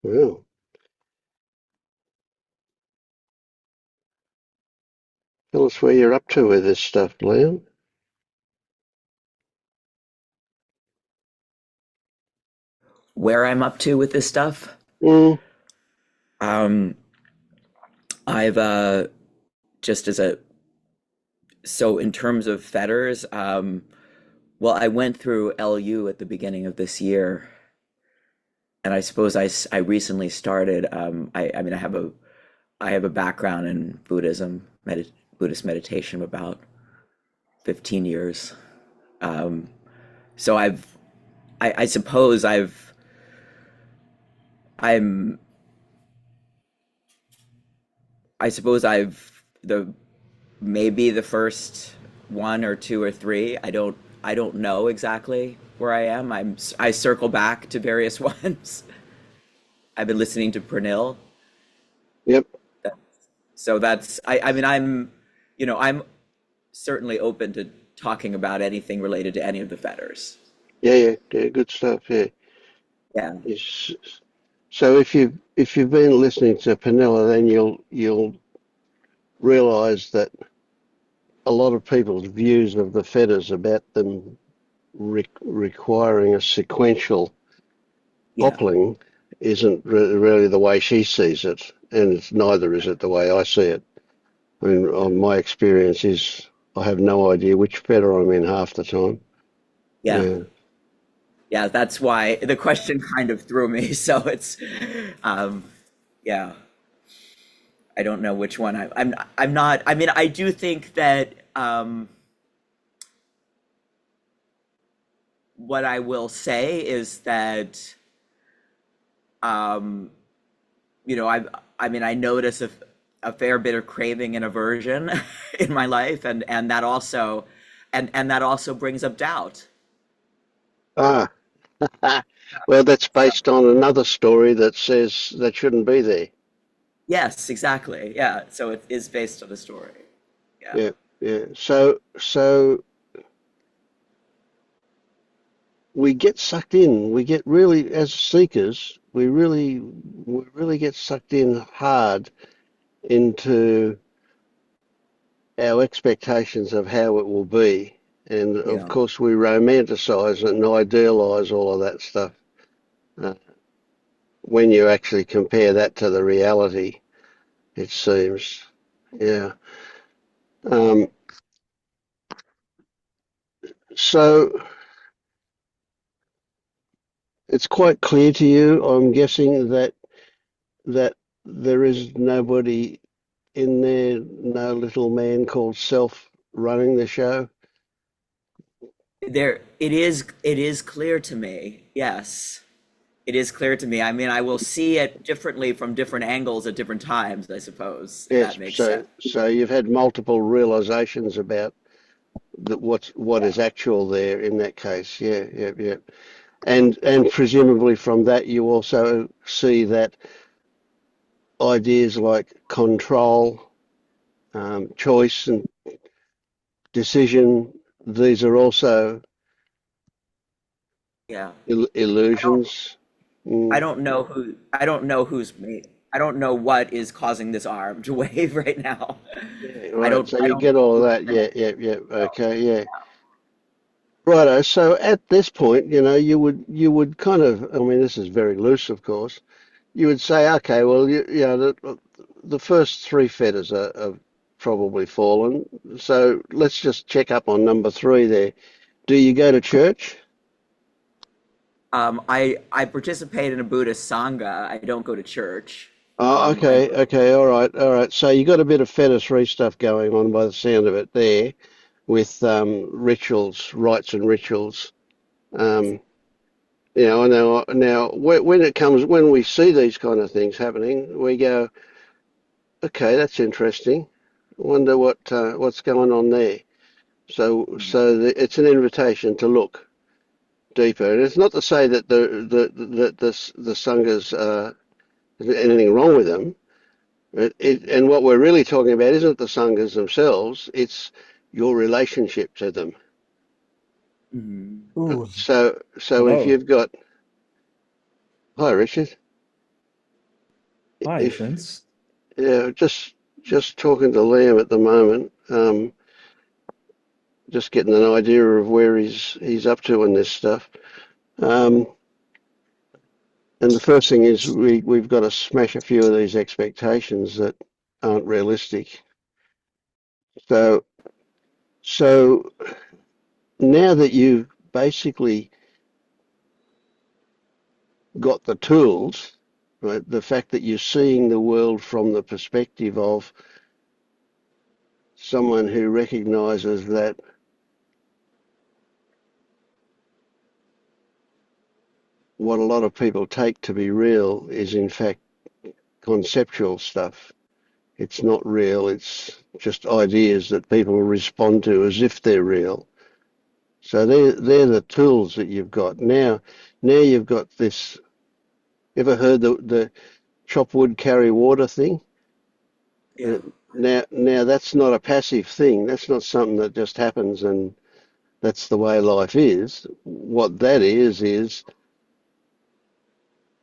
Well, tell us where you're up to with this stuff, Leon. Where I'm up to with this stuff. Mm, Um, I've just as a so in terms of fetters, well, I went through LU at the beginning of this year, and I suppose I recently started. I mean, I have a background in Buddhist meditation of about 15 years. Um, so I suppose I'm I suppose I've the maybe the first one or two or three. I don't know exactly where I am. I circle back to various ones. I've been listening to Pernil. yep. So that's I mean I'm certainly open to talking about anything related to any of the fetters. Yeah, yeah, yeah. Good stuff. Yeah. Yeah. Yes. So if you've been listening to Panilla, then you'll realise that a lot of people's views of the fetters about them requiring a sequential Yeah. toppling isn't really the way she sees it, and neither is it the way I see it. I mean, my experience is I have no idea which fetter I'm in half the time. Yeah. Yeah. Yeah, that's why the question kind of threw me. So it's um yeah, I don't know which one I'm not. I mean, I do think that what I will say is that um, I mean, I notice a fair bit of craving and aversion in my life, and that also and that also brings up doubt. Ah, well, that's So based on another story that says that shouldn't be there. yes, exactly. Yeah. So it is based on a story. Yeah. Yeah, yeah. So we get sucked in. We get really, as seekers, we really get sucked in hard into our expectations of how it will be. And of Yeah. course, we romanticize and idealize all of that stuff. Uh, when you actually compare that to the reality, it seems. Yeah. Um, so it's quite clear to you, I'm guessing, that there is nobody in there, no little man called self running the show. There, it is clear to me. Yes. It is clear to me. I mean, I will see it differently from different angles at different times, I suppose, if Yes, that makes sense. so you've had multiple realizations about what Yeah. is actual there in that case. Yeah, yeah, yeah. And presumably from that you also see that ideas like control, choice, and decision, these are also Yeah. I don't illusions. Mm. I don't know who's me. I don't know what is causing this arm to wave right now. Yeah, right. So I you don't get all of know that. who Yeah, yeah, yeah. Okay, yeah. Righto. So at this point, you would kind of, I mean, this is very loose, of course. You would say, okay, well, the first three fetters are probably fallen. So let's just check up on number three there. Do you go to church? I participate in a Buddhist sangha. I don't go to church. Oh, I okay, okay, all right, all right. So you got a bit of fetter three stuff going on by the sound of it there, with rituals, rites and rituals. Um, now when we see these kind of things happening, we go, okay, that's interesting. Wonder what's going on there. It's an invitation to look deeper, and it's not to say that the sanghas there's anything wrong with them. And what we're really talking about isn't the sanghas themselves; it's your relationship to them. Mhm. Ooh, So if hello. you've got, hi Richard. if Patience. yeah, just talking to Liam at the moment, just getting an idea of where he's up to in this stuff. Um, and the first thing is we've got to smash a few of these expectations that aren't realistic. So so now that you've basically got the tools, right? The fact that you're seeing the world from the perspective of someone who recognizes that what a lot of people take to be real is in fact conceptual stuff. It's not real, it's just ideas that people respond to as if they're real. So they're the tools that you've got. Now you've got this. Ever heard the chop wood, carry water thing? Yeah. Now that's not a passive thing. That's not something that just happens and that's the way life is. What that is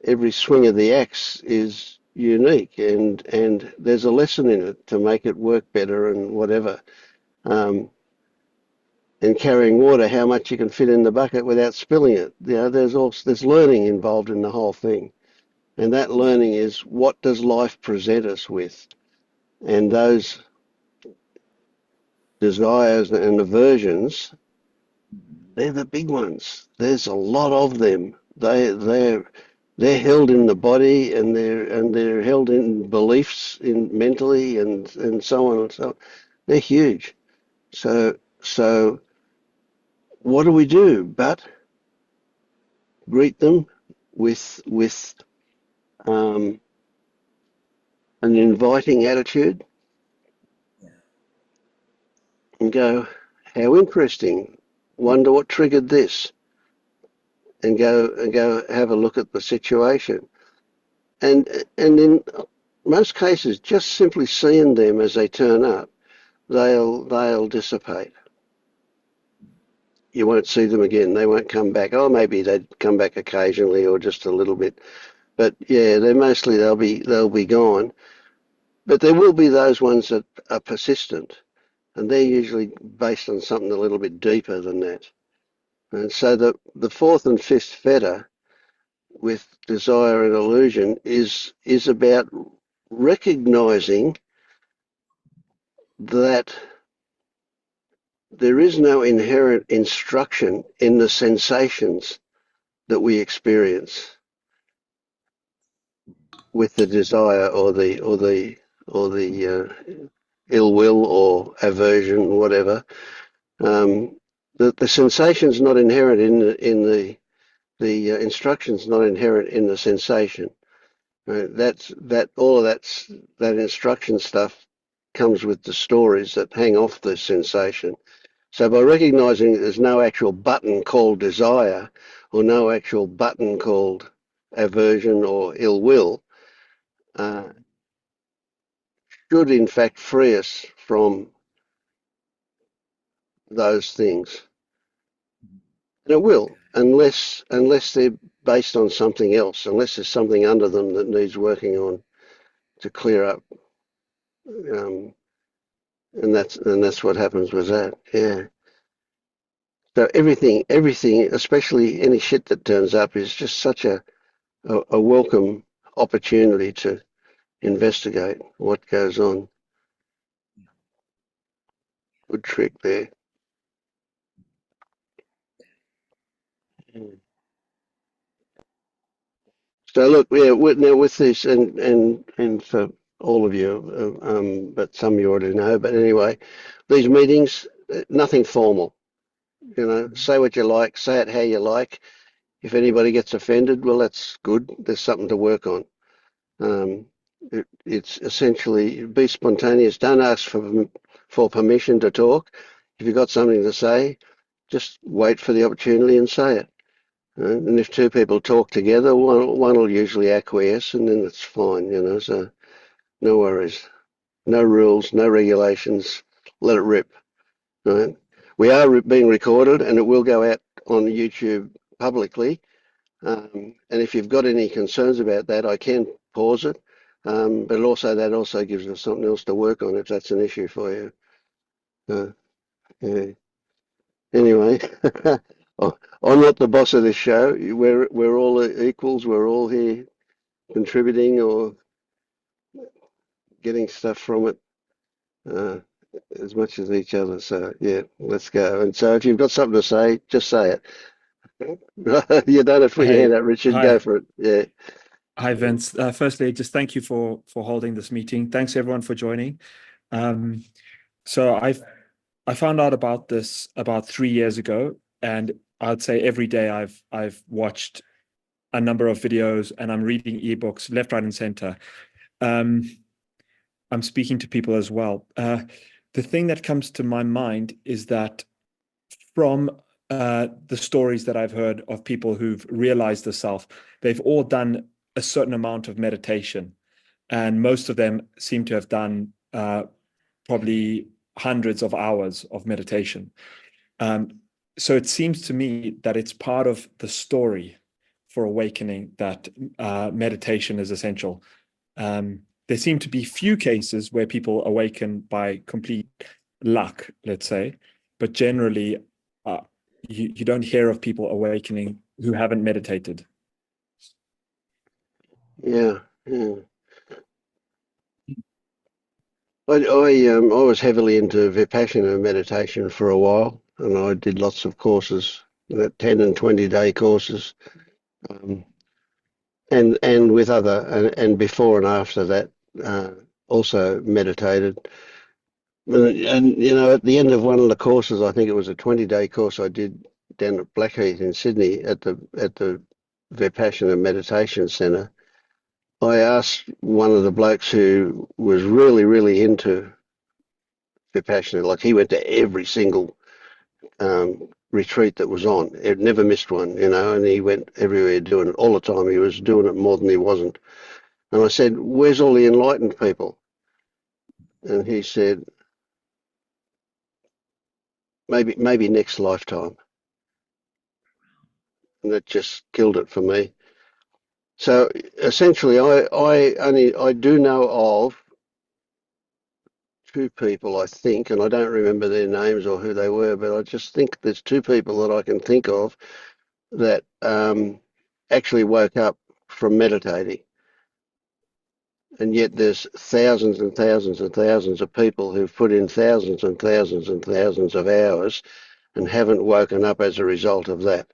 every swing of the axe is unique and there's a lesson in it to make it work better and whatever. Um, and carrying water, how much you can fit in the bucket without spilling it. There's learning involved in the whole thing. And that Yeah. learning is what does life present us with? And those desires and aversions, they're the big ones. There's a lot of them. They're held in the body and they're held in beliefs in mentally and so on and so on. They're huge. So what do we do but greet them with um, an inviting attitude and go, how interesting. Wonder what triggered this, and go have a look at the situation. And in most cases, just simply seeing them as they turn up, they'll dissipate. You won't see them again. They won't come back. Oh, maybe they'd come back occasionally or just a little bit. But yeah, they'll be gone. But there will be those ones that are persistent, and they're usually based on something a little bit deeper than that. And so the fourth and fifth fetter with desire and illusion is about recognizing that there is no inherent instruction in the sensations that we experience with the desire or the ill will or aversion, whatever. Um, the sensation's not inherent in the instruction's not inherent in the sensation. Right? That instruction stuff comes with the stories that hang off the sensation. So by recognizing that there's no actual button called desire or no actual button called aversion or ill will, uh, should in fact free us from those things. And it will, unless they're based on something else, unless there's something under them that needs working on to clear up. Um, and that's what happens with that. Yeah. So everything, especially any shit that turns up, is just such a welcome opportunity to investigate what goes on. Good trick there. So look, yeah, now with this, and for all of you, but some you already know. But anyway, these meetings, nothing formal. You know, say what you like, say it how you like. If anybody gets offended, well, that's good. There's something to work on. Um, it's essentially be spontaneous. Don't ask for permission to talk. If you've got something to say, just wait for the opportunity and say it. And if two people talk together, one will usually acquiesce, and then it's fine. So no worries, no rules, no regulations. Let it rip. Right? We are being recorded, and it will go out on YouTube publicly. And if you've got any concerns about that, I can pause it. But also that also gives us something else to work on if that's an issue for you. Uh, yeah. Anyway, I'm not the boss of this show. We're all equals. We're all here contributing or getting stuff from it uh, as much as each other. So yeah, let's go. And so if you've got something to say, just say it. You don't have to put your hand Hey, up, Richard. Go hi. for it. Yeah. Hi, Vince. Firstly, just thank you for holding this meeting. Thanks everyone for joining. Um, so I found out about this about 3 years ago, and I'd say every day I've watched a number of videos and I'm reading ebooks left, right, and center. Um, I'm speaking to people as well. The thing that comes to my mind is that from the stories that I've heard of people who've realized the self, they've all done a certain amount of meditation, and most of them seem to have done probably hundreds of hours of meditation. Um, so it seems to me that it's part of the story for awakening that meditation is essential. There seem to be few cases where people awaken by complete luck, let's say, but generally, uh, you don't hear of people awakening who haven't meditated. Yeah. Yeah. I was heavily into Vipassana meditation for a while, and I did lots of courses, 10 and 20-day courses, um, and with other and before and after that, uh, also meditated. And you know, at the end of one of the courses, I think it was a 20-day course I did down at Blackheath in Sydney at the Vipassana Meditation Centre. I asked one of the blokes who was really, really into Vipassana, like he went to every single retreat that was on. He never missed one, you know, and he went everywhere doing it all the time. He was doing it more than he wasn't. And I said, "Where's all the enlightened people?" And he said, "Maybe next lifetime." And that just killed it for me. So essentially, I do know of two people, I think, and I don't remember their names or who they were, but I just think there's two people that I can think of that actually woke up from meditating. And yet there's thousands and thousands and thousands of people who've put in thousands and thousands and thousands of hours and haven't woken up as a result of that.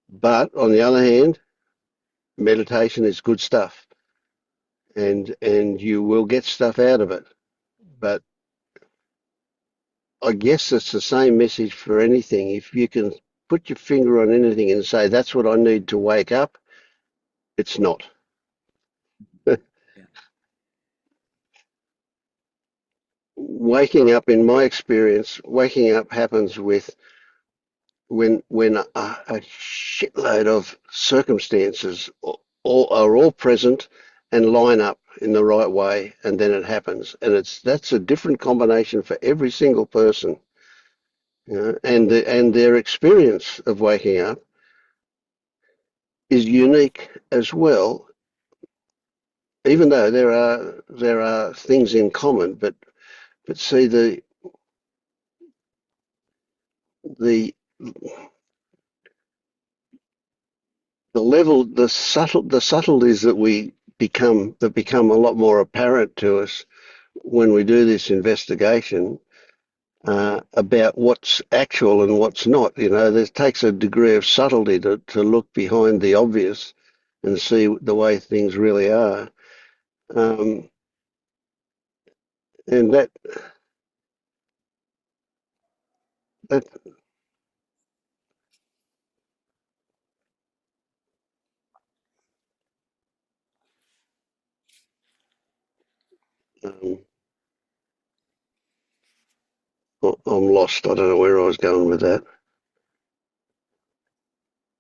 But on the other hand, meditation is good stuff, and you will get stuff out of it. But I guess it's the same message for anything. If you can put your finger on anything and say that's what I need to wake up, it's not. Yeah. Waking up, in my experience, waking up happens with when a shitload of circumstances are all present and line up in the right way, and then it happens. And that's a different combination for every single person, you know, and their experience of waking up is unique as well. Even though there are things in common, but see the the level, the subtleties that become a lot more apparent to us when we do this investigation about what's actual and what's not. You know, there takes a degree of subtlety to look behind the obvious and see the way things really are. Um, and that um, I'm lost. I don't know where I was going with that.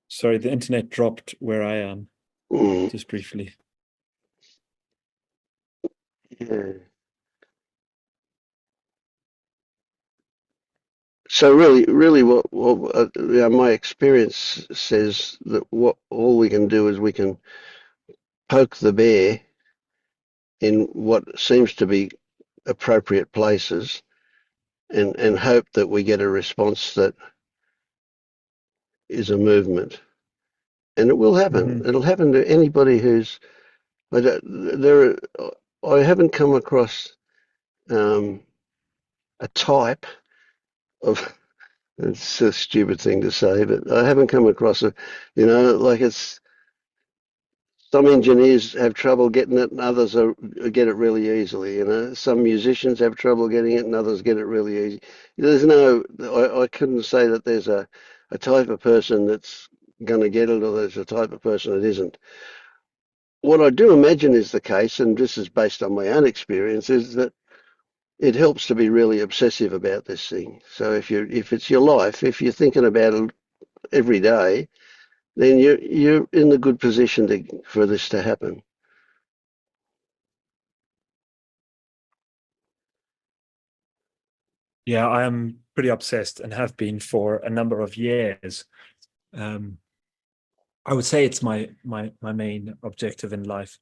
Sorry, the internet dropped where I am, Mm, just briefly. yeah. So really, what my experience says that what all we can do is we can poke the bear in what seems to be appropriate places and hope that we get a response that is a movement. And it will happen. Hmm. It'll happen to anybody who's. I haven't come across a type of. It's a stupid thing to say, but I haven't come across a. Like it's some engineers have trouble getting it, and others get it really easily. Some musicians have trouble getting it, and others get it really easy. There's no. I couldn't say that there's a type of person that's going to get it, or there's a type of person that isn't. What I do imagine is the case, and this is based on my own experience, is that it helps to be really obsessive about this thing. So if it's your life, if you're thinking about it every day, then you're in the good position for this to happen. Yeah, I am pretty obsessed and have been for a number of years. Um, I would say it's my main objective in life,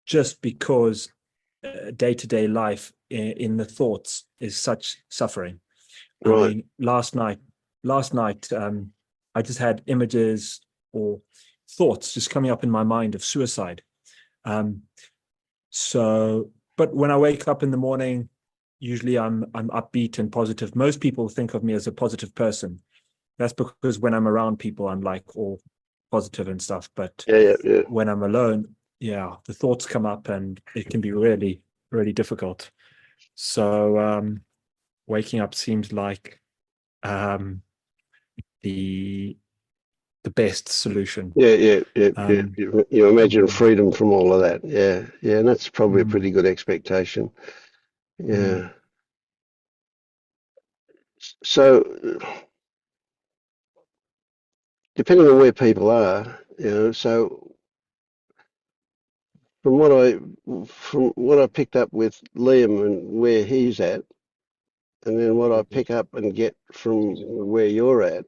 just because day-to-day life in the thoughts is such suffering. I Right. mean, last night, I just had images or thoughts just coming up in my mind of suicide. Um, but when I wake up in the morning, usually I'm upbeat and positive. Most people think of me as a positive person. That's because when I'm around people, I'm like all positive and stuff. But Yeah, yeah, yeah. when I'm alone, yeah, the thoughts come up and it can be really, really difficult. So waking up seems like um, the the best solution. Yeah, yeah, yeah, yeah. Um, You imagine mm, freedom from all of that. Yeah, yeah, and that's probably a mm, pretty good expectation. mm. Yeah. So, depending on where people are, so from what I picked up with Liam and where he's at, and then what I pick up and get from where you're at,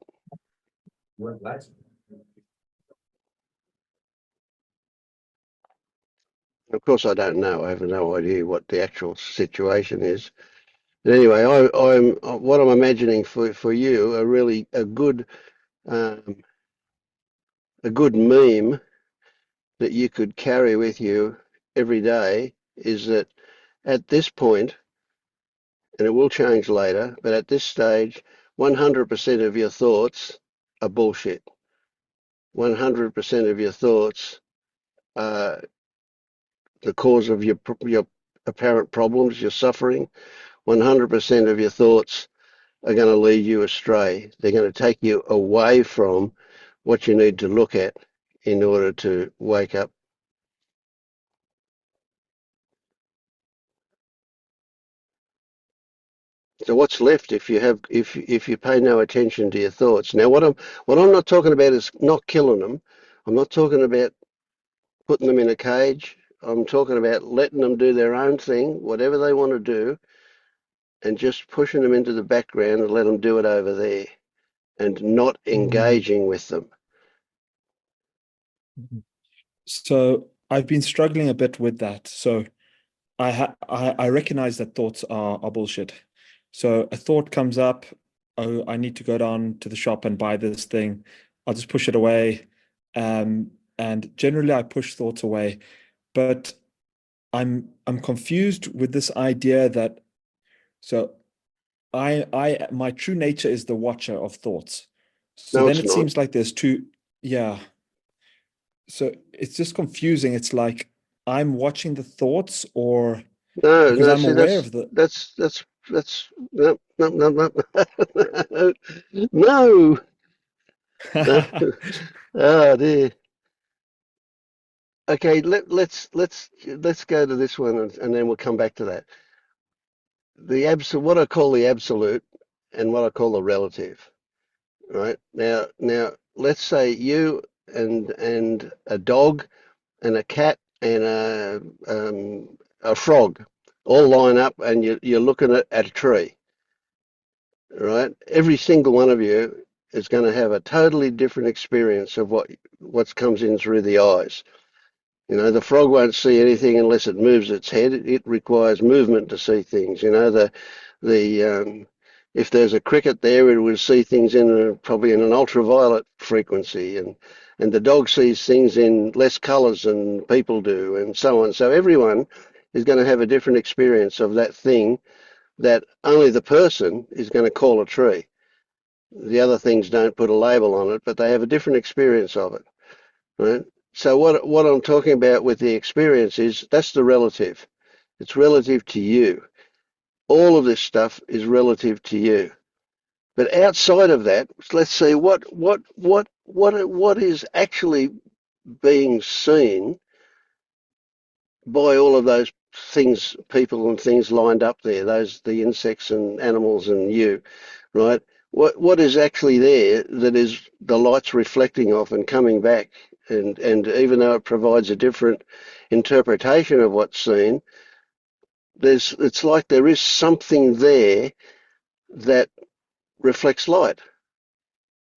of course I don't know. I have no idea what the actual situation is. But anyway, I'm what I'm imagining for you um, a good meme that you could carry with you every day is that at this point, and it will change later, but at this stage, 100% of your thoughts are bullshit. 100% of your thoughts are the cause of your apparent problems, your suffering. 100% of your thoughts are going to lead you astray. They're going to take you away from what you need to look at in order to wake up. So what's left if you pay no attention to your thoughts? Now what I'm not talking about is not killing them. I'm not talking about putting them in a cage. I'm talking about letting them do their own thing, whatever they want to do, and just pushing them into the background and let them do it over there and not Mm. engaging with them. So I've been struggling a bit with that. So I recognize that thoughts are bullshit. So a thought comes up, oh, I need to go down to the shop and buy this thing. I'll just push it away. And generally I push thoughts away, but I'm confused with this idea that so I my true nature is the watcher of thoughts. So No, then it's it not. seems like there's two, yeah. So it's just confusing. It's like I'm watching the thoughts or No, because no. I'm See, aware of the that's no, no, no, no, no, no. Oh dear. Okay, let's go to this one and then we'll come back to that. What I call the absolute and what I call the relative. Right now, let's say you and a dog and a cat and a frog all line up, and you're looking at a tree. Right? Every single one of you is going to have a totally different experience of what comes in through the eyes. You know, the frog won't see anything unless it moves its head. It requires movement to see things. You know, the if there's a cricket there, it will see things probably in an ultraviolet frequency, and the dog sees things in less colours than people do, and so on. So everyone is going to have a different experience of that thing that only the person is going to call a tree. The other things don't put a label on it, but they have a different experience of it, right? So what I'm talking about with the experience is that's the relative. It's relative to you. All of this stuff is relative to you. But outside of that, let's see what is actually being seen by all of those things, people and things lined up there, the insects and animals and you, right? What is actually there that is the light's reflecting off and coming back, and even though it provides a different interpretation of what's seen, it's like there is something there that reflects light,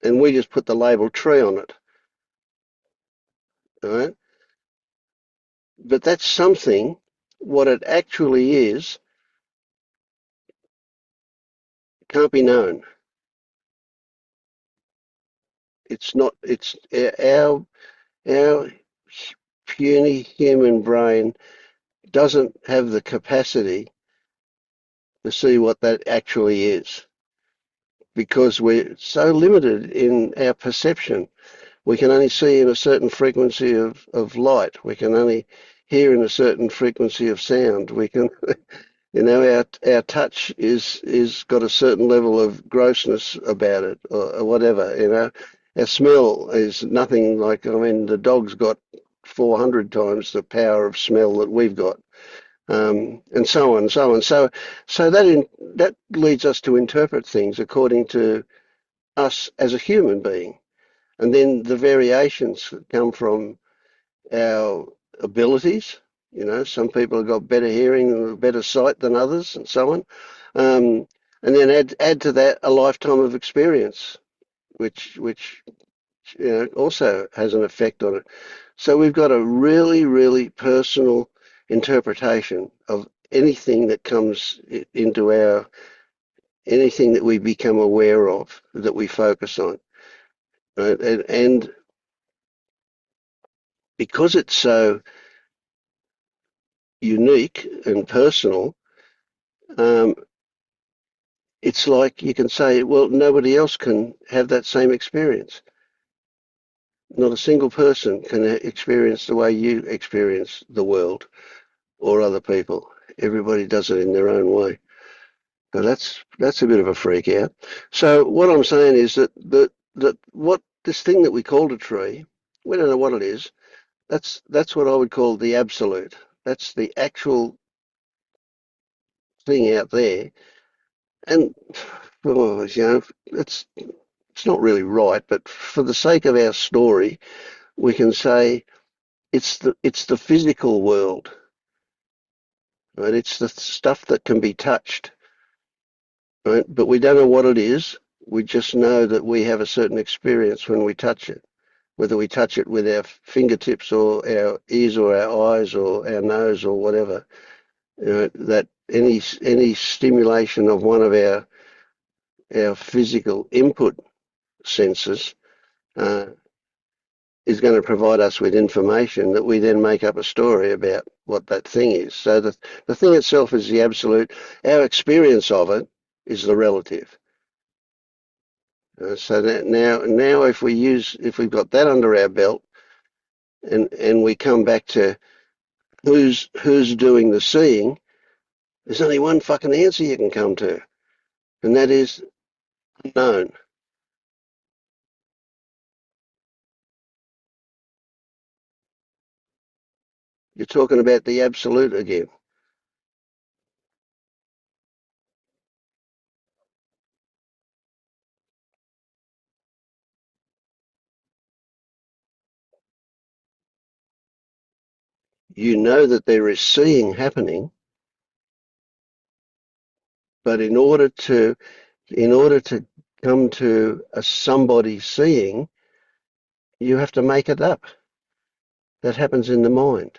and we just put the label tree on it, all right? But that's something. What it actually is can't be known. It's not. It's our puny human brain doesn't have the capacity to see what that actually is, because we're so limited in our perception. We can only see in a certain frequency of light. We can only hear in a certain frequency of sound. We can, you know, our touch is got a certain level of grossness about it, or whatever. You know, our smell is nothing like. I mean, the dog's got 400 times the power of smell that we've got, and so on and so on. So that leads us to interpret things according to us as a human being, and then the variations come from our abilities. You know, some people have got better hearing and better sight than others, and so on. And then add to that a lifetime of experience, which you know, also has an effect on it. So we've got a really, really personal interpretation of anything that comes into anything that we become aware of, that we focus on, right? And because it's so unique and personal, um, it's like you can say, well, nobody else can have that same experience. Not a single person can experience the way you experience the world or other people. Everybody does it in their own way. So that's a bit of a freak out. So what I'm saying is that what this thing that we called a tree, we don't know what it is. That's what I would call the absolute. That's the actual thing out there. And oh, you know, it's not really right, but for the sake of our story, we can say it's the physical world, right? It's the stuff that can be touched, right? But we don't know what it is. We just know that we have a certain experience when we touch it, whether we touch it with our fingertips or our ears or our eyes or our nose or whatever. You know, that any stimulation of one of our physical input senses uh, is going to provide us with information that we then make up a story about what that thing is. So the thing itself is the absolute. Our experience of it is the relative. So that now if we've got that under our belt, and we come back to who's doing the seeing, there's only one fucking answer you can come to, and that is unknown. You're talking about the absolute again. You know that there is seeing happening, but in order to come to a somebody seeing, you have to make it up. that happens in the mind.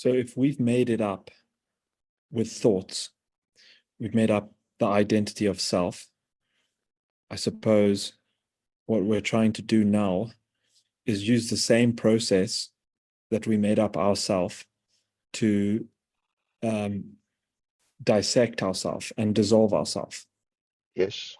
So if we've made it up with thoughts, we've made up the identity of self, I suppose what we're trying to do now is use the same process that we made up ourself to dissect ourself and dissolve ourself. Yes.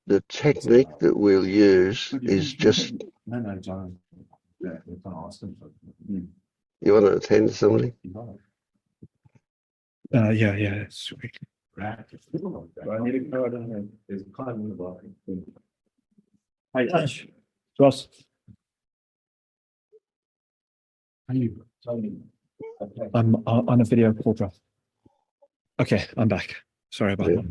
The technique that we'll use is just. No, John. Yeah, You want to attend to somebody? yeah, sweet. I need a card on it. There's a card in the box. Hi, Ross. How are you? I'm on a video call, bro. Okay, I'm back. Sorry about that.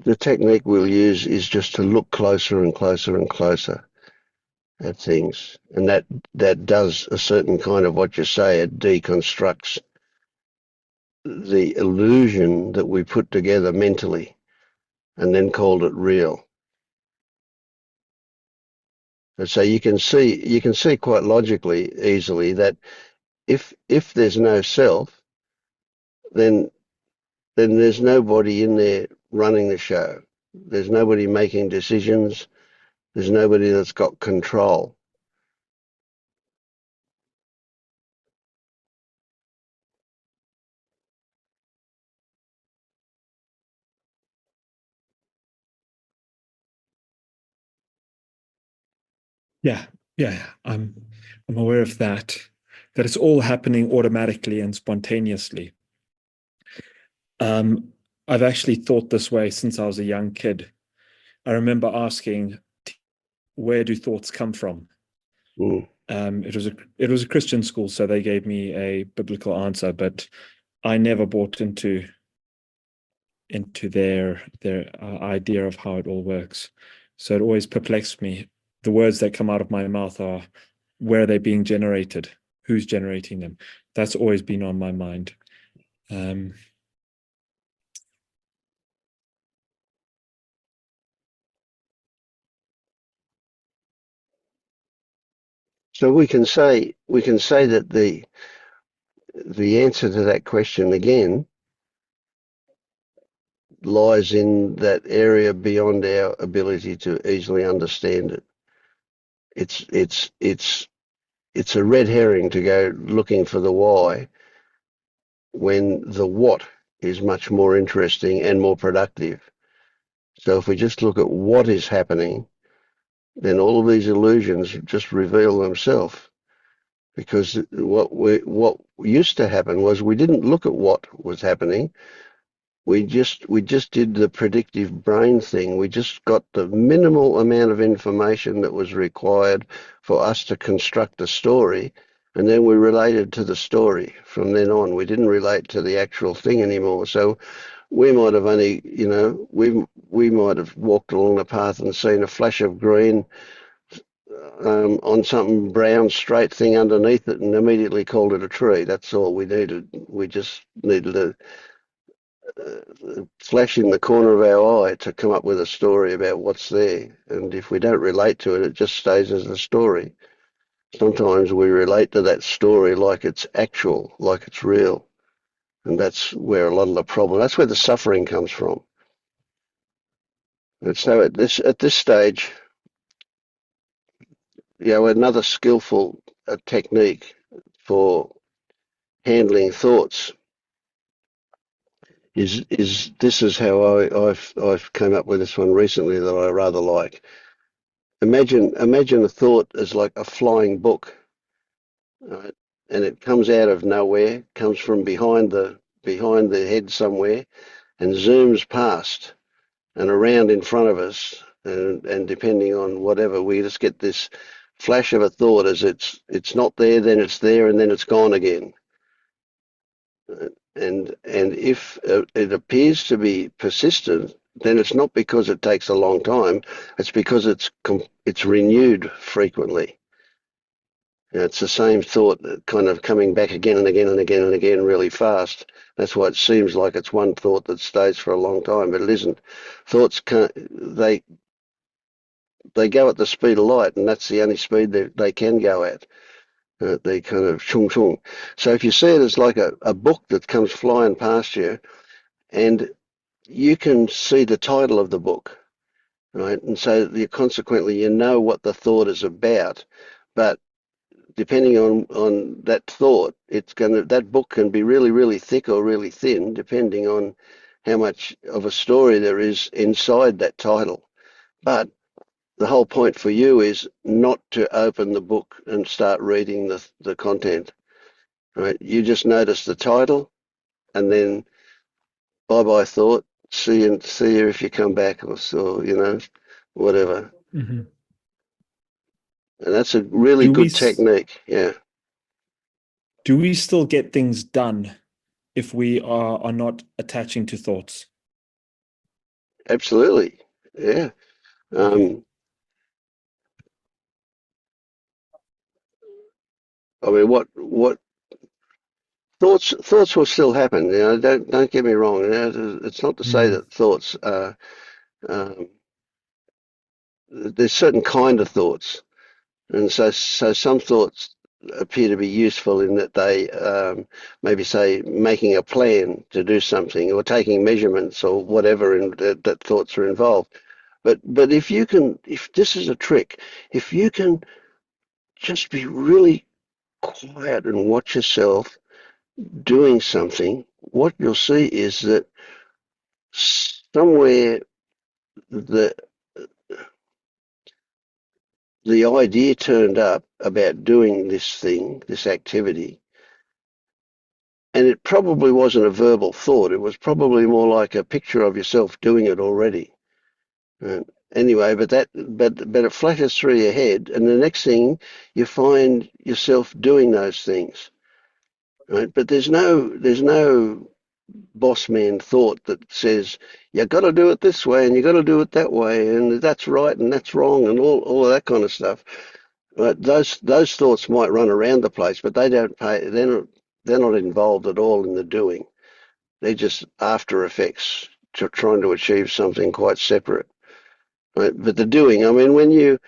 The technique we'll use is just to look closer and closer and closer at things, and that does a certain kind of what you say. It deconstructs the illusion that we put together mentally and then called it real. And so you can see quite logically, easily, that if there's no self, then there's nobody in there running the show. There's nobody making decisions. There's nobody that's got control. Yeah, I'm aware of that it's all happening automatically and spontaneously. I've actually thought this way since I was a young kid. I remember asking, where do thoughts come from? Mm. It was a Christian school, so they gave me a biblical answer, but I never bought into their idea of how it all works. So it always perplexed me. The words that come out of my mouth are, where are they being generated? Who's generating them? That's always been on my mind. So we can say that the answer to that question again lies in that area beyond our ability to easily understand it. It's a red herring to go looking for the why when the what is much more interesting and more productive. So if we just look at what is happening, then all of these illusions just reveal themselves. Because what used to happen was we didn't look at what was happening. We just did the predictive brain thing. We just got the minimal amount of information that was required for us to construct a story, and then we related to the story from then on. We didn't relate to the actual thing anymore. So we might have only, we might have walked along the path and seen a flash of green on some brown straight thing underneath it and immediately called it a tree. That's all we needed. We just needed a flash in the corner of our eye to come up with a story about what's there. And if we don't relate to it, it just stays as a story. sometimes we relate to that story like it's actual, like it's real. And that's where a lot of the problem, that's where the suffering comes from. And so at this stage, another skillful technique for handling thoughts is this is how I've come up with this one recently that I rather like. Imagine a thought as like a flying book, right? And it comes out of nowhere, comes from behind the head somewhere, and zooms past and around in front of us, and depending on whatever, we just get this flash of a thought as it's not there, then it's there, and then it's gone again. And if it appears to be persistent, then it's not because it takes a long time. It's because it's renewed frequently. It's the same thought kind of coming back again and again and again and again really fast. That's why it seems like it's one thought that stays for a long time, but it isn't. Thoughts they go at the speed of light, and that's the only speed they can go at. They kind of chung chung. So if you see it as like a book that comes flying past you, and you can see the title of the book, right? And so consequently you know what the thought is about, but depending on that thought, that book can be really, really thick or really thin, depending on how much of a story there is inside that title. But the whole point for you is not to open the book and start reading the content, right? You just notice the title, and then bye-bye thought. See you if you come back, or whatever. Mm-hmm. And that's a really good technique. Yeah. Do we still get things done if we are not attaching to thoughts? Absolutely. Yeah. Okay. I mean, what thoughts will still happen. Don't get me wrong. It's not to say that thoughts are. There's certain kind of thoughts, and so some thoughts appear to be useful in that they maybe say making a plan to do something or taking measurements or whatever, and that thoughts are involved. But if this is a trick, if you can just be really quiet and watch yourself doing something, what you'll see is that somewhere the idea turned up about doing this thing, this activity, and it probably wasn't a verbal thought. It was probably more like a picture of yourself doing it already. Anyway, but it flashes through your head, and the next thing you find yourself doing those things, right? But there's no boss man thought that says you got to do it this way and you got to do it that way and that's right and that's wrong and all of that kind of stuff. Right? Those thoughts might run around the place, but they don't pay. They're not involved at all in the doing. They're just after effects to trying to achieve something quite separate. Right? But the doing, I mean, when you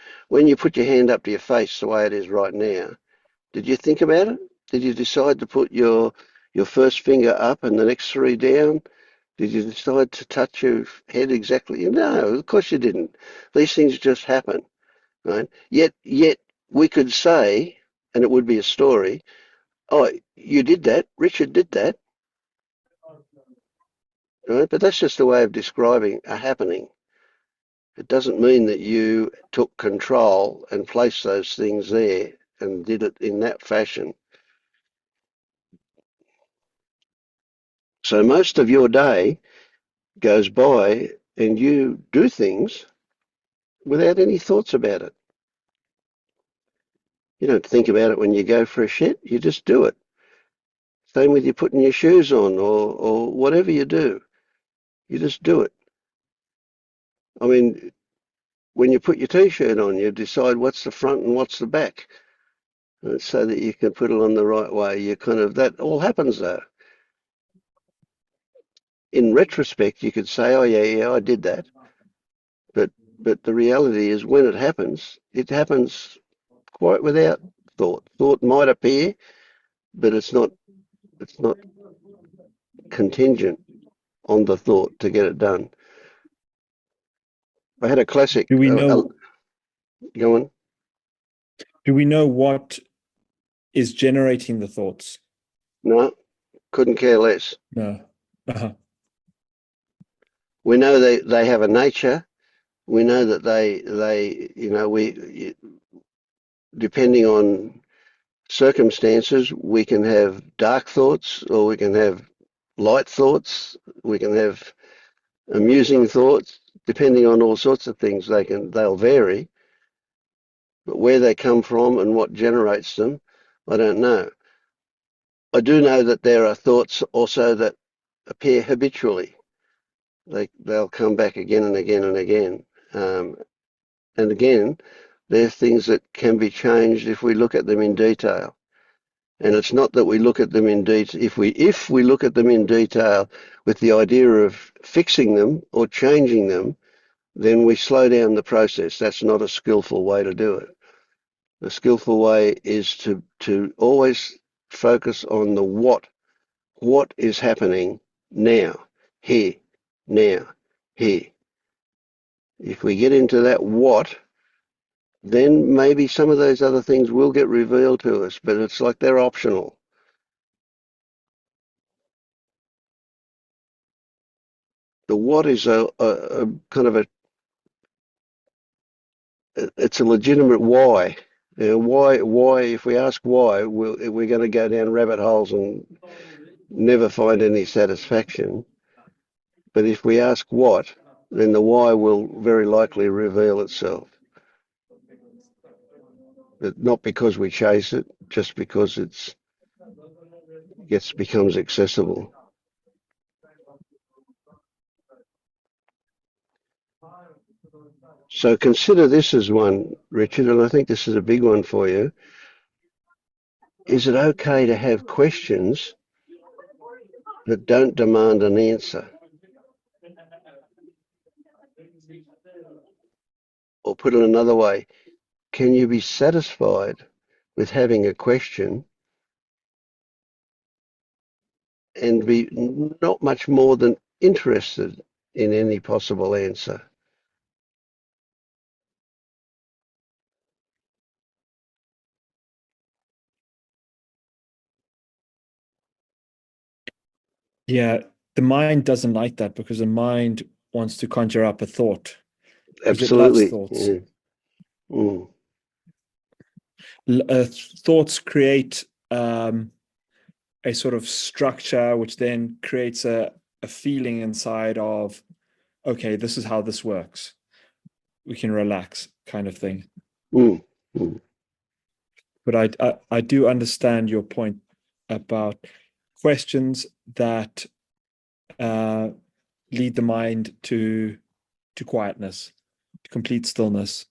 put your hand up to your face the way it is right now, did you think about it? Did you decide to put your first finger up and the next three down? Did you decide to touch your head exactly? No, of course you didn't. These things just happen, right? Yet we could say, and it would be a story, oh, you did that, Richard did that, right? But that's just a way of describing a happening. It doesn't mean that you took control and placed those things there and did it in that fashion. So most of your day goes by and you do things without any thoughts about it. You don't think about it when you go for a shit, you just do it. Same with you putting your shoes on or whatever you do, you just do it. I mean, when you put your t-shirt on, you decide what's the front and what's the back, so that you can put it on the right way. That all happens though. In retrospect, you could say, oh yeah, I did that. But the reality is when it happens quite without thought. Thought might appear, but it's not contingent on the thought to get it done. I had a classic. Do we know? Go on. Do we know what is generating the thoughts? No, couldn't care less. No. We know they have a nature. We know that they we depending on circumstances, we can have dark thoughts or we can have light thoughts. We can have amusing thoughts, depending on all sorts of things. They'll vary, but where they come from and what generates them, I don't know. I do know that there are thoughts also that appear habitually. They'll come back again and again and again. And again, they're things that can be changed if we look at them in detail. And it's not that we look at them in detail. If we look at them in detail with the idea of fixing them or changing them, then we slow down the process. That's not a skillful way to do it. The skillful way is to always focus on the what. What is happening now, here, now, here. If we get into that what, then maybe some of those other things will get revealed to us, but it's like they're optional. The what is a kind of it's a legitimate why. Why? If we ask why, we're going to go down rabbit holes and never find any satisfaction. But if we ask what, then the why will very likely reveal itself. But not because we chase it, just because becomes accessible. So consider this as one, Richard, and I think this is a big one for you. Is it okay to have questions that don't demand an answer? Or put it another way, can you be satisfied with having a question and be not much more than interested in any possible answer? Yeah, the mind doesn't like that because the mind wants to conjure up a thought because it loves Absolutely. thoughts. Mm. Thoughts create a sort of structure, which then creates a feeling inside of, okay, this is how this works. We can relax, kind of thing. Mm. Mm. But I do understand your point about questions that lead the mind to quietness, to complete stillness.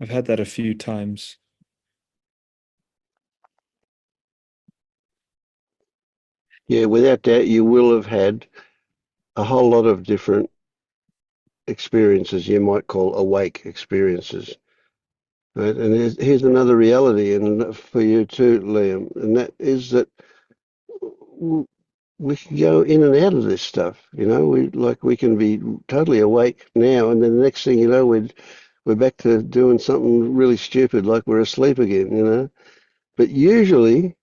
I've had that a few times. Yeah, without doubt, you will have had a whole lot of different experiences you might call awake experiences. Right? And here's another reality, and for you too, Liam, and that is that we can go in and out of this stuff. We can be totally awake now, and then the next thing you know, we're back to doing something really stupid, like we're asleep again. But usually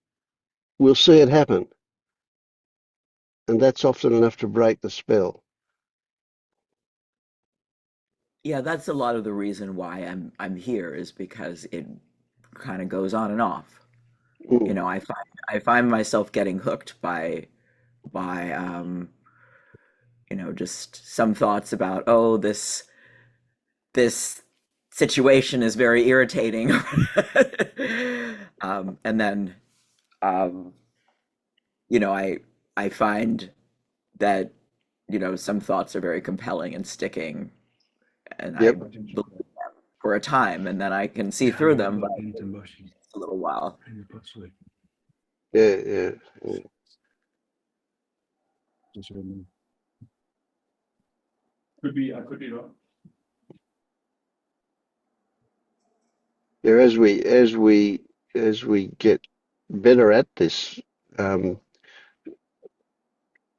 we'll see it happen, and that's often enough to break the spell. Yeah, that's a lot of the reason why I'm here is because it kind of goes on and off. You Mm. know, I find myself getting hooked by just some thoughts about, oh, this situation is very irritating. And then um, I find that, some thoughts are very compelling and sticking, and I Yep. believe them for a time, and then I can see through them, but it's a little while. Yeah. Yeah. Yeah. I could be wrong. as we get better at this,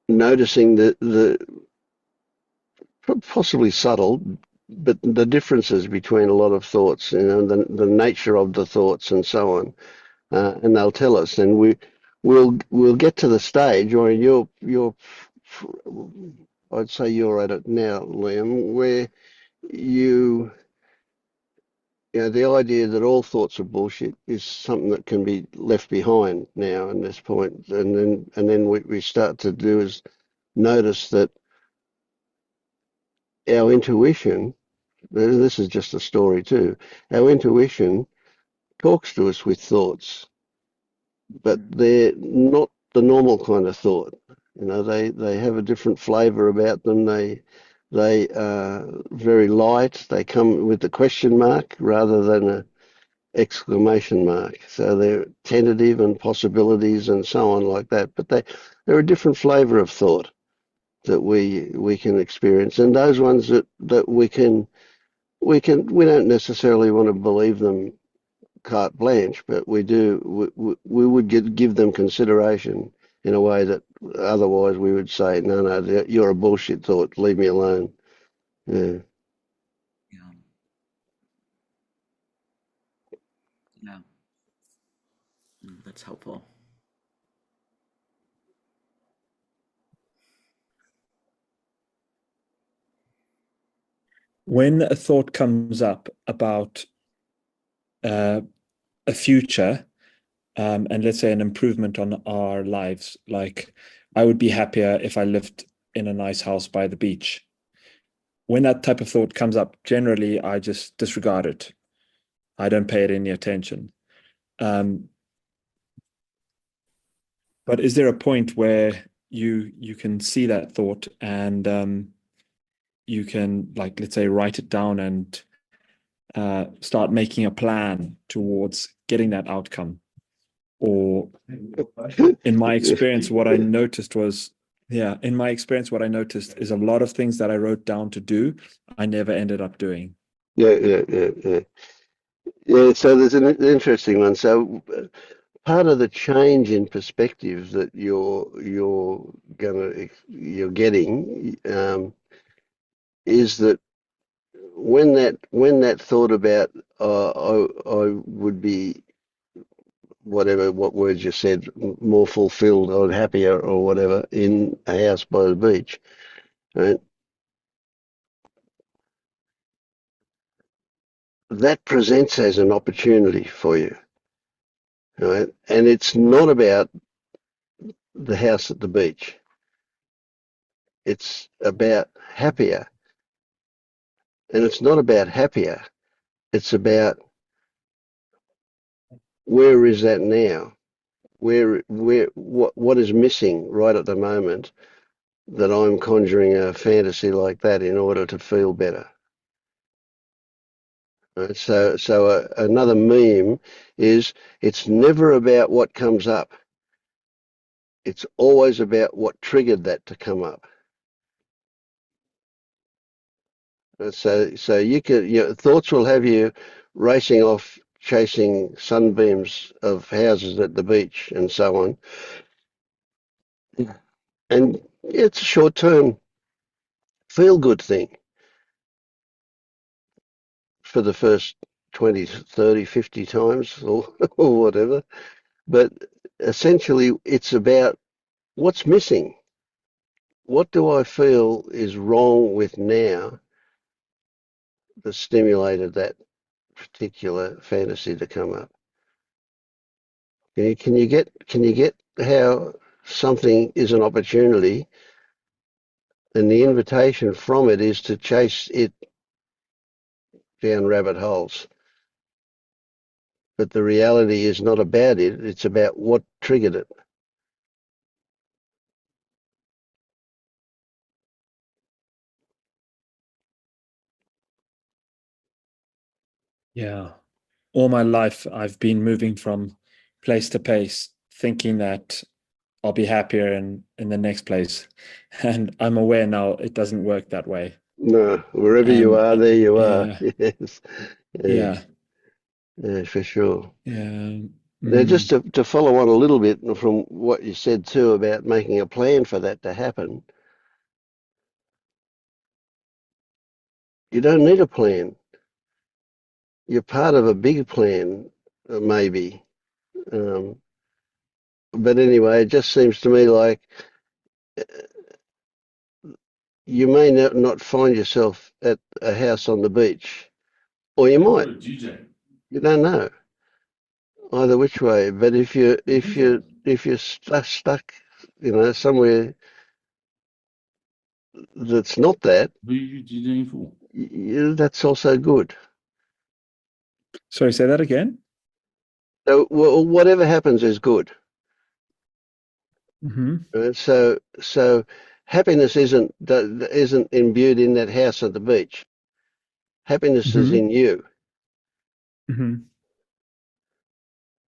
noticing the possibly subtle, but the differences between a lot of thoughts, the nature of the thoughts and so on, and they'll tell us, and we'll get to the stage, or I'd say you're at it now, Liam, where you the idea that all thoughts are bullshit is something that can be left behind now in this point, and then what we start to do is notice that our intuition, this is just a story too, our intuition talks to us with thoughts, but they're not the normal kind of thought. They have a different flavor about them. They are very light. They come with the question mark rather than a exclamation mark. So they're tentative and possibilities and so on like that. But they're a different flavor of thought that we can experience, and those ones that we don't necessarily want to believe them carte blanche, but we would give them consideration in a way that otherwise we would say, no, you're a bullshit thought, leave me alone. Yeah. Yeah. Yeah. That's helpful. When a thought comes up about a future, and let's say an improvement on our lives, like I would be happier if I lived in a nice house by the beach. When that type of thought comes up, generally I just disregard it. I don't pay it any attention. But is there a point where you can see that thought and you can, like, let's say, write it down and start making a plan towards getting that outcome? Or in my experience, what I noticed was, in my experience, what I noticed is a lot of things that I wrote down to do, I never ended up doing. Yeah. So there's an interesting one. So part of the change in perspective that you're getting is that when that thought about I would be what words you said, more fulfilled or happier or whatever in a house by the beach, right? That presents as an opportunity for you, right? And it's not about the house at the beach. It's about happier. And it's not about happier. It's about where is that now? What is missing right at the moment that I'm conjuring a fantasy like that in order to feel better? Right? So another meme is it's never about what comes up. It's always about what triggered that to come up. So your thoughts will have you racing off, chasing sunbeams of houses at the beach and so on. And it's a short-term feel-good thing for the first 20, 30, 50 times or whatever. But essentially, it's about what's missing. What do I feel is wrong with now that stimulated that particular fantasy to come up? Can you get how something is an opportunity and the invitation from it is to chase it down rabbit holes? But the reality is not about it, it's about what triggered it. Yeah. All my life, I've been moving from place to place, thinking that I'll be happier in the next place. And I'm aware now it doesn't work that way. No, wherever you And are, there you are. yeah, Yes. Yeah. yeah. Yeah, for sure. Yeah. Now, just to follow on a little bit from what you said too about making a plan for that to happen, you don't need a plan. You're part of a big plan, maybe. Um, but anyway, it just seems to me like you may not find yourself at a house on the beach, or you might. You don't know either which way. But if you're stuck, somewhere that's not that, that's also good. Sorry, say that again. So whatever happens is good. Mm-hmm. So happiness isn't imbued in that house at the beach. Happiness is in you, Mm-hmm.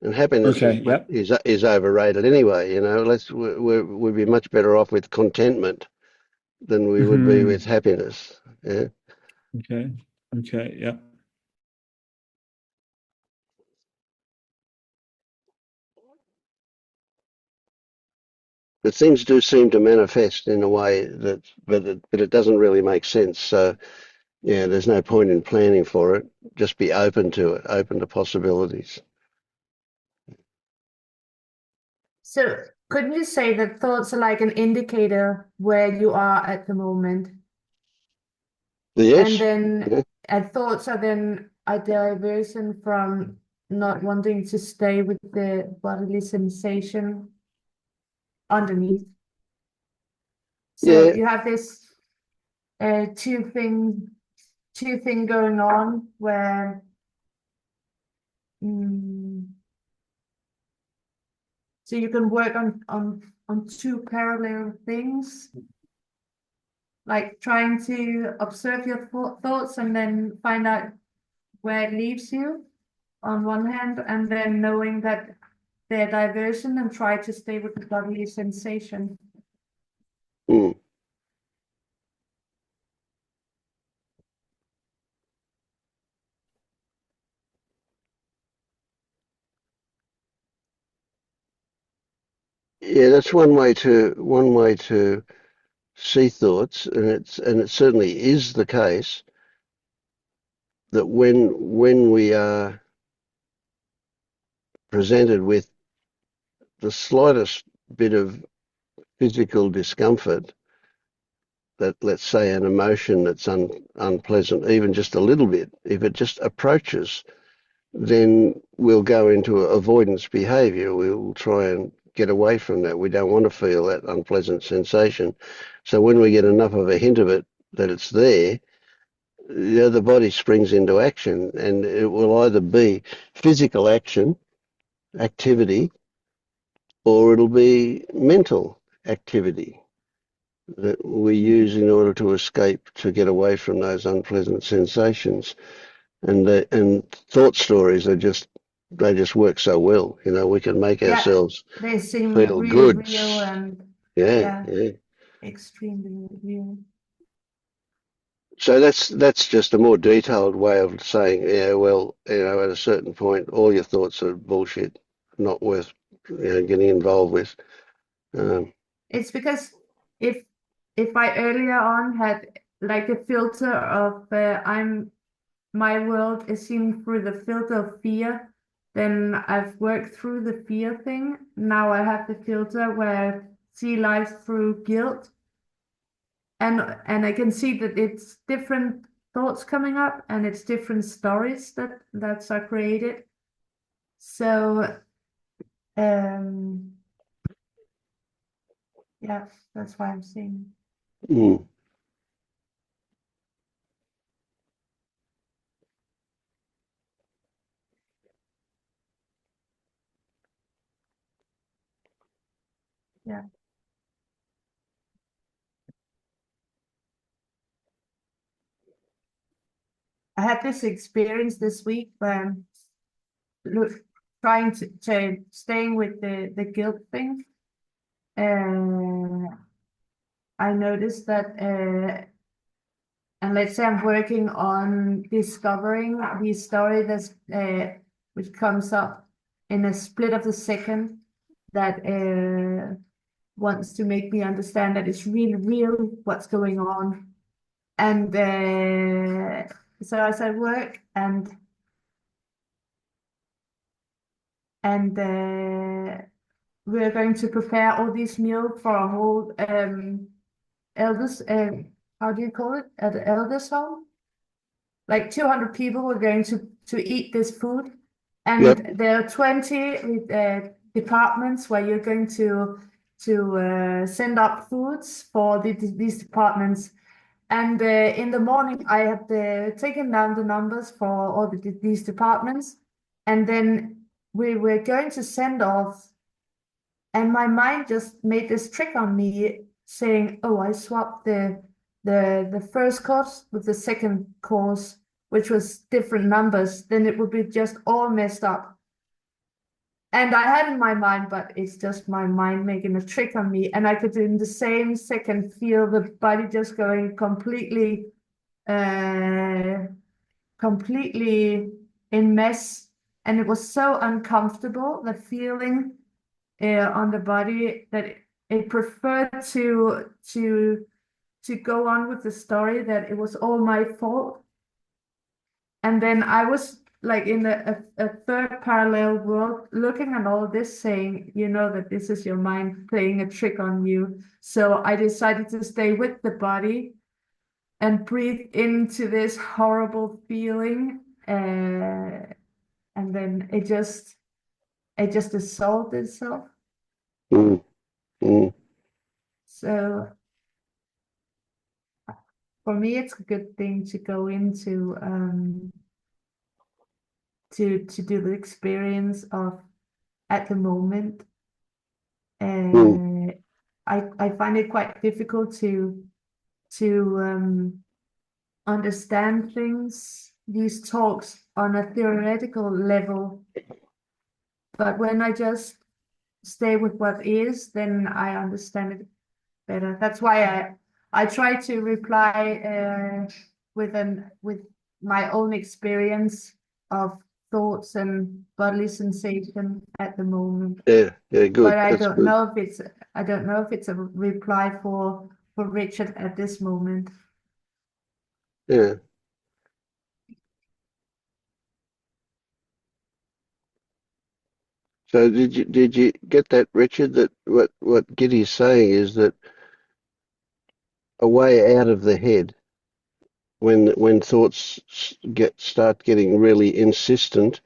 and happiness Okay. Yep. is overrated anyway. We'd be much better off with contentment than we would be with happiness. Yeah. Okay. Okay. Yeah. But things do seem to manifest in a way but it doesn't really make sense. So yeah, there's no point in planning for it. Just be open to it, open to possibilities. So couldn't you say that thoughts are like an indicator where you are at the moment? Yes. And then Yeah. thoughts are then a diversion from not wanting to stay with the bodily sensation underneath. So Yeah. you have this two thing going on where so you can work on two parallel things, like trying to observe your thoughts and then find out where it leaves you on one hand, and then knowing that they're diversion and try to stay with the bodily sensation. Mm. Yeah, that's one way to see thoughts, and it certainly is the case that when we are presented with the slightest bit of physical discomfort, that let's say an emotion that's unpleasant, even just a little bit, if it just approaches, then we'll go into avoidance behavior. We'll try and get away from that. We don't want to feel that unpleasant sensation. So when we get enough of a hint of it that it's there, the body springs into action, and it will either be physical activity, or it'll be mental activity that we use in order to escape, to get away from those unpleasant sensations. And thought stories they just work so well. We can make ourselves they seem feel really good. real and Yeah. extremely real. So that's just a more detailed way of saying, yeah, well, at a certain point, all your thoughts are bullshit, not worth getting involved with. It's because if I earlier on had like a filter of my world is seen through the filter of fear, then I've worked through the fear thing. Now I have the filter where I see life through guilt. And I can see that it's different thoughts coming up and it's different stories that are created. So yeah, that's why I'm saying. Mm. Yeah. I had this experience this week where trying to staying with the guilt thing. I noticed that and let's say I'm working on discovering the story that's which comes up in a split of the second that wants to make me understand that it's really real what's going on. And so as I work and we're going to prepare all these meals for a whole elders, how do you call it, at the elders home? Like 200 people were going to eat this food, and Yep. there are 20 departments where you're going to send up foods for these departments. And in the morning, I had taken down the numbers for all these departments, and then we were going to send off, and my mind just made this trick on me, saying, "Oh, I swapped the first course with the second course, which was different numbers. Then it would be just all messed up." And I had in my mind, but it's just my mind making a trick on me. And I could, in the same second, feel the body just going completely in mess. And it was so uncomfortable, the feeling on the body, that it preferred to go on with the story that it was all my fault. And then I was like in a third parallel world, looking at all this, saying, you know, that this is your mind playing a trick on you. So I decided to stay with the body and breathe into this horrible feeling. And then it just dissolved itself. Mm. Mm. So for me, it's a good thing to go into to do the experience of at the moment. Mm. I find it quite difficult to understand these talks on a theoretical level, but when I just stay with what is, then I understand it better. That's why I try to reply with my own experience of thoughts and bodily sensation at the moment. Yeah, good. But I That's don't good. know if it's a reply for Richard at this moment. Yeah. So did you get that, Richard? That what Giddy's saying is that a way out of the head, when thoughts start getting really insistent,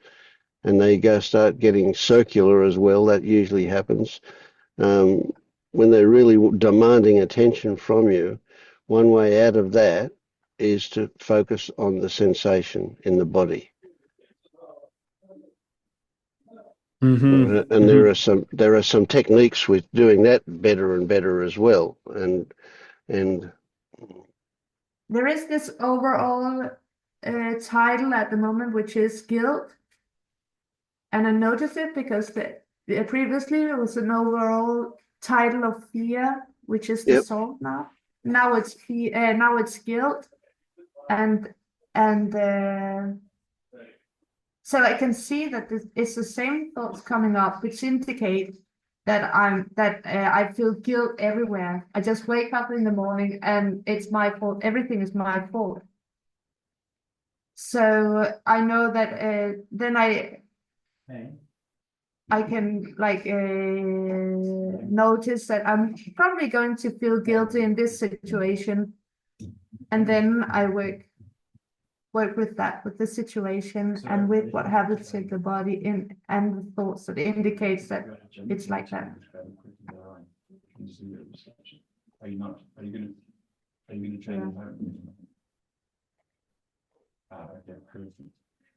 and they start getting circular as well. That usually happens when they're really demanding attention from you. One way out of that is to focus on the sensation in the body. Mm-hmm. And there are some techniques with doing that better and better as well. And there is this overall title at the moment, which is guilt. And I noticed it because previously it was an overall title of fear, which is Yep. dissolved now. Now it's fear. Now it's guilt, and so I can see that it's the same thoughts coming up, which indicate that I feel guilt everywhere. I just wake up in the morning and it's my fault. Everything is my fault. So I know that then I can like notice that I'm probably going to feel guilty in this situation, and then I work with that, with the situation, and with what happens in the body and the thoughts that indicates that it's like that. Are you going to train okay, perfect.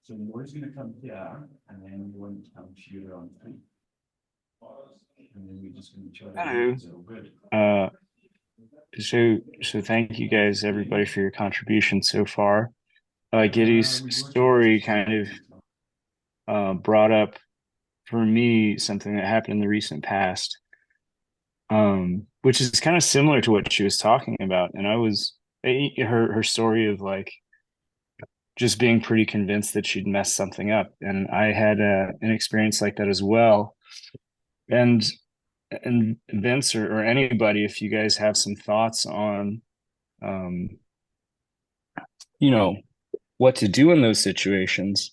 So the word's going to come here, and then we want to come to you on 3. And then we're just going to try to do it. So thank you guys, everybody, for your contribution so far. Giddy's story kind of brought up for me something that happened in the recent past, which is kind of similar to what she was talking about. And I was her story of like just being pretty convinced that she'd messed something up. And I had an experience like that as well. And Vince or anybody, if you guys have some thoughts on, you know, what to do in those situations.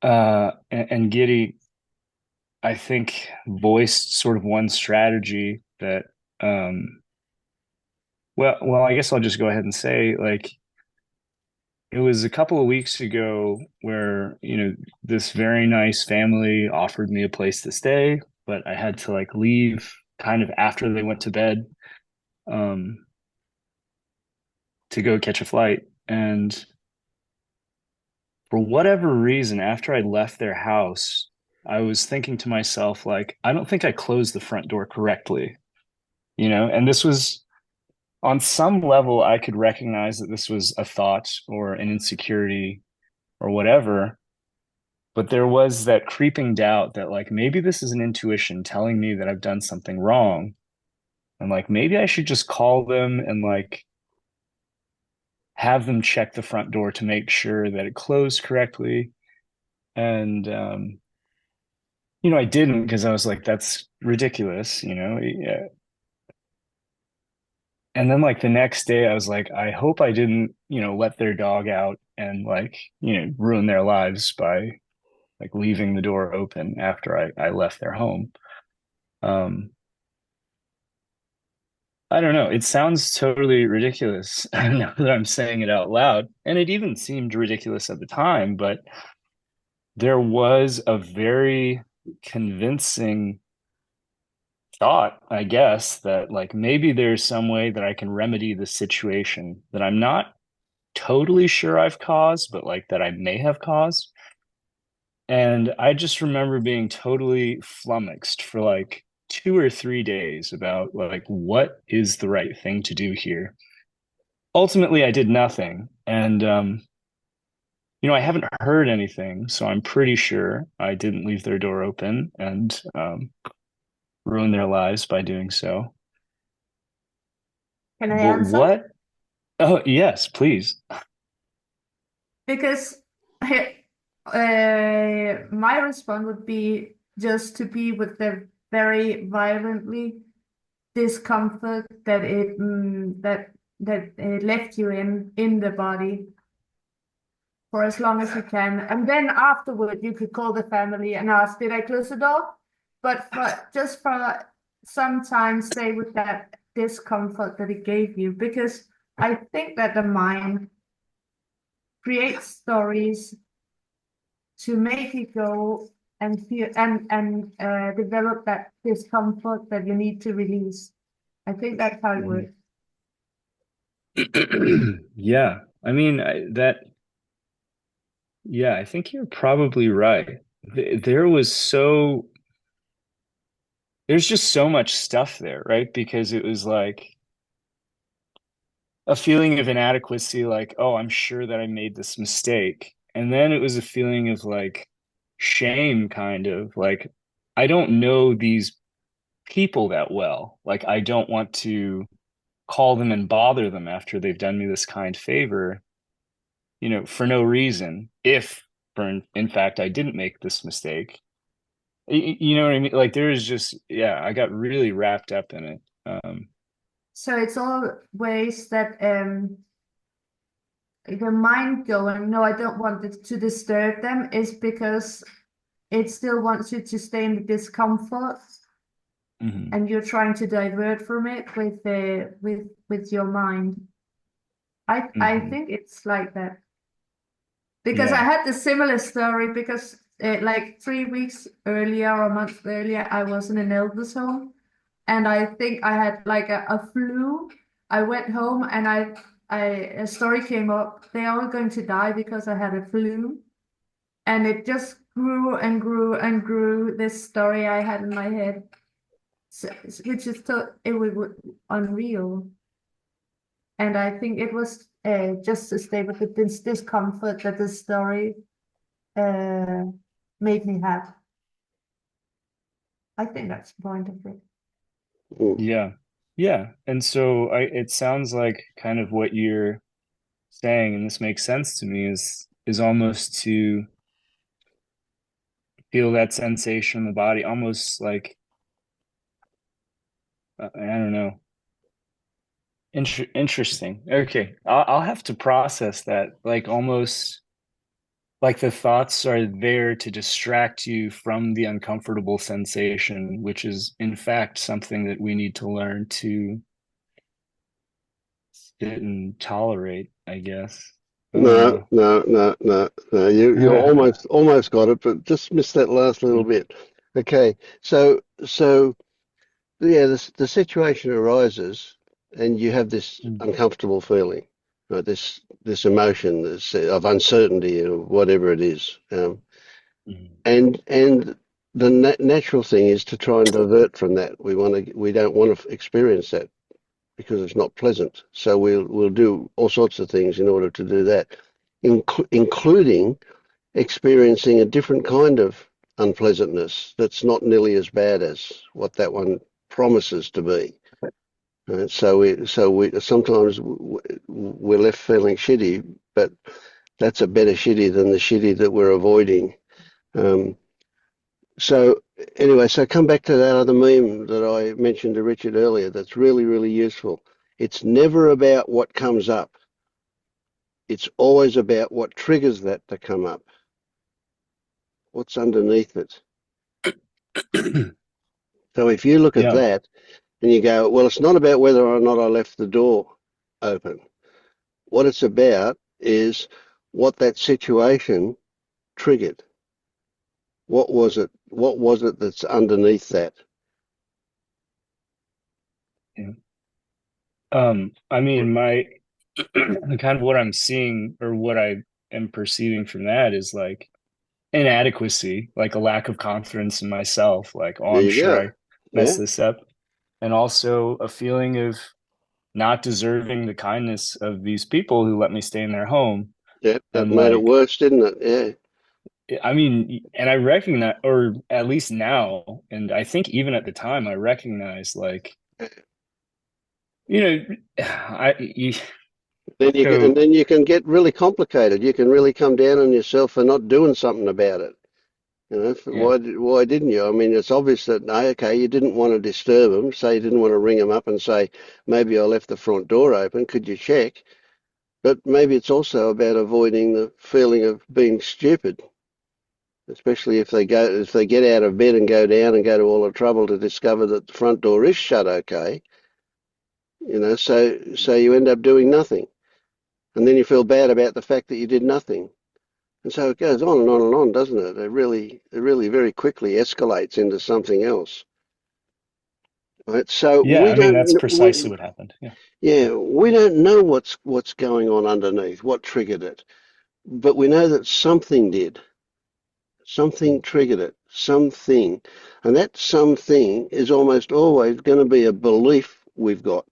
And Giddy, I think, voiced sort of one strategy that, well, I guess I'll just go ahead and say, like, it was a couple of weeks ago where, this very nice family offered me a place to stay, but I had to like leave kind of after they went to bed, to go catch a flight. And for whatever reason, after I left their house, I was thinking to myself, like, I don't think I closed the front door correctly, and this was on some level, I could recognize that this was a thought or an insecurity or whatever. But there was that creeping doubt that, like, maybe this is an intuition telling me that I've done something wrong. And like, maybe I should just call them and like have them check the front door to make sure that it closed correctly. And, I didn't, because I was like, that's ridiculous, Yeah. And then like the next day, I was like, I hope I didn't, let their dog out and like, ruin their lives by like leaving the door open after I left their home. I don't know. It sounds totally ridiculous now that I'm saying it out loud. And it even seemed ridiculous at the time, but there was a very convincing thought, I guess, that like maybe there's some way that I can remedy the situation that I'm not totally sure I've caused, but like that I may have caused. And I just remember being totally flummoxed for like 2 or 3 days about like what is the right thing to do here. Ultimately, I did nothing. And I haven't heard anything, so I'm pretty sure I didn't leave their door open and ruin their lives by doing so. Can I answer? What? Oh, yes, please. Because my response would be just to be with the very violently discomfort that it left you in the body for as long as you can, and then afterward you could call the family and ask, did I close the door? But for some time, stay with that discomfort that it gave you, because I think that the mind creates stories to make you go and feel and develop that discomfort that you need to release. I think that's how it works. Yeah, I mean, yeah, I think you're probably right. There's just so much stuff there, right? Because it was like a feeling of inadequacy, like, oh, I'm sure that I made this mistake. And then it was a feeling of like shame, kind of like, I don't know these people that well. Like, I don't want to call them and bother them after they've done me this kind favor, for no reason. If, in fact, I didn't make this mistake. You know what I mean? Like, there is just, yeah, I got really wrapped up in it. So it's all ways that the mind going, no, I don't want it to disturb them, is because it still wants you to stay in the discomfort, and you're trying to divert from it with your mind. I think it's like that. Because I had the similar story, because like 3 weeks earlier or a month earlier, I was in an elders home, and I think I had like a flu. I went home and a story came up. They are all going to die because I had a flu, and it just grew and grew and grew. This story I had in my head, which is it was unreal. And I think it was just to stay with this discomfort that the story made me have. I think that's the point of it. Mm. Yeah. Yeah. And so it sounds like kind of what you're saying, and this makes sense to me, is almost to feel that sensation in the body, almost like I don't know. Interesting. Okay, I'll have to process that. Like almost like the thoughts are there to distract you from the uncomfortable sensation, which is in fact something that we need to learn to sit and tolerate, I guess. I don't No, know. no, no, no, no. You almost got it, but just missed that last little bit. Okay, so yeah, the situation arises, and you have this uncomfortable feeling, right? This emotion, this of uncertainty or whatever it is, and the natural thing is to try and divert from that. We don't want to experience that because it's not pleasant. So we'll do all sorts of things in order to do that, including experiencing a different kind of unpleasantness that's not nearly as bad as what that one promises to be. So we sometimes we're left feeling shitty, but that's a better shitty than the shitty that we're avoiding. Um, so anyway, so come back to that other meme that I mentioned to Richard earlier. That's really, really useful. It's never about what comes up. It's always about what triggers that to come up. What's underneath it? So if you look at Yeah. that and you go, well, it's not about whether or not I left the door open. What it's about is what that situation triggered. What was it? What was it that's underneath that? Yeah. I mean, my kind of what I'm seeing or what I am perceiving from that is like inadequacy, like a lack of confidence in myself, like, oh, There I'm you sure go. I messed Yeah, this up. And also a feeling of not deserving the kindness of these people who let me stay in their home. yeah. That And made it like, worse, didn't it? Yeah. I mean, and I recognize, or at least now, and I think even at the time, I recognize like, you know, so Then you can get really complicated. You can really come down on yourself for not doing something about it. You know, yeah, why didn't you? I mean, it's obvious that no, okay, you didn't want to disturb them. Say you didn't want to ring them up and say, maybe I left the front door open. Could you check? But maybe it's also about avoiding the feeling of being stupid, especially if they get out of bed and go down and go to all the trouble to discover that the front door is shut okay. You know, so you end up doing nothing. And then you feel bad about the fact that you did nothing. And so it goes on and on and on, doesn't it? It really very quickly escalates into something else. Right? So yeah, I mean, that's precisely what happened. Yeah. we don't know what's going on underneath, what triggered it, but we know that something did. Something triggered it, something. And that something is almost always going to be a belief we've got,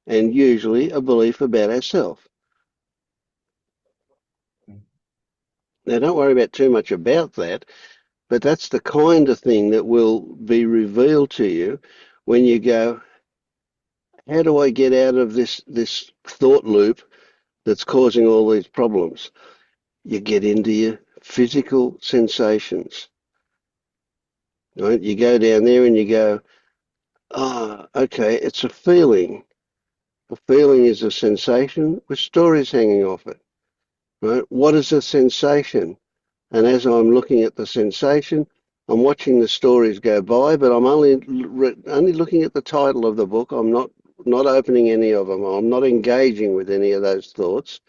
and usually a belief about ourselves. Now, don't worry about too much about that, but that's the kind of thing that will be revealed to you when you go, how do I get out of this thought loop that's causing all these problems? You get into your physical sensations, right? You go down there and you go, oh, okay, it's a feeling. A feeling is a sensation with stories hanging off it, right? What is a sensation? And as I'm looking at the sensation, I'm watching the stories go by, but I'm only looking at the title of the book. I'm not opening any of them. I'm not engaging with any of those thoughts.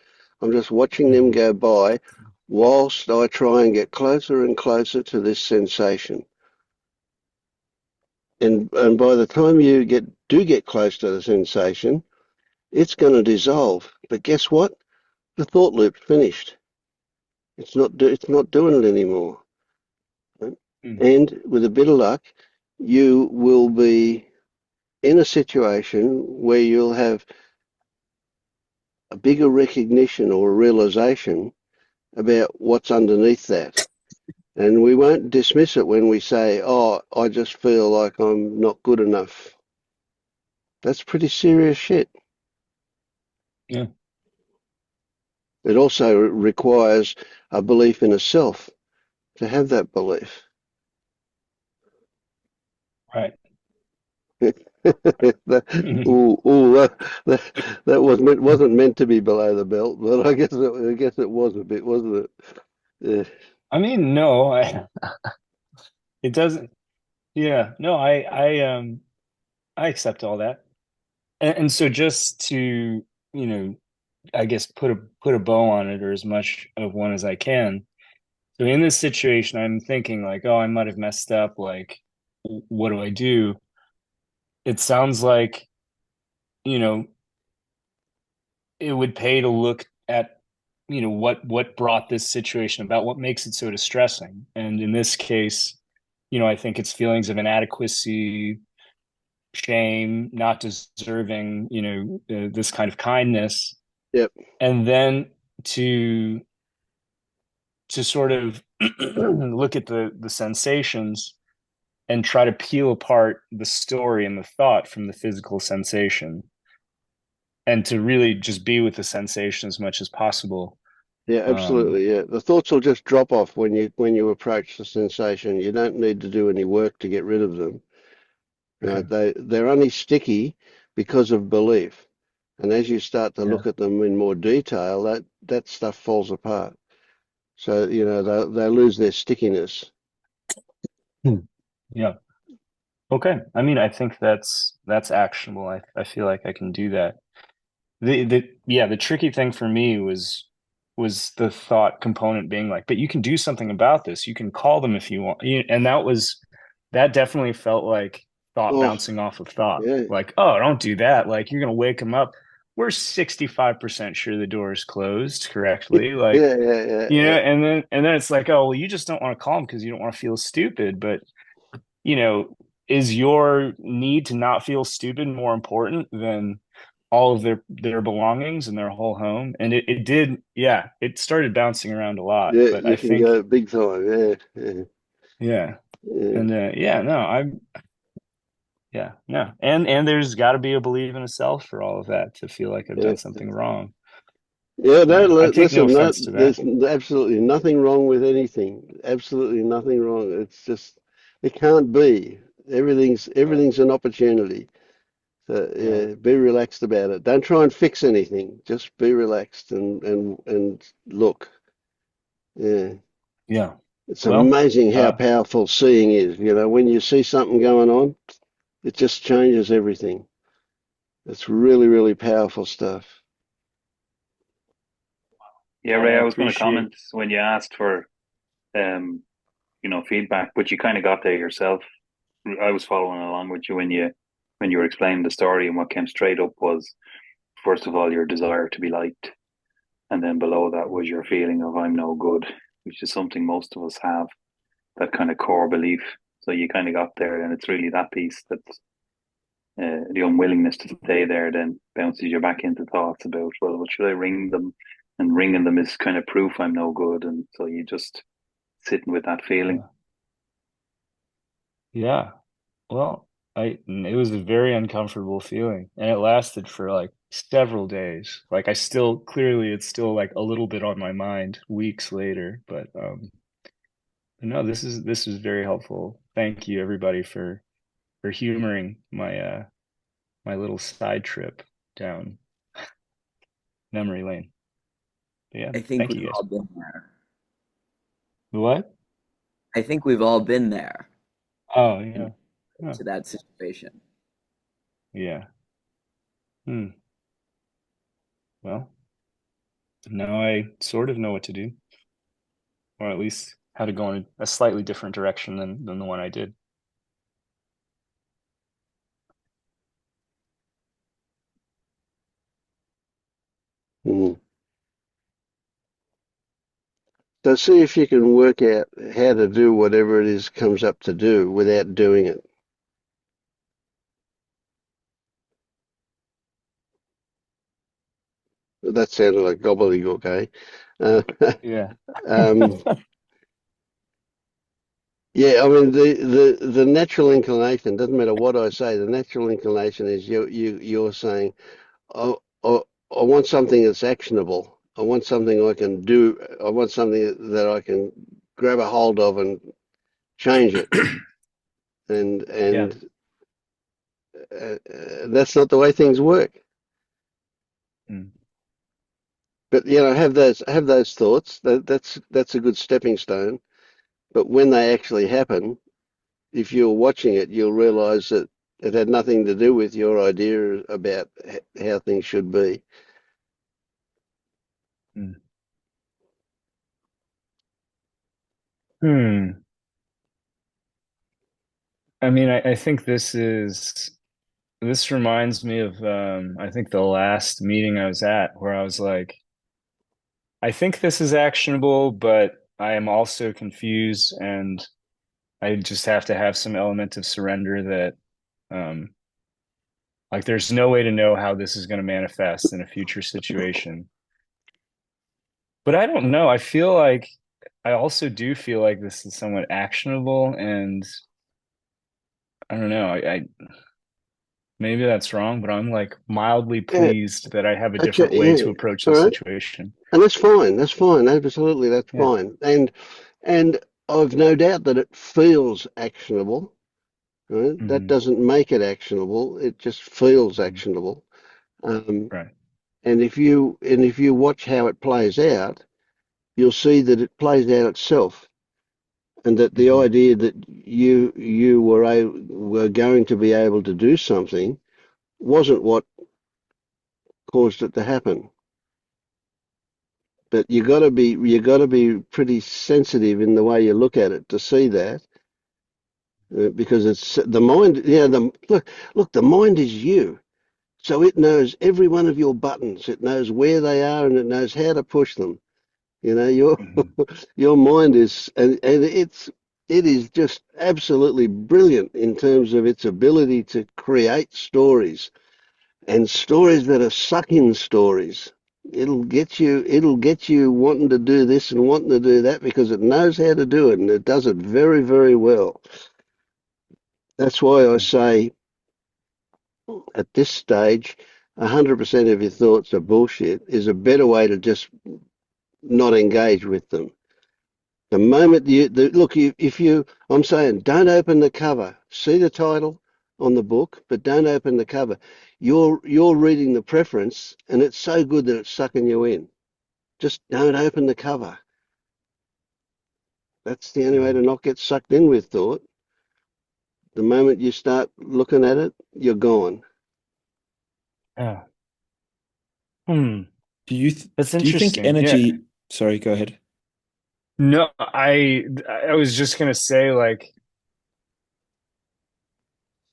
I'm just watching them go by whilst I try and get closer and closer to this sensation. And by the time you do get close to the sensation, it's going to dissolve. But guess what? The thought loop's finished. It's not doing it anymore. Right? And with a bit of luck, you will be in a situation where you'll have a bigger recognition or realization about what's underneath that. And we won't dismiss it when we say, oh, I just feel like I'm not good enough. That's pretty serious shit. Yeah. It also requires a belief in a self to have that belief. Right. That wasn't meant to be below the belt, but I guess it was a bit, wasn't it? Yeah. I mean, no, it doesn't. Yeah, no, I accept all that. And so just to, I guess put a bow on it, or as much of one as I can. So in this situation, I'm thinking like, oh, I might have messed up. Like, what do I do? It sounds like, you know, it would pay to look at, what brought this situation about, what makes it so distressing. And in this case, I think it's feelings of inadequacy, shame, not deserving, this kind of kindness. Yep. And then to sort of look at the sensations and try to peel apart the story and the thought from the physical sensation, and to really just be with the sensation as much as possible. Yeah, absolutely. Yeah, the thoughts will just drop off when you approach the sensation. You don't need to do any work to get rid of them. They're only sticky because of belief, and as you start to look at them in more detail, that stuff falls apart. So they lose their stickiness. Yeah. Okay. I mean, I think that's actionable. I feel like I can do that. The tricky thing for me was the thought component being like, but you can do something about this. You can call them if you want. And that definitely felt like thought Oh, bouncing off of thought. yeah, Like, oh, don't do that. Like, you're gonna wake them up. We're 65% sure the door is closed correctly. Like, yeah. and then it's like, oh, well, you just don't want to call them because you don't want to feel stupid. But is your need to not feel stupid more important than all of their belongings and their whole home? And it did, yeah, it started bouncing around a lot. Yeah, But you I can think, go big time. Yeah. yeah, Yeah. and yeah, no, yeah, no, and there's got to be a belief in a self for all of that to feel like I've Yeah. done something wrong. Yeah, no, I take no listen, no, offense to that. there's absolutely nothing wrong with anything. Absolutely nothing wrong. It's just, it can't be. Everything's an opportunity. So Yeah, yeah, be relaxed about it. Don't try and fix anything. Just be relaxed and look. Yeah. yeah. It's Well, amazing how powerful seeing is. When you see something going on, it just changes everything. It's really, really powerful stuff. Yeah, Ray, I was going to appreciate. comment when you asked for, um, feedback, but you kind of got there yourself. I was following along with you when you were explaining the story, and what came straight up was, first of all, your desire to be liked, and then below that was your feeling of I'm no good, which is something most of us have, that kind of core belief. So you kind of got there, and it's really that piece that the unwillingness to stay there then bounces you back into thoughts about, well, what should I ring them? And ringing them is kind of proof I'm no good, and so you just sitting with that feeling. Yeah. Well, it was a very uncomfortable feeling, and it lasted for like several days. Like, it's still like a little bit on my mind weeks later, but no, this is very helpful. Thank you everybody for humoring my little side trip down memory lane. But yeah, I think thank we've you guys. all been there. What? I think we've all been there Oh, yeah. Yeah. to that situation. Yeah. Well, now I sort of know what to do, or at least how to go in a slightly different direction than the one I did. Mm. So see if you can work out how to do whatever it is comes up to do without doing it. That sounded like gobbledygook, eh? Yeah. Yeah, I mean the natural inclination doesn't matter what I say. The natural inclination is you're saying, oh, I want something that's actionable, I want something I can do. I want something that I can grab a hold of and change it. And that's not the way things work. Mm. But have those thoughts. That's a good stepping stone. But when they actually happen, if you're watching it, you'll realise that it had nothing to do with your idea about how things should be. Mm. Hmm. I mean, I think this reminds me of I think the last meeting I was at where I was like, I think this is actionable, but I am also confused and I just have to have some element of surrender that like there's no way to know how this is going to manifest in a future situation. But I don't know. I also do feel like this is somewhat actionable and I don't know. I maybe that's wrong, but I'm like mildly Yeah, pleased that I have a okay, different way yeah, to approach all the right, situation. and that's fine. That's fine. Absolutely, that's Yeah. fine. And I've no doubt that it feels actionable. Right? That Hmm. doesn't make it actionable. It just feels actionable. Um, Right. and if you watch how it plays out, you'll see that it plays out itself, and that the Hmm. idea that were going to be able to do something wasn't what caused it to happen. But you got to be pretty sensitive in the way you look at it to see that, because it's the mind. Look, the mind is you. So it knows every one of your buttons. It knows where they are and it knows how to push them. Your Hmm. your mind is, and it is just absolutely brilliant in terms of its ability to create stories, and stories that are suck-in stories. It'll get you wanting to do this and wanting to do that because it knows how to do it, and it does it very, very well. That's why I say at this stage, 100% of your thoughts are bullshit is a better way to just not engage with them. The moment look, I'm saying don't open the cover. See the title on the book, but don't open the cover. You're reading the preference, and it's so good that it's sucking you in. Just don't open the cover. That's the only way to not get sucked in with thought. The moment you start looking at it, you're gone. Yeah. Hmm. Do you That's do you think interesting. Yeah. energy? Sorry, go ahead. No, I was just gonna say like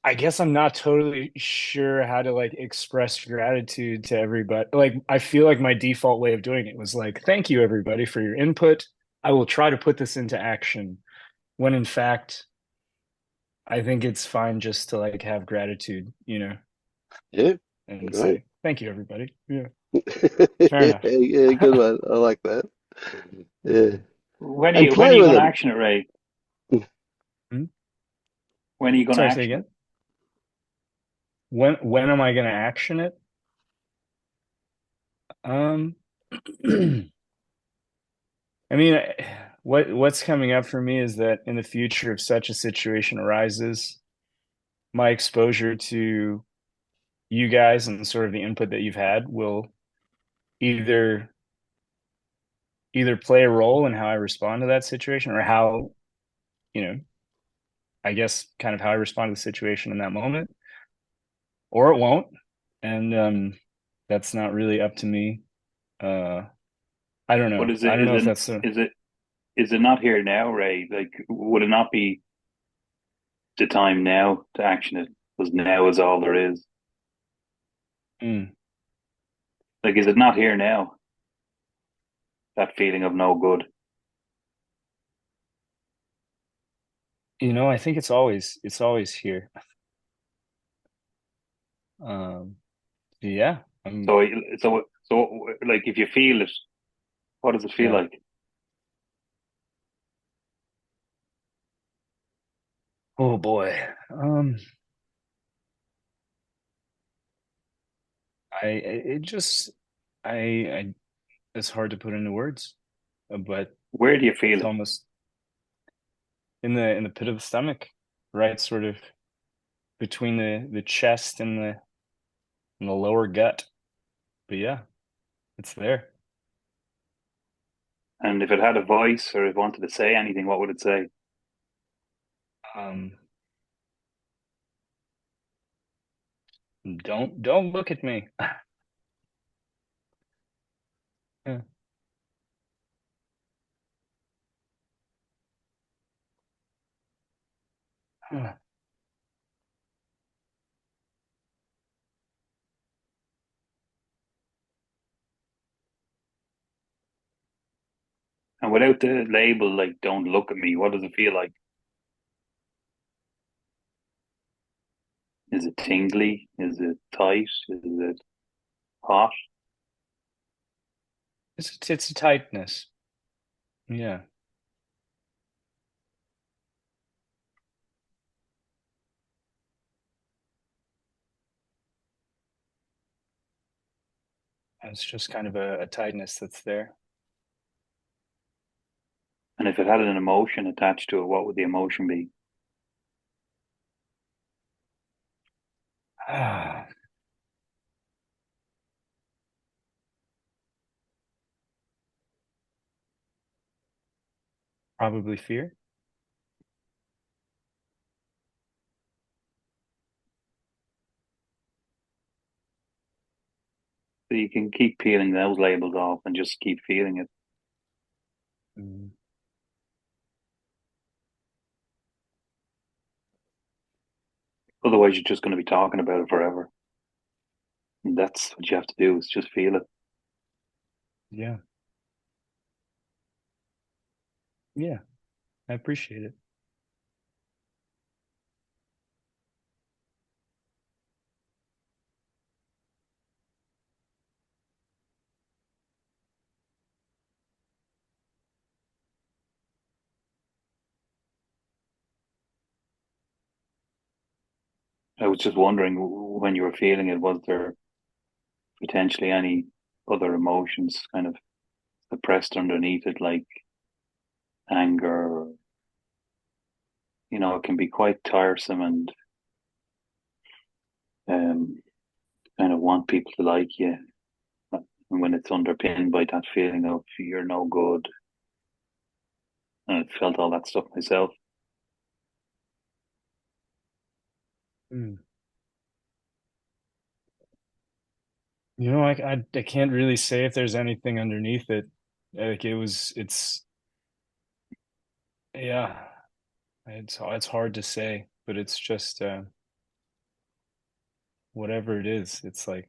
I guess I'm not totally sure how to like express gratitude to everybody. Like I feel like my default way of doing it was like, thank you everybody for your input. I will try to put this into action. When in fact, I think it's fine just to like have gratitude, Yeah, and great. say, thank you everybody. Yeah, fair Yeah, enough. yeah, good one. I like that. Yeah, When are and you when are play you with going to them. action it, Ray? Hmm? When are you going to Sorry, say action it? again. When am I gonna action it? Um I mean, what's coming up for me is that in the future, if such a situation arises, my exposure to you guys and sort of the input that you've had will either play a role in how I respond to that situation or how, you know, I guess kind of how I respond to the situation in that moment, or it won't. And that's not really up to me. Uh, I don't But know. is I it don't is know if it that's a is it is it not here now, Ray? Like, would it not be the time now to action it? Because now is all there is. mm, Like, is it not here now? That feeling of no good. I think it's always here. Um, yeah. So, like, if you feel it, what does it feel Yeah. like? Oh boy. I it just I it's hard to put into words, but Where do you feel it's it? almost in the pit of the stomach, right? Sort of between the chest and the lower gut. But yeah, it's there. And if it had a voice or if it wanted to say anything, what would it say? Um, don't look at me. Yeah. Huh. And without the label, like, don't look at me, what does it feel like? Is it tingly? Is it tight? Is it hot? It's a tightness. Yeah. It's just kind of a tightness that's there. And if it had an emotion attached to it, what would the emotion be? Ah, probably fear. So you can keep peeling those labels off and just keep feeling it. Mm. Otherwise, you're just going to be talking about it forever. And that's what you have to do, is just feel it. Yeah. Yeah. I appreciate it. I was just wondering, when you were feeling it, was there potentially any other emotions kind of suppressed underneath it, like anger? Or, it can be quite tiresome and um, kind of want people to like you. And when it's underpinned by that feeling of you're no good, and I've felt all that stuff myself. Mm. I can't really say if there's anything underneath it. Like yeah, it's hard to say, but it's just whatever it is, it's like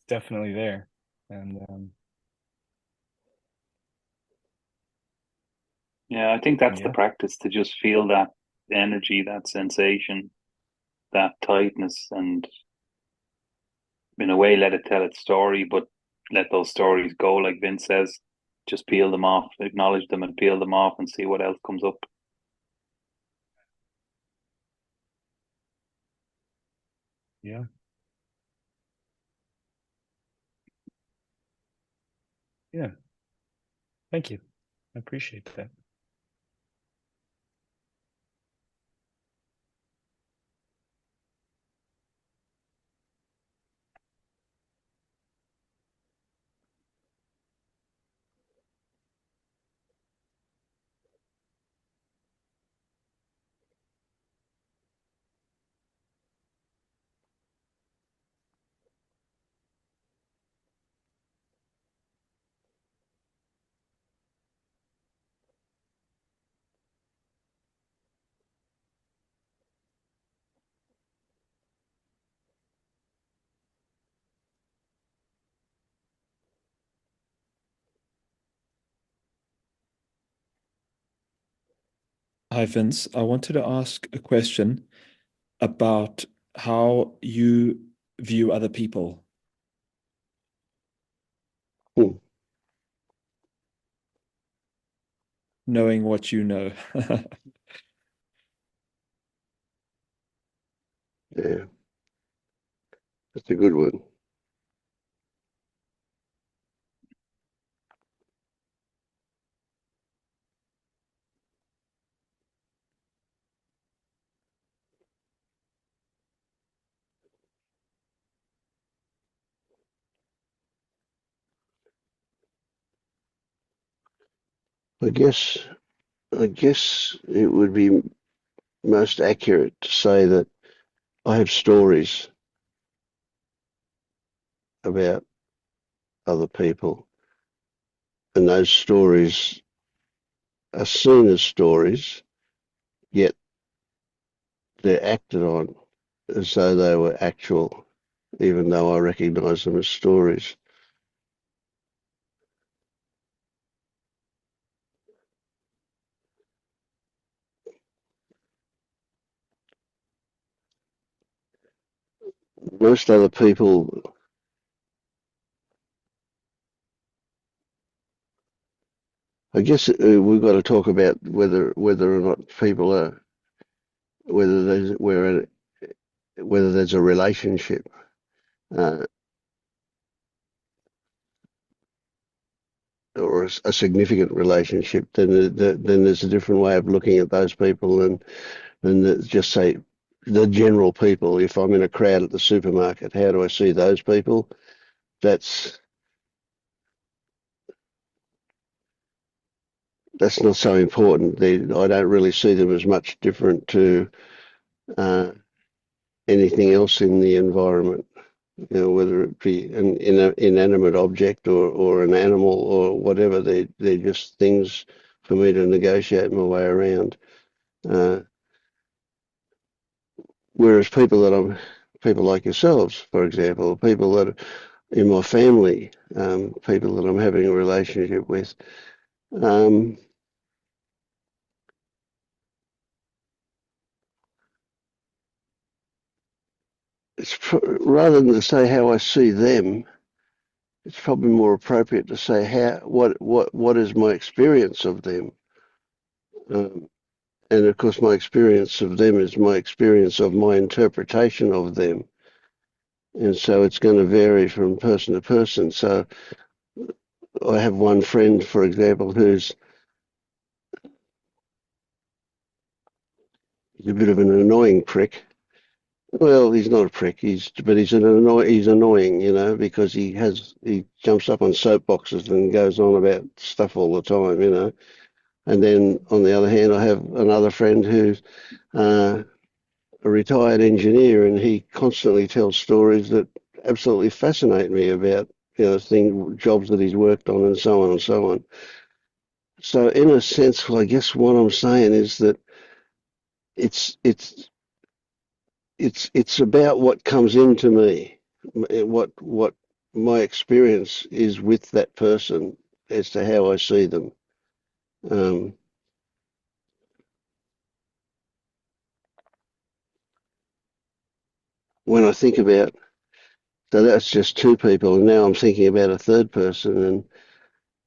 definitely there. And Yeah, I think that's the yeah. practice, to just feel that energy, that sensation, that tightness, and in a way let it tell its story, but let those stories go, like Vince says. Just peel them off, acknowledge them and peel them off and see what else comes up. Yeah. Yeah. Thank you. I appreciate that. Hi, Vince. I wanted to ask a question about how you view other people, Hmm. knowing what you know. Yeah, that's a good one. I guess it would be most accurate to say that I have stories about other people, and those stories are seen as stories, yet they're acted on as though they were actual, even though I recognise them as stories. Most other people, I guess we've got to talk about whether or not people are, whether there's a relationship, uh, or a significant relationship. Then there's a different way of looking at those people than just say the general people. If I'm in a crowd at the supermarket, how do I see those people? That's not so important. I don't really see them as much different to uh, anything else in the environment. Whether it be an inanimate object or an animal or whatever, they're just things for me to negotiate my way around. Whereas people like yourselves, for example, people that are in my family, people that I'm having a relationship with, um, rather than to say how I see them, it's probably more appropriate to say what is my experience of them. And of course, my experience of them is my experience of my interpretation of them. And so it's going to vary from person to person. So I have one friend, for example, who's a bit of an annoying prick. Well, he's not a prick. He's annoying, because he jumps up on soapboxes and goes on about stuff all the time, And then on the other hand, I have another friend who's a retired engineer, and he constantly tells stories that absolutely fascinate me about jobs that he's worked on, and so on and so on. So in a sense, well, I guess what I'm saying is that it's about what comes into me, what my experience is with that person as to how I see them. Um, when I think about, so that's just two people, and now I'm thinking about a third person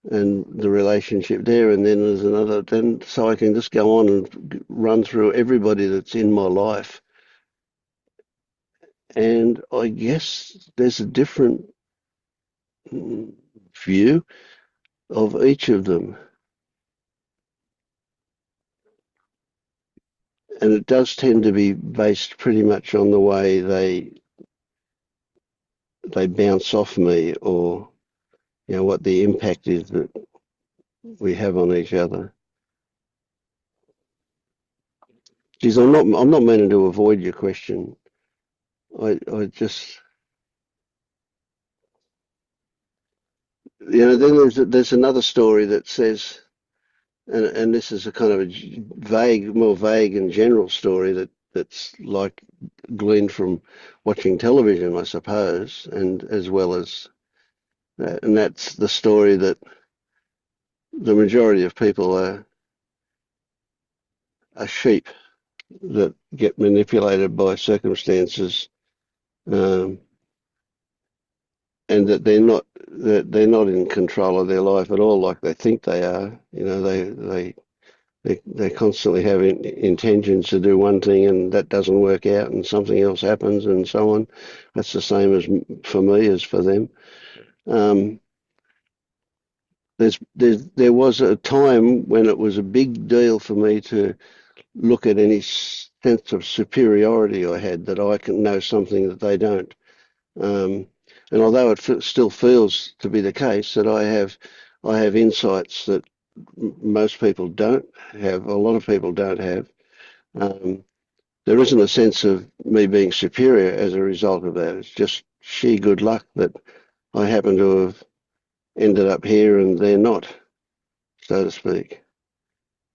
and the relationship there, and then there's another. Then so I can just go on and run through everybody that's in my life, and I guess there's a different view of each of them. And it does tend to be based pretty much on the way they bounce off me, or what the impact is that we have on each other. Geez, I'm not meaning to avoid your question. I just then there's another story that says, and this is a kind of a more vague and general story that's like gleaned from watching television, I suppose, and as well as that, and that's the story that the majority of people are sheep that get manipulated by circumstances, um, and that they're not in control of their life at all, like they think they are. They constantly have intentions to do one thing, and that doesn't work out, and something else happens, and so on. That's the same as for me as for them. There was a time when it was a big deal for me to look at any sense of superiority I had, that I can know something that they don't. And although it still feels to be the case that I have insights that most people don't have, a lot of people don't have. There isn't a sense of me being superior as a result of that. It's just sheer good luck that I happen to have ended up here and they're not, so to speak.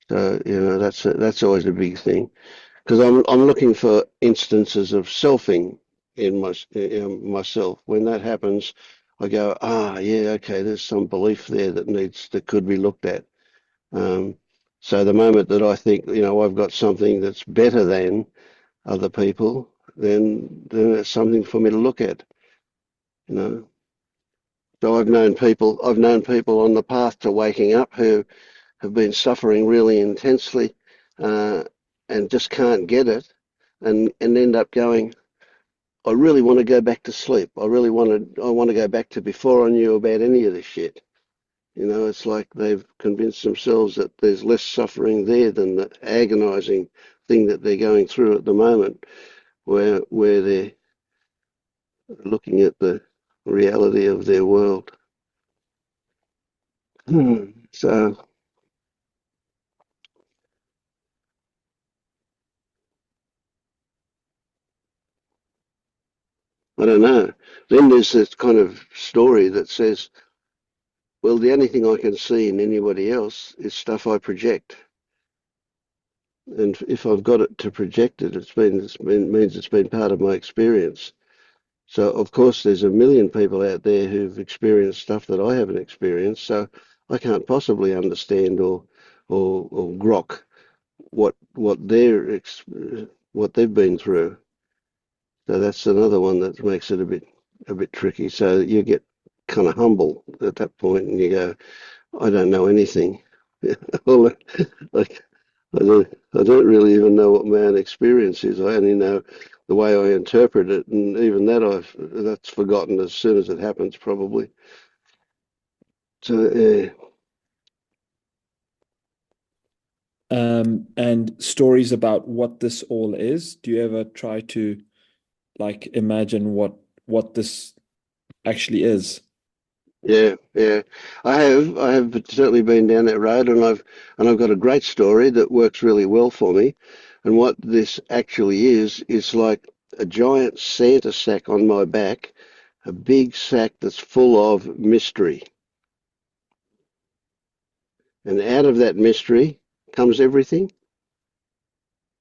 So, you know, that's always a big thing, because I'm looking for instances of selfing in myself. When that happens, I go, yeah, okay, there's some belief there that could be looked at. So the moment that I think, you know, I've got something that's better than other people, then it's something for me to look at, you know. So I've known people on the path to waking up who have been suffering really intensely, uh, and just can't get it, and end up going, I really want to go back to sleep. I want to go back to before I knew about any of this shit. You know, it's like they've convinced themselves that there's less suffering there than the agonizing thing that they're going through at the moment, where they're looking at the reality of their world. So I don't know. Then there's this kind of story that says, well, the only thing I can see in anybody else is stuff I project. And if I've got it to project it, means it's been part of my experience. So of course there's a million people out there who've experienced stuff that I haven't experienced. So I can't possibly understand or grok what what they've been through. So that's another one that makes it a bit tricky. So you get kind of humble at that point, and you go, I don't know anything. Well, like I don't really even know what my own experience is. I only know the way I interpret it, and even that's forgotten as soon as it happens, probably. So yeah. And stories about what this all is. Do you ever try to like imagine what this actually is? Yeah, yeah. I have certainly been down that road, and I've got a great story that works really well for me. And what this actually is like a giant Santa sack on my back, a big sack that's full of mystery. And out of that mystery comes everything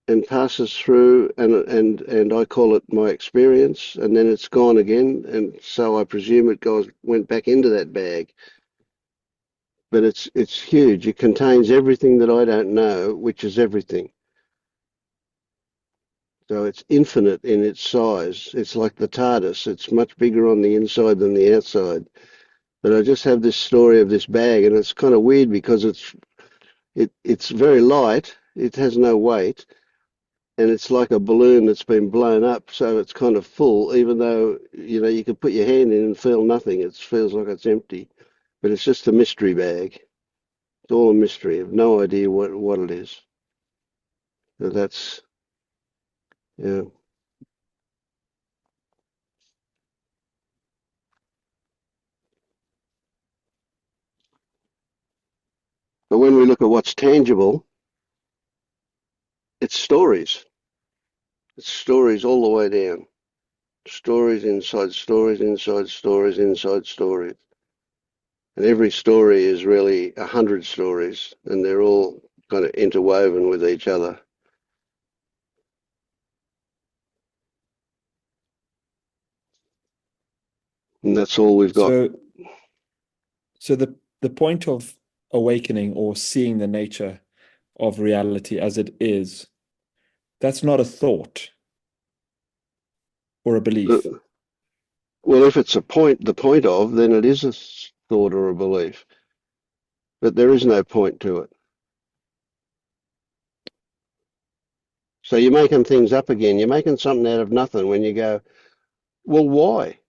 and passes through, and I call it my experience, and then it's gone again, and so I presume went back into that bag. But it's huge. It contains everything that I don't know, which is everything. So it's infinite in its size. It's like the TARDIS. It's much bigger on the inside than the outside. But I just have this story of this bag, and it's kind of weird because it's very light. It has no weight, and it's like a balloon that's been blown up, so it's kind of full, even though, you know, you could put your hand in and feel nothing. It feels like it's empty, but it's just a mystery bag. It's all a mystery. I have no idea what it is. So that's, yeah. But when we look at what's tangible, it's stories. It's stories all the way down. Stories inside stories, inside stories, inside stories. And every story is really 100 stories, and they're all kind of interwoven with each other. And that's all we've got. So the point of awakening or seeing the nature of reality as it is, that's not a thought or a Uh, belief. Well, if it's the point of, then it is a thought or a belief. But there is no point to it. So you're making things up again. You're making something out of nothing when you go, well, why?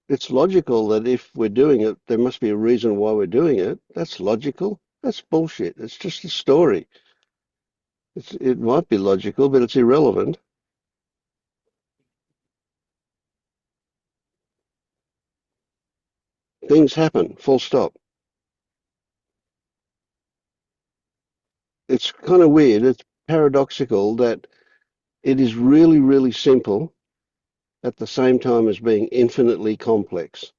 It's logical that if we're doing it, there must be a reason why we're doing it. That's logical. That's bullshit. It's just a story. It might be logical, but it's irrelevant. Things happen, full stop. it's kind of weird. It's paradoxical that it is really, really simple at the same time as being infinitely complex.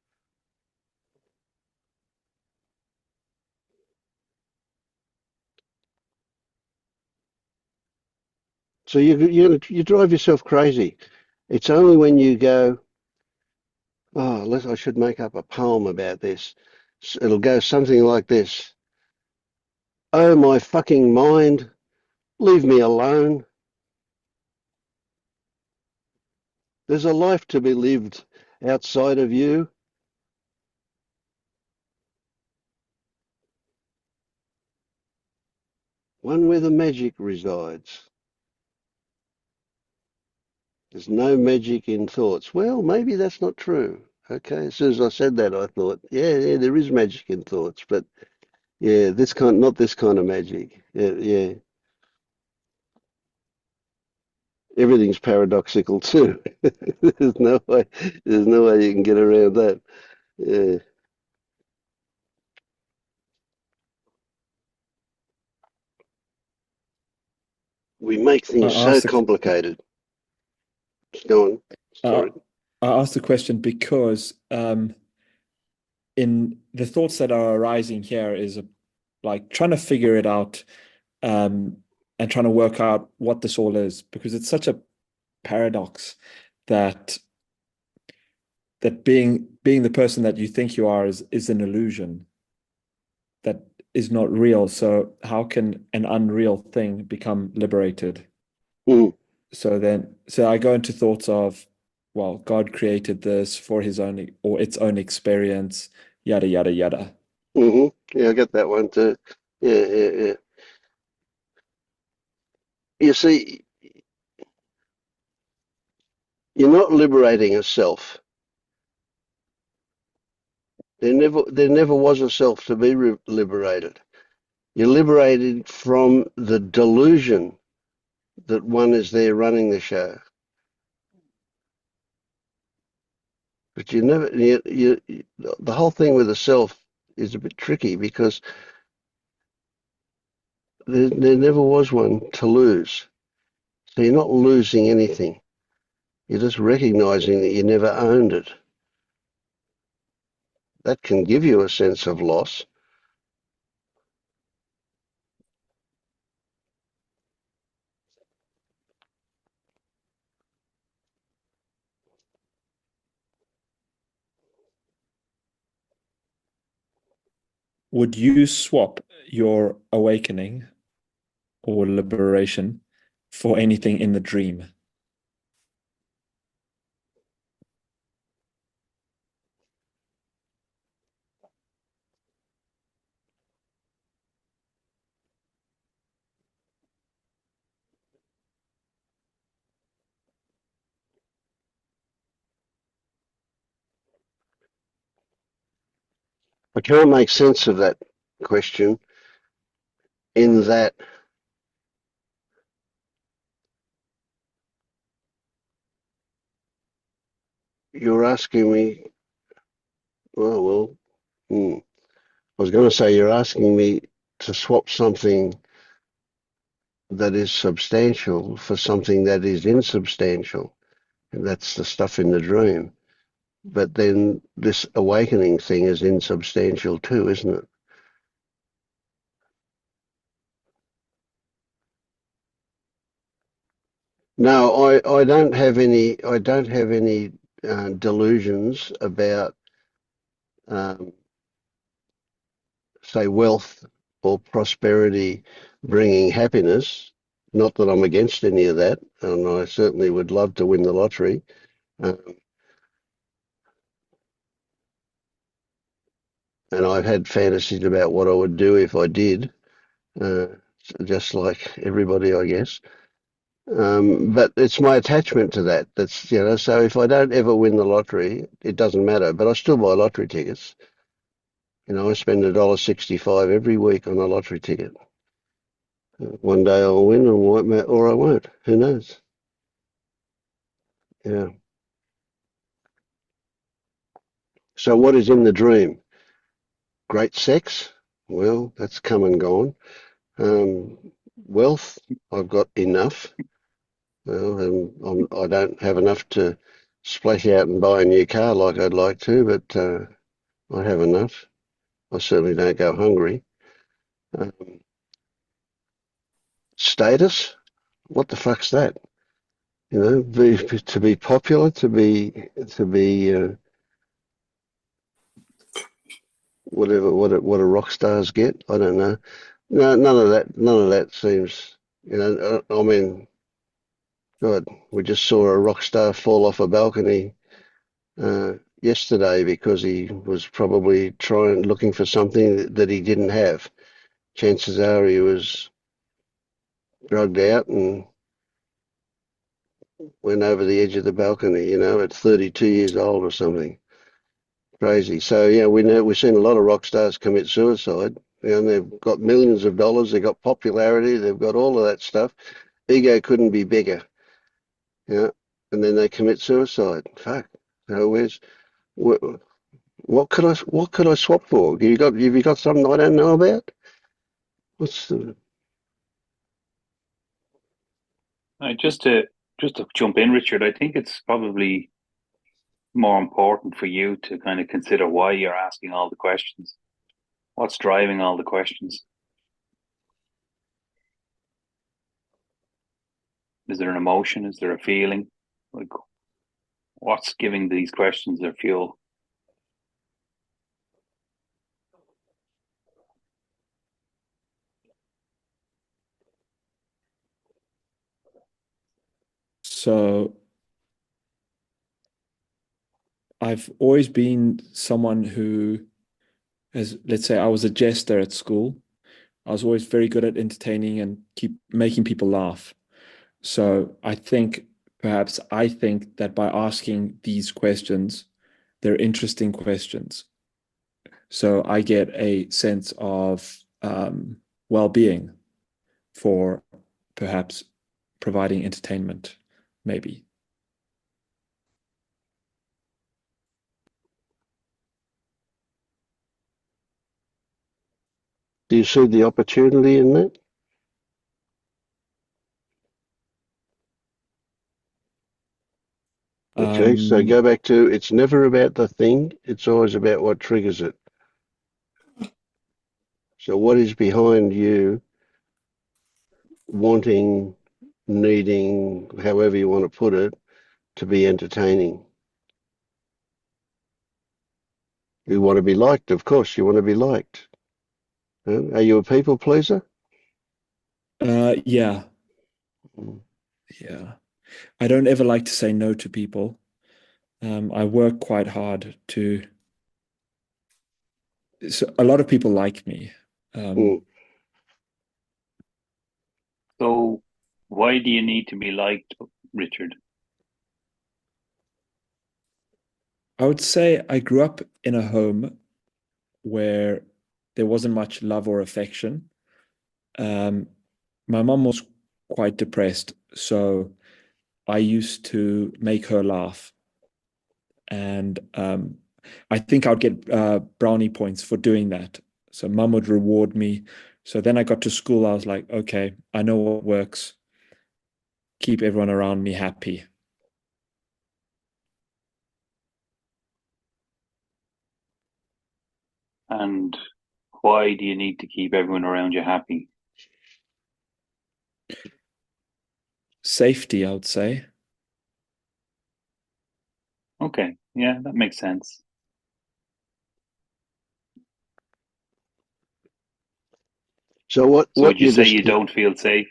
So you drive yourself crazy. It's only when you go, oh, I should make up a poem about this. It'll go something like this. Oh, my fucking mind, leave me alone. There's a life to be lived outside of you. One where the magic resides. There's no magic in thoughts. Well, maybe that's not true. Okay, as soon as I said that, I thought, yeah, there is magic in thoughts, but yeah, not this kind of magic. Yeah. Everything's paradoxical too. There's no way, there's no way you can get around that. Yeah. We make I things so asked the complicated. Go on. uh, Sorry. I asked the question because in the thoughts that are arising here is like trying to figure it out and trying to work out what this all is, because it's such a paradox that being the person that you think you are is an illusion that is not real. So how can an unreal thing become liberated? Mm. So I go into thoughts of, well, God created this for his own or its own experience, yada yada yada. Yeah, I get that one too. Yeah. You see, you're not liberating a self. There never was a self to be liberated. You're liberated from the delusion that one is there running the show. But the whole thing with the self is a bit tricky because there never was one to lose. So you're not losing anything. You're just recognizing that you never owned it. That can give you a sense of loss. Would you swap your awakening or liberation for anything in the dream? I can't make sense of that question in that you're asking me, I was going to say you're asking me to swap something that is substantial for something that is insubstantial. And that's the stuff in the dream. But then this awakening thing is insubstantial too, isn't it? No, I don't have any delusions about say wealth or prosperity bringing happiness. Not that I'm against any of that, and I certainly would love to win the lottery. Um, and I've had fantasies about what I would do if I did, uh, just like everybody, I guess. But it's my attachment to that. So if I don't ever win the lottery, it doesn't matter. But I still buy lottery tickets. I spend $1.65 every week on a lottery ticket. One day I'll win, or I won't. Who knows? Yeah. So what is in the dream? Great sex? Well, that's come and gone. wealth. I've got enough. I don't have enough to splash out and buy a new car like I'd like to, but I have enough. I certainly don't go hungry. Status? What the fuck's that? You know, to be popular, to be what a rock stars get. I don't know. No, none of that seems. You know, I mean, God, we just saw a rock star fall off a balcony yesterday because he was probably looking for something that he didn't have. Chances are he was drugged out and went over the edge of the balcony, you know, at 32 years old or something. Crazy. So, yeah, we've seen a lot of rock stars commit suicide. You know, they've got millions of dollars, they've got popularity, they've got all of that stuff. Ego couldn't be bigger. Yeah. And then they commit suicide. Fuck. So what could I swap for? Have you got something I don't know about? What's the Just to jump in, Richard, I think it's probably more important for you to kind of consider why you're asking all the questions. What's driving all the questions? Is there an emotion? Is there a feeling? Like, what's giving these questions their fuel? So I've always been someone who has, let's say I was a jester at school. I was always very good at entertaining and keep making people laugh. So I think that by asking these questions, they're interesting questions. So I get a sense of well-being for perhaps providing entertainment, maybe. Do you see the opportunity in that? Okay, so go back to, it's never about the thing, it's always about what triggers it. So what is behind you wanting, needing, however you want to put it, to be entertaining? You want to be liked, of course, you want to be liked. Are you a people pleaser? Yeah. Yeah. I don't ever like to say no to people. I work quite hard to. So a lot of people like me. So why do you need to be liked, Richard? I would say I grew up in a home where there wasn't much love or affection. My mom was quite depressed, so I used to make her laugh. And I think I'd get brownie points for doing that. So mum would reward me. So then I got to school, I was like, okay, I know what works. Keep everyone around me happy. And why do you need to keep everyone around you happy? Safety, I would say. Okay, yeah, that makes sense. So what would you say just you don't feel safe?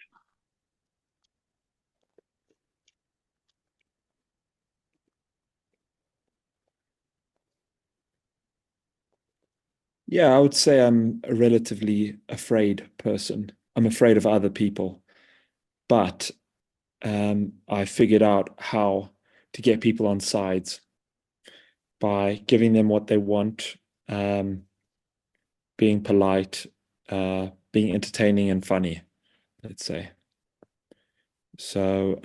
Yeah, I would say I'm a relatively afraid person. I'm afraid of other people. But I figured out how to get people on sides by giving them what they want, being polite, being entertaining and funny, let's say. So,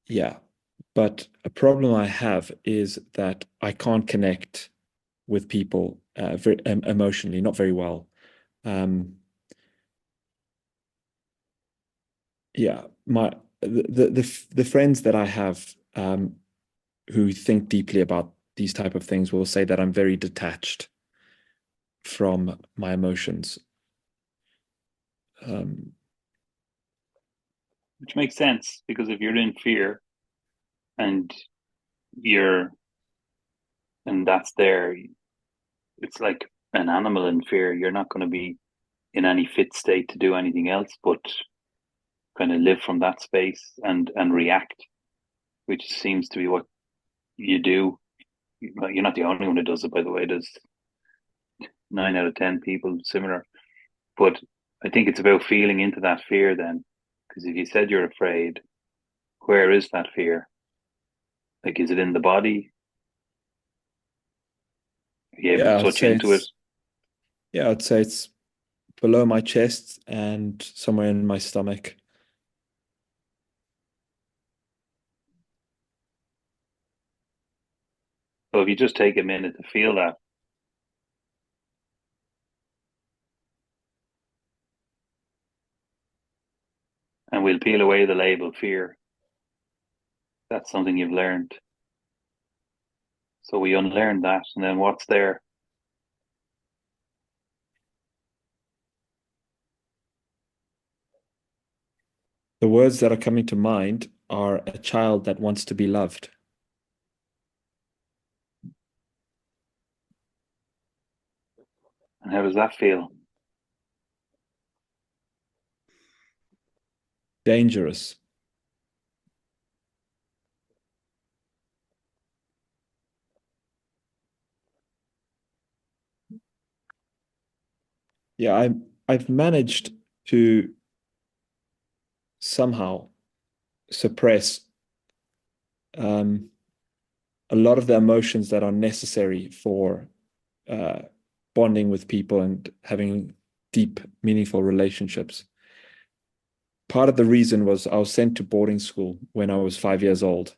yeah. But a problem I have is that I can't connect with people very emotionally, not very well. yeah, the friends that I have who think deeply about these type of things will say that I'm very detached from my emotions. Which makes sense, because if you're in fear and that's there, it's like an animal in fear. You're not going to be in any fit state to do anything else but kind of live from that space and react, which seems to be what you do. You're not the only one who does it, by the way. There's 9 out of 10 people similar. But I think it's about feeling into that fear then, because if you said you're afraid, where is that fear? Like, is it in the body? Are you able Yeah, to touch into it? I'd say it's below my chest and somewhere in my stomach. So if you just take a minute to feel that, and we'll peel away the label fear. That's something you've learned. So we unlearn that, and then what's there? The words that are coming to mind are a child that wants to be loved. And how does that feel? Dangerous. Yeah, I've managed to somehow suppress a lot of the emotions that are necessary for bonding with people and having deep, meaningful relationships. Part of the reason was I was sent to boarding school when I was 5 years old,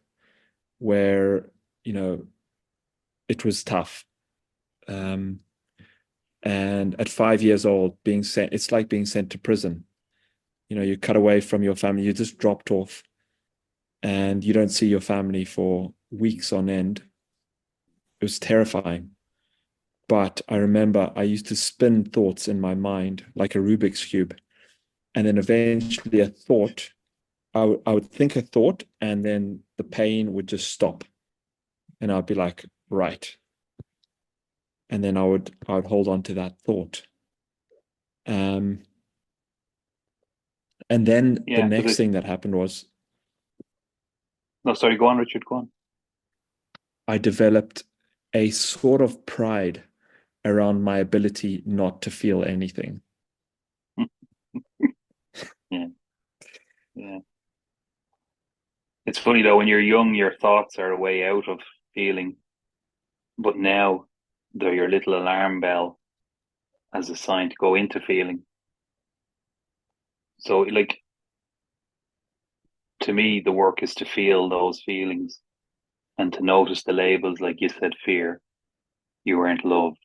where, it was tough. And at 5 years old, being sent, it's like being sent to prison. You're cut away from your family, you're just dropped off, and you don't see your family for weeks on end. It was terrifying. But I remember I used to spin thoughts in my mind like a Rubik's Cube. And then eventually a thought, I would think a thought, and then the pain would just stop. And I'd be like, right. And then I would hold on to that thought. And then the next thing that happened was No, sorry, go on, Richard, go on. I developed a sort of pride around my ability not to feel anything. Yeah. It's funny though, when you're young, your thoughts are a way out of feeling, but now they're your little alarm bell as a sign to go into feeling. So, like, to me, the work is to feel those feelings and to notice the labels, like you said, fear, you weren't loved.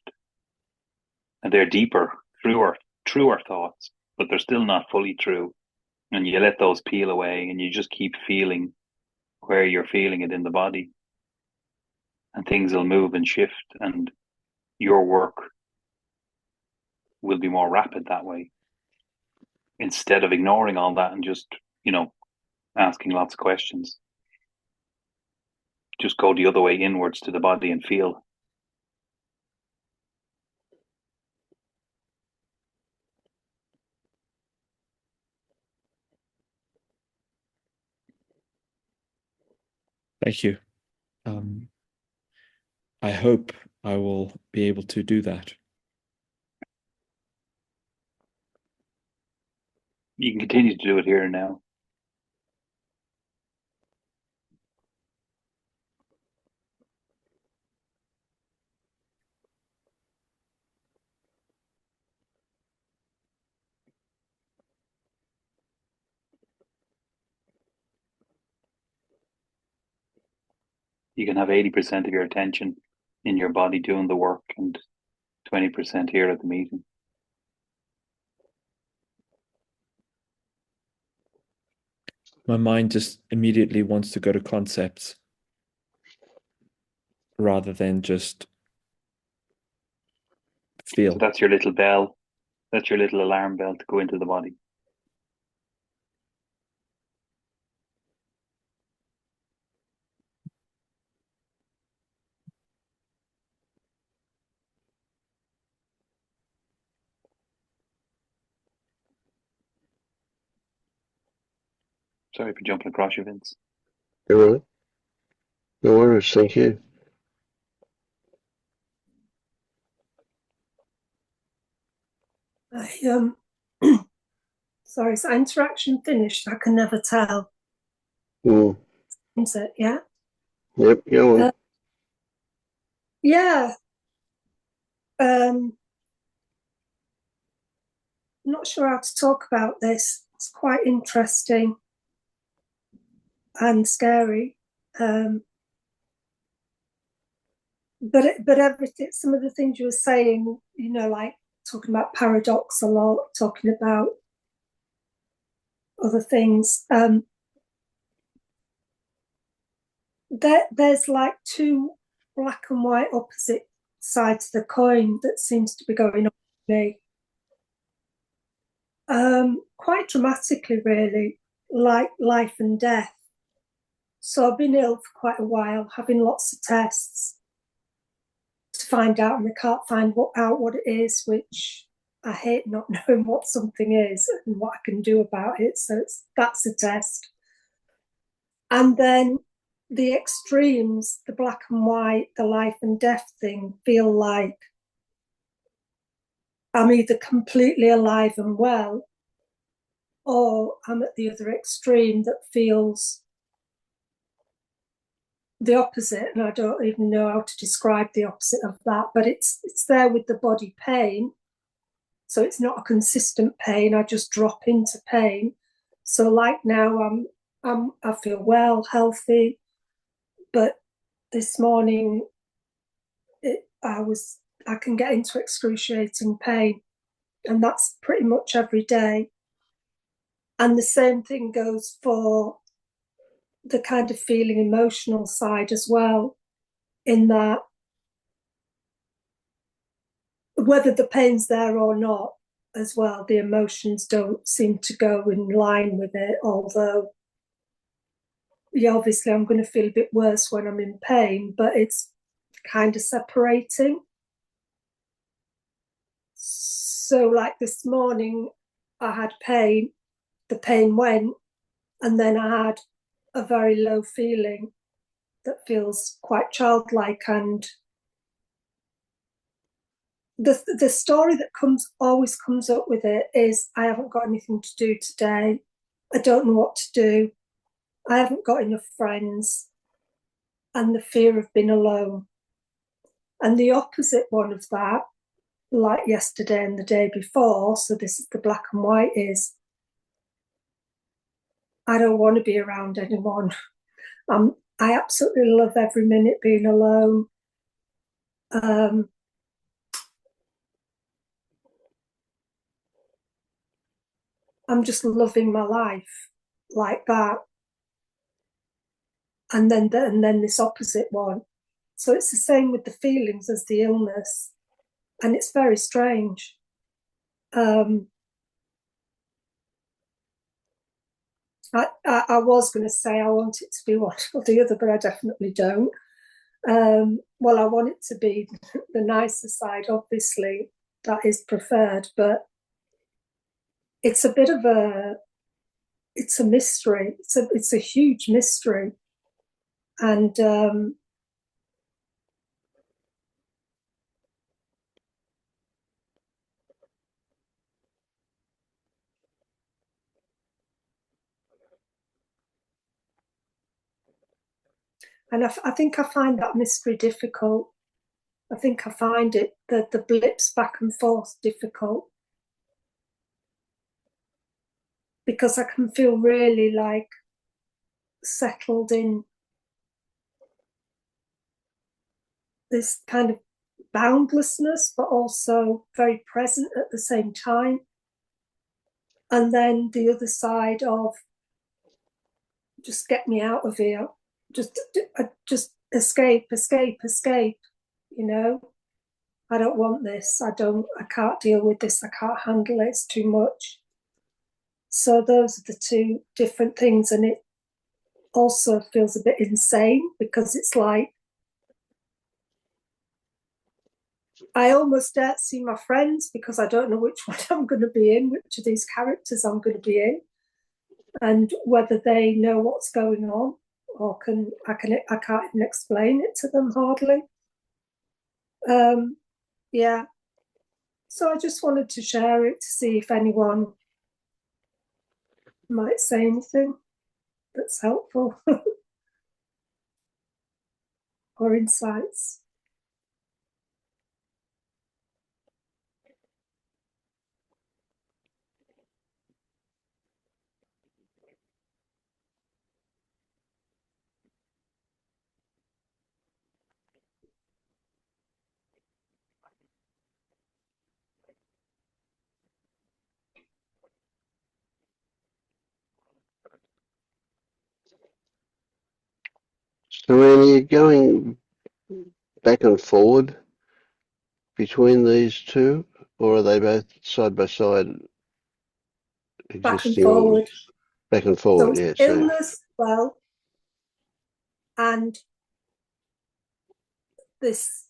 And they're deeper, truer thoughts, but they're still not fully true. And you let those peel away and you just keep feeling where you're feeling it in the body. And things will move and shift, and your work will be more rapid that way. Instead of ignoring all that and just, asking lots of questions. Just go the other way inwards to the body and feel. Thank you. I hope I will be able to do that. You can continue to do it here and now. You can have 80% of your attention in your body doing the work and 20% here at the meeting. my mind just immediately wants to go to concepts rather than just feel. So that's your little bell. That's your little alarm bell to go into the body. Sorry for jumping across you, Vince. All right. No worries. Thank you. Sorry, is that interaction finished? I can never tell. Mm. Is it? Yeah. Yep. Go on. Yeah. Not sure how to talk about this. It's quite interesting and scary. But everything, some of the things you were saying, you know, like talking about paradox a lot, talking about other things. There's like two black and white opposite sides of the coin that seems to be going on for me. Quite dramatically, really, like life and death. So I've been ill for quite a while, having lots of tests to find out, and I can't find out what it is, which I hate not knowing what something is and what I can do about it. So that's a test. And then the extremes, the black and white, the life and death thing, feel like I'm either completely alive and well, or I'm at the other extreme that feels the opposite, and I don't even know how to describe the opposite of that, but it's there with the body pain. So it's not a consistent pain. I just drop into pain. So like now I feel well, healthy, but this morning I can get into excruciating pain, and that's pretty much every day. And the same thing goes for the kind of feeling emotional side as well, in that whether the pain's there or not as well, the emotions don't seem to go in line with it, although yeah, obviously I'm going to feel a bit worse when I'm in pain, but it's kind of separating. So like this morning I had pain, the pain went, and then I had a very low feeling that feels quite childlike. And the story that always comes up with it is, I haven't got anything to do today. I don't know what to do. I haven't got enough friends, and the fear of being alone. And the opposite one of that, like yesterday and the day before, so this is the black and white, is I don't want to be around anyone. I absolutely love every minute being alone. I'm just loving my life like that. And then this opposite one. So it's the same with the feelings as the illness, and it's very strange. I was going to say I want it to be one or the other, but I definitely don't. Well, I want it to be the nicer side, obviously, that is preferred, but it's a bit of it's a mystery. It's a huge mystery. And I think I find that mystery difficult. I think I find the blips back and forth difficult, because I can feel really like settled in this kind of boundlessness, but also very present at the same time. And then the other side of just get me out of here. Just escape, escape, escape. You know, I don't want this. I can't deal with this. I can't handle it. It's too much. So those are the two different things. And it also feels a bit insane because it's like, I almost don't see my friends because I don't know which one I'm going to be in, which of these characters I'm going to be in, and whether they know what's going on, or I can't even explain it to them hardly. Yeah. So I just wanted to share it to see if anyone might say anything that's helpful or insights. So, Annie, you're going back and forward between these two, or are they both side by side Back and existing? forward. Back and So forward, it's yeah. illness, well, and this,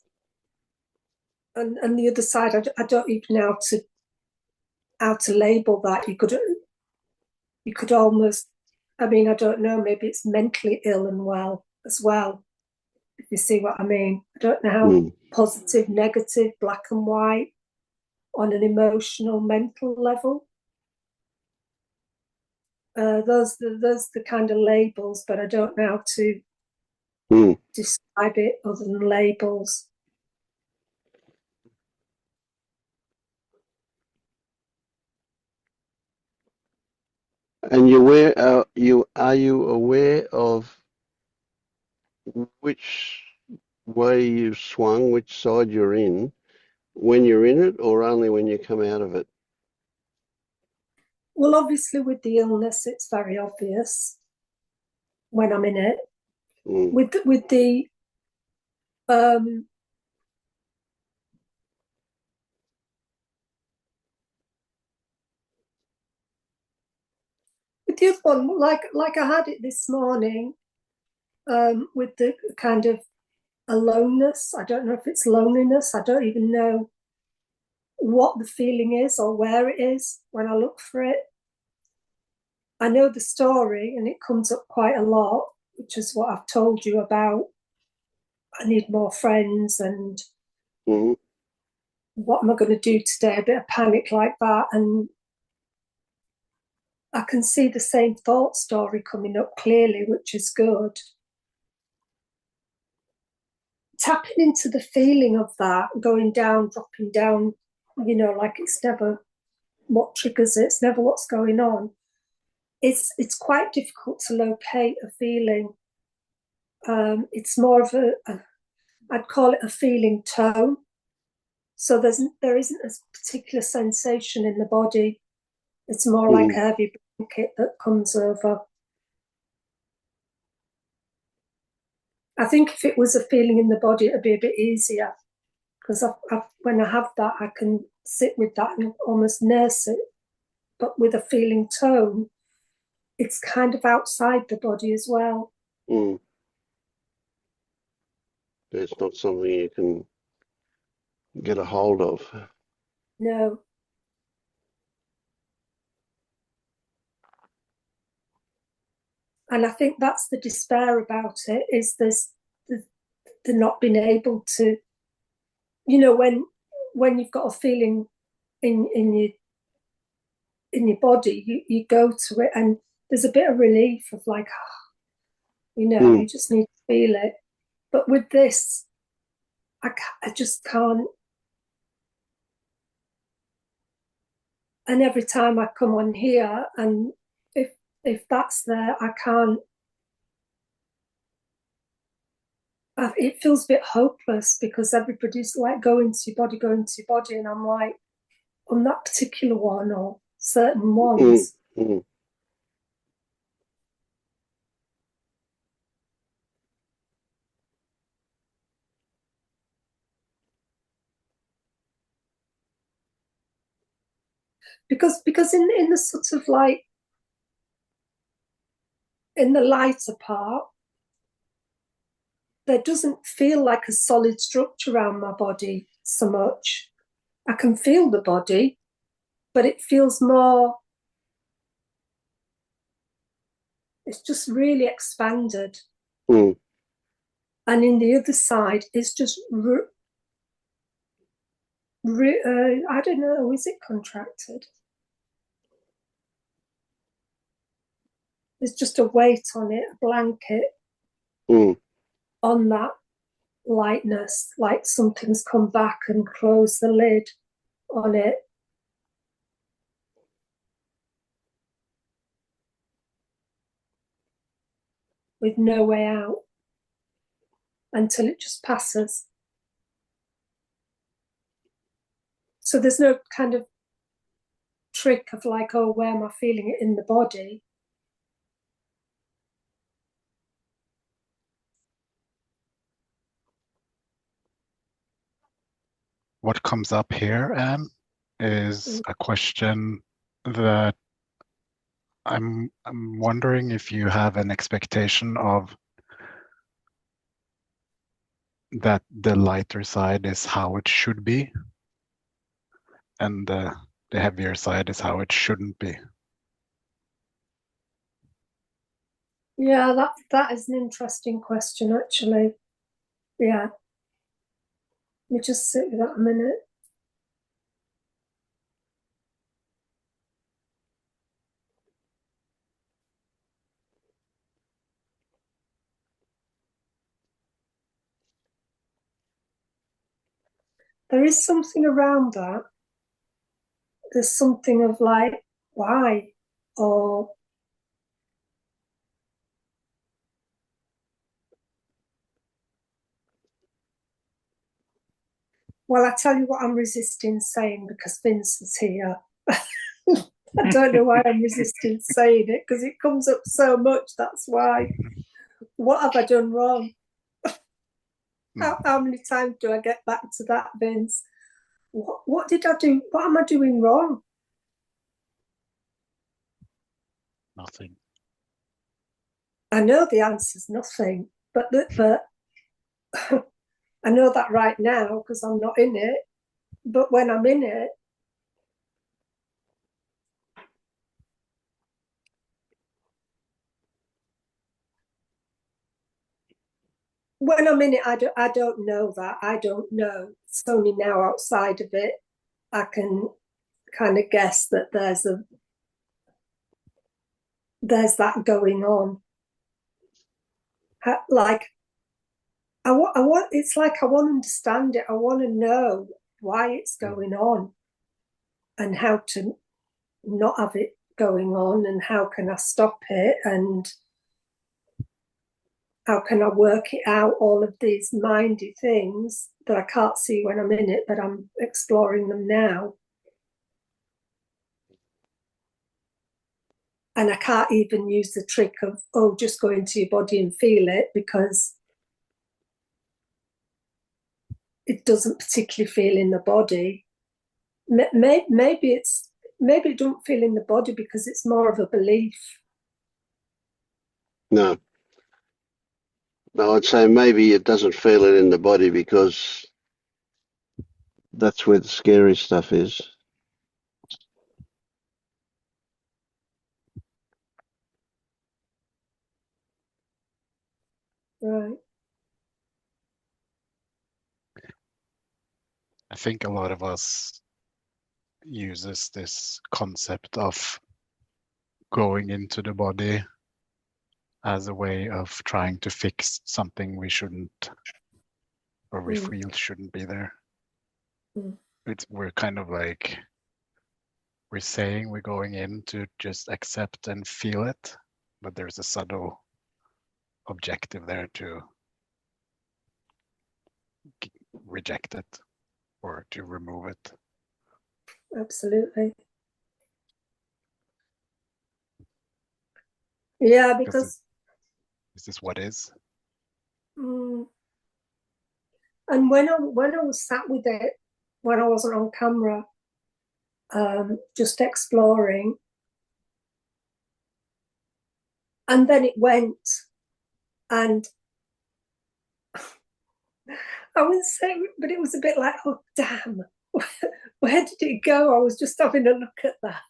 and the other side. I don't even know how to label that. You could almost, I mean, I don't know, maybe it's mentally ill and well as well, if you see what I mean. I don't know how positive, negative, black and white on an emotional, mental level. Those the kind of labels, but I don't know how to describe it other than labels. And are you aware of which way you've swung, which side you're in, when you're in it, or only when you come out of it? Well, obviously with the illness, it's very obvious when I'm in it. With the other one, like I had it this morning, with the kind of aloneness. I don't know if it's loneliness. I don't even know what the feeling is or where it is when I look for it. I know the story and it comes up quite a lot, which is what I've told you about. I need more friends and what am I going to do today? A bit of panic like that. And I can see the same thought story coming up clearly, which is good. Tapping into the feeling of that, going down, dropping down, you know, like it's never what triggers it, it's never what's going on. It's quite difficult to locate a feeling. It's more of I'd call it a feeling tone. So there isn't a particular sensation in the body. It's more like a heavy blanket that comes over. I think if it was a feeling in the body, it'd be a bit easier because when I have that, I can sit with that and almost nurse it. But with a feeling tone, it's kind of outside the body as well. It's not something you can get a hold of. No. And I think that's the despair about it, is there's the not being able to, you know, when you've got a feeling in your body, you go to it and there's a bit of relief of like, you know, you just need to feel it. But with this, I just can't. And every time I come on here, and if that's there, I can't. It feels a bit hopeless because everybody's like going to your body, and I'm like, on that particular one or certain ones. because in the sort of like in the lighter part, there doesn't feel like a solid structure around my body so much. I can feel the body, but it feels more, it's just really expanded. Mm. And in the other side, it's just, I don't know, is it contracted? There's just a weight on it, a blanket on that lightness, like something's come back and closed the lid on it. With no way out until it just passes. So there's no kind of trick of like, oh, where am I feeling it in the body? What comes up here, Anne, is a question that I'm wondering if you have an expectation of that the lighter side is how it should be, and the heavier side is how it shouldn't be. Yeah, that is an interesting question, actually. Yeah. Let me just sit with that a minute. There is something around that. There's something of like, why? Or well, I tell you what I'm resisting saying because Vincent's here. I don't know why I'm resisting saying it because it comes up so much. That's why. What have I done wrong? How many times do I get back to that, Vince? What did I do? What am I doing wrong? Nothing. I know the answer's nothing, but I know that right now because I'm not in it. But when I'm in it, I don't know that. I don't know. It's only now outside of it I can kind of guess that there's that going on. Like I want. It's like I want to understand it. I want to know why it's going on, and how to not have it going on, and how can I stop it, and how can I work it out? All of these mindy things that I can't see when I'm in it, but I'm exploring them now. And I can't even use the trick of, oh, just go into your body and feel it, because it doesn't particularly feel in the body. Maybe it don't feel in the body because it's more of a belief. No. No, I'd say maybe it doesn't feel it in the body because that's where the scary stuff is. Right. I think a lot of us uses this concept of going into the body as a way of trying to fix something we shouldn't, or we feel shouldn't be there. We're kind of like, we're saying we're going in to just accept and feel it, but there's a subtle objective there to reject it or to remove it. Absolutely. Yeah, because is this what is? And when I was sat with it, when I wasn't on camera, just exploring. And then it went, and I wouldn't say, but it was a bit like, oh, damn, where did it go? I was just having a look at that.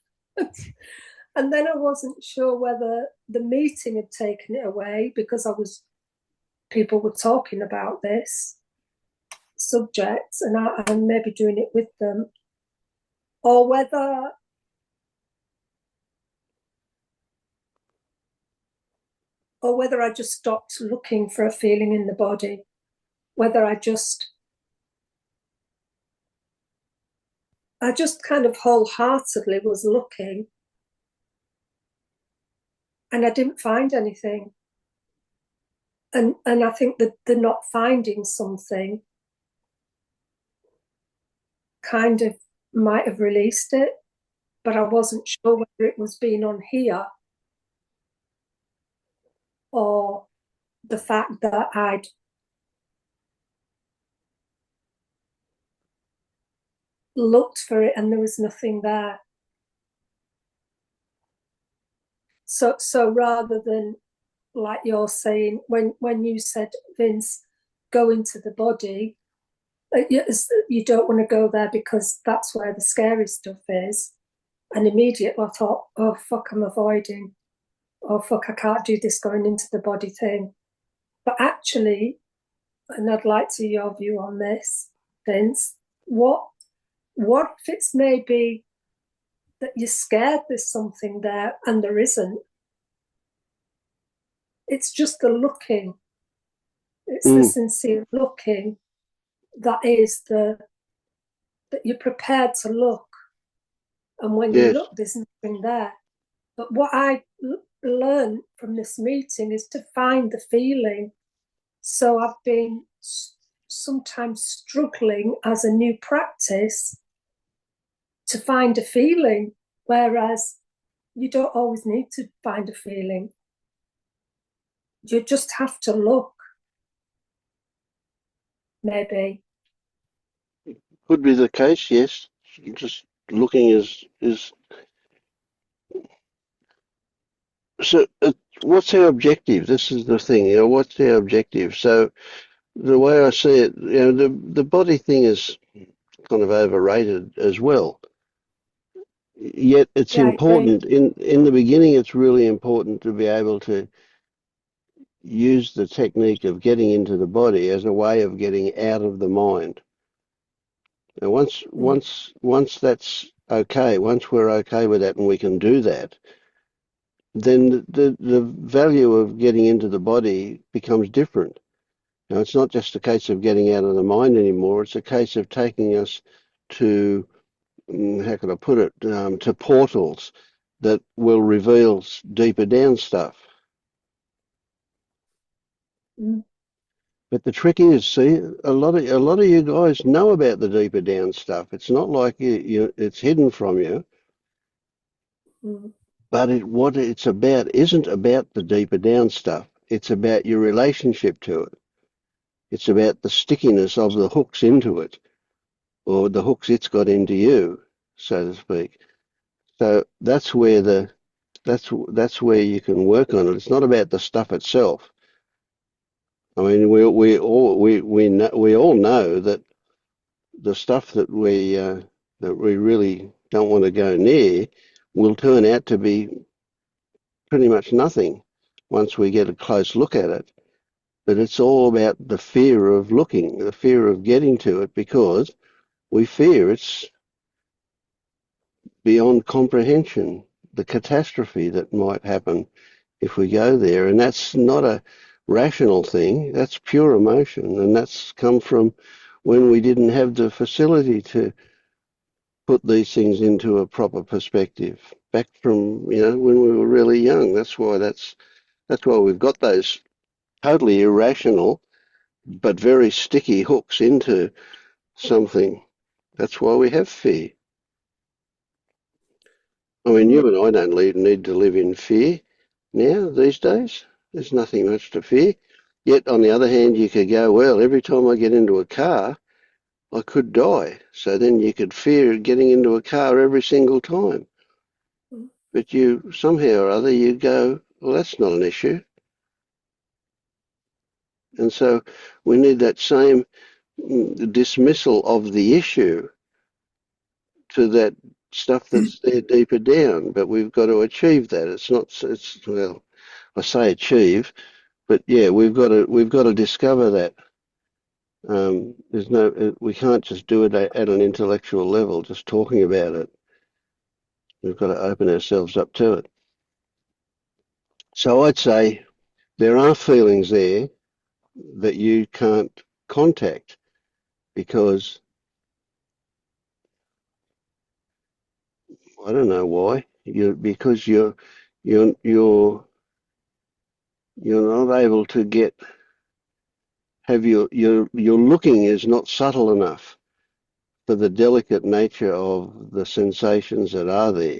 And then I wasn't sure whether the meeting had taken it away because people were talking about this subject and I'm maybe doing it with them, or whether I just stopped looking for a feeling in the body, whether I just kind of wholeheartedly was looking and I didn't find anything. And I think that the not finding something kind of might have released it, but I wasn't sure whether it was being on here or the fact that I'd looked for it and there was nothing there. So rather than, like you're saying, when you said, Vince, go into the body, you don't want to go there because that's where the scary stuff is. And immediately I thought, oh, fuck, I'm avoiding. Oh, fuck, I can't do this going into the body thing. But actually, and I'd like to hear your view on this, Vince, what if it's maybe that you're scared there's something there and there isn't? It's just the looking. It's the sincere looking that you're prepared to look. And when you look, there's nothing there. But what I learned from this meeting is to find the feeling. So I've been sometimes struggling as a new practice to find a feeling, whereas you don't always need to find a feeling. You just have to look, maybe. Could be the case, yes. Just looking is so. What's our objective? This is the thing. What's our objective? So the way I see it, the body thing is kind of overrated as well. Yet it's important. In the beginning, it's really important to be able to use the technique of getting into the body as a way of getting out of the mind. Now, once that's okay, once we're okay with that and we can do that, then the value of getting into the body becomes different. Now, it's not just a case of getting out of the mind anymore. It's a case of taking us to, how can I put it, to portals that will reveal deeper down stuff. But the trick is, see, a lot of you guys know about the deeper down stuff. It's not like it's hidden from you. But what it's about isn't about the deeper down stuff. It's about your relationship to it. It's about the stickiness of the hooks into it, or the hooks it's got into you, so to speak. So that's where that's where you can work on it. It's not about the stuff itself. I mean, we all know that the stuff that we really don't want to go near will turn out to be pretty much nothing once we get a close look at it. But it's all about the fear of looking, the fear of getting to it, because we fear it's beyond comprehension, the catastrophe that might happen if we go there. And that's not a rational thing, that's pure emotion, and that's come from when we didn't have the facility to put these things into a proper perspective, back from when we were really young. That's why we've got those totally irrational but very sticky hooks into something. That's why we have fear. I mean, you and I don't need to live in fear now these days. There's nothing much to fear. Yet, on the other hand, you could go, well, every time I get into a car, I could die. So then you could fear getting into a car every single time. But you, somehow or other, you go, well, that's not an issue. And so we need that same dismissal of the issue to that stuff that's there deeper down. But we've got to achieve that. It's not, it's, well, I say achieve, but yeah, we've got to discover that. There's no, we can't just do it at an intellectual level, just talking about it. We've got to open ourselves up to it. So I'd say there are feelings there that you can't contact because I don't know why. Because you're not able to have your looking is not subtle enough for the delicate nature of the sensations that are there.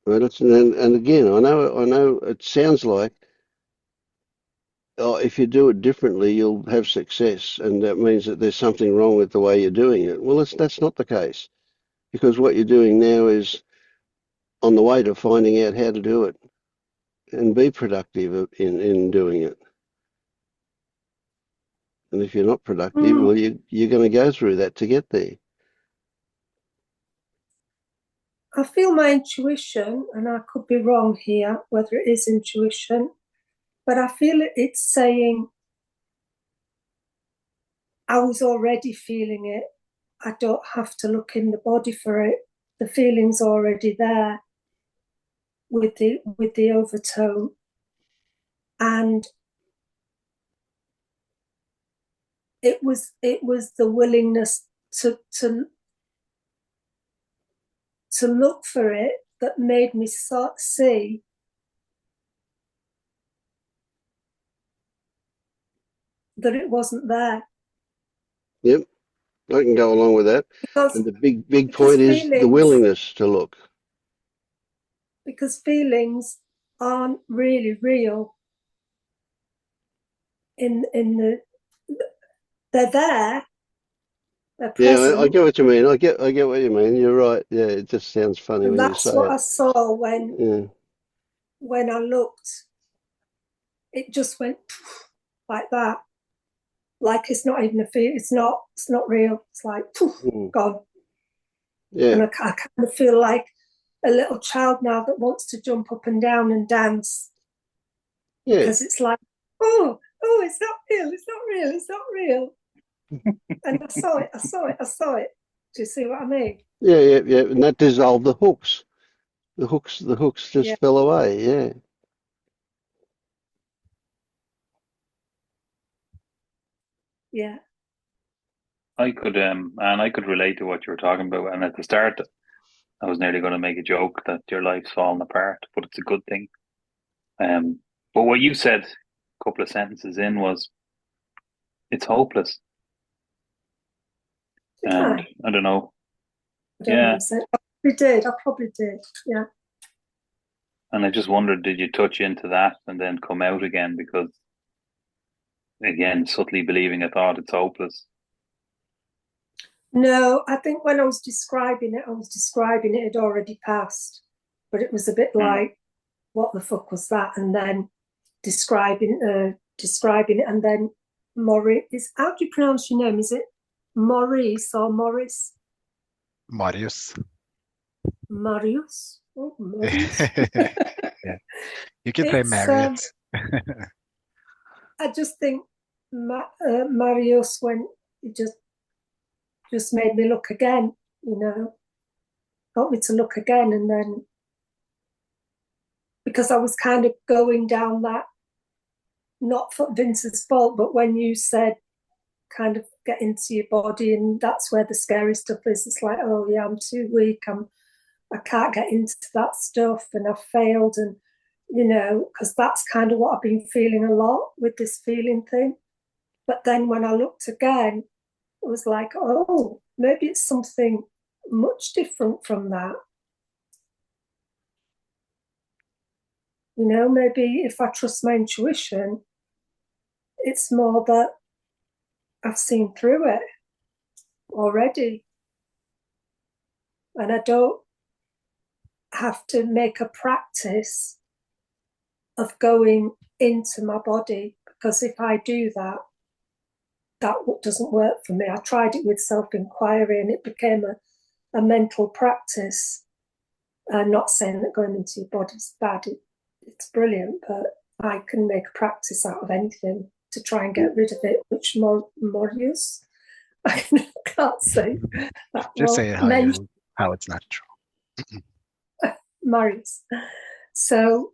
Right? And again, I know it sounds like, oh, if you do it differently, you'll have success, and that means that there's something wrong with the way you're doing it. Well, that's not the case, because what you're doing now is on the way to finding out how to do it and be productive in doing it. And if you're not productive, well, you're going to go through that to get there. I feel my intuition, and I could be wrong here, whether it is intuition, but I feel it's saying, I was already feeling it. I don't have to look in the body for it. The feeling's already there with the overtone. And it was the willingness to look for it that made me see that it wasn't there. Yep, I can go along with that. And the big point is the willingness to look. Because feelings aren't really real. They're there. They're present. Yeah, I get what you mean. I get what you mean. You're right. Yeah, it just sounds funny And when you say it. that's what I saw when I looked. It just went like that. Like it's not even a feel. It's not real. It's like gone. Yeah. And I kind of feel like a little child now that wants to jump up and down and dance. Yeah. Because it's like, oh, it's not real. It's not real. It's not real. And I saw it. Do you see what I mean? Yeah. And that dissolved the hooks. The hooks just fell away. Yeah. Yeah. I could relate to what you were talking about. And at the start, I was nearly going to make a joke that your life's falling apart, but it's a good thing. But what you said a couple of sentences in was, it's hopeless. And I don't know. I probably did. Yeah. And I just wondered, did you touch into that and then come out again? Because, again, subtly believing a thought, it's hopeless. No, I think when I was describing it had already passed. But it was a bit like, what the fuck was that? And then describing it, and then Maurice. How do you pronounce your name? Is it Maurice or Morris? Marius. Marius. Oh, Marius. Yeah. You can play Marriott. I just think Marius, when it just made me look again, got me to look again, and then because I was kind of going down that, not for Vince's fault, but when you said kind of get into your body, and that's where the scary stuff is. It's like, oh yeah, I'm too weak. I can't get into that stuff, and I've failed, and because that's kind of what I've been feeling a lot with this feeling thing. But then when I looked again, it was like, oh, maybe it's something much different from that. Maybe if I trust my intuition, it's more that I've seen through it already. And I don't have to make a practice of going into my body, because if I do that, that doesn't work for me. I tried it with self-inquiry and it became a mental practice. I'm not saying that going into your body is bad. It's brilliant, but I can make a practice out of anything to try and get rid of it, which Marius, I can't say that. Just say how it's natural. Marius. So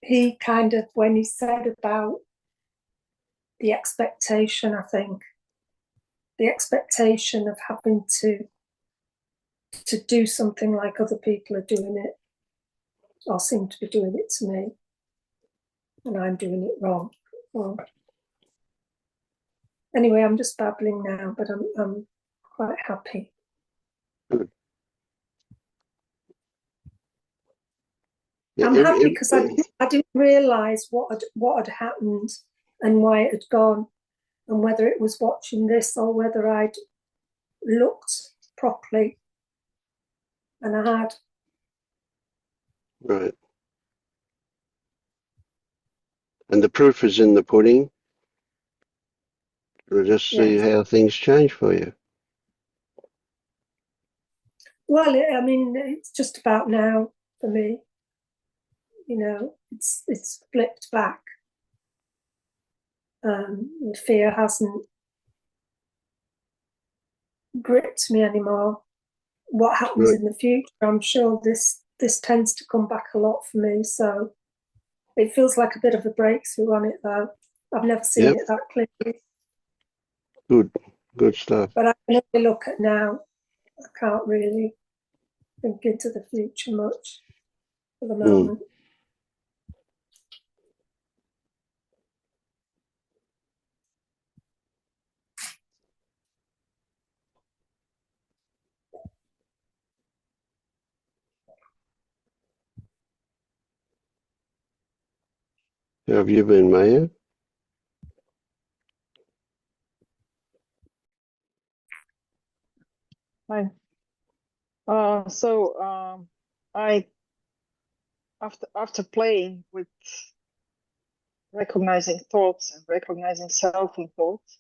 he kind of, when he said about the expectation, I think, the expectation of having to do something like other people are doing it, or seem to be doing it to me, and I'm doing it wrong. Well, anyway, I'm just babbling now, but I'm quite happy. Good. I'm happy because I didn't realise what had happened and why it had gone, and whether it was watching this or whether I'd looked properly, and I had. Right. And the proof is in the pudding. We'll just see how things change for you. Well, I mean, it's just about now for me. You know, it's flipped back. The fear hasn't gripped me anymore. What happens in the future, I'm sure this tends to come back a lot for me. So it feels like a bit of a breakthrough on it, though. I've never seen it that clearly. Good stuff. But I can only look at now. I can't really think into the future much for the moment. How have you been, Maya? Hi. I after playing with recognizing thoughts and recognizing self in thoughts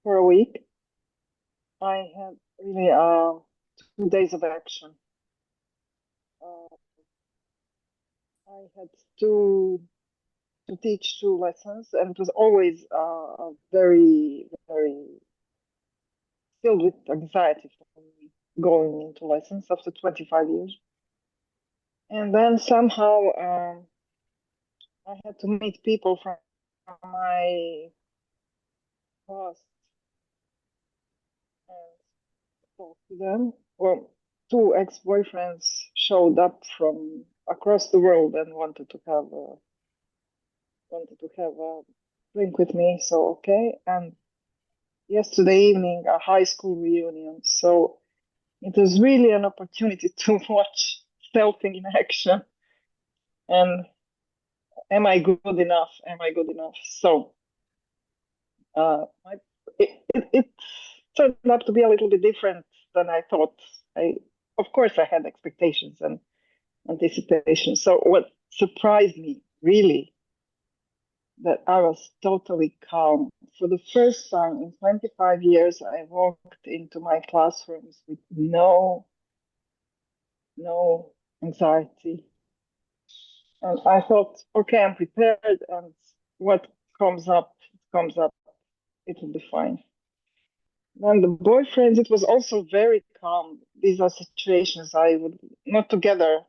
for a week, I had really 2 days of action. I had to teach 2 lessons, and it was always very, very filled with anxiety for me going into lessons after 25 years. And then somehow I had to meet people from my past and talk to them. Well, 2 ex-boyfriends showed up from across the world and wanted to have a drink with me. So okay, and yesterday evening a high school reunion. So it was really an opportunity to watch self in action. And am I good enough? Am I good enough? So it turned out to be a little bit different than I thought. Of course, I had expectations and anticipations. So what surprised me really, that I was totally calm. For the first time in 25 years, I walked into my classrooms with no anxiety. And I thought, okay, I'm prepared, and what comes up, it will be fine. And the boyfriends, it was also very calm. These are situations I would not together,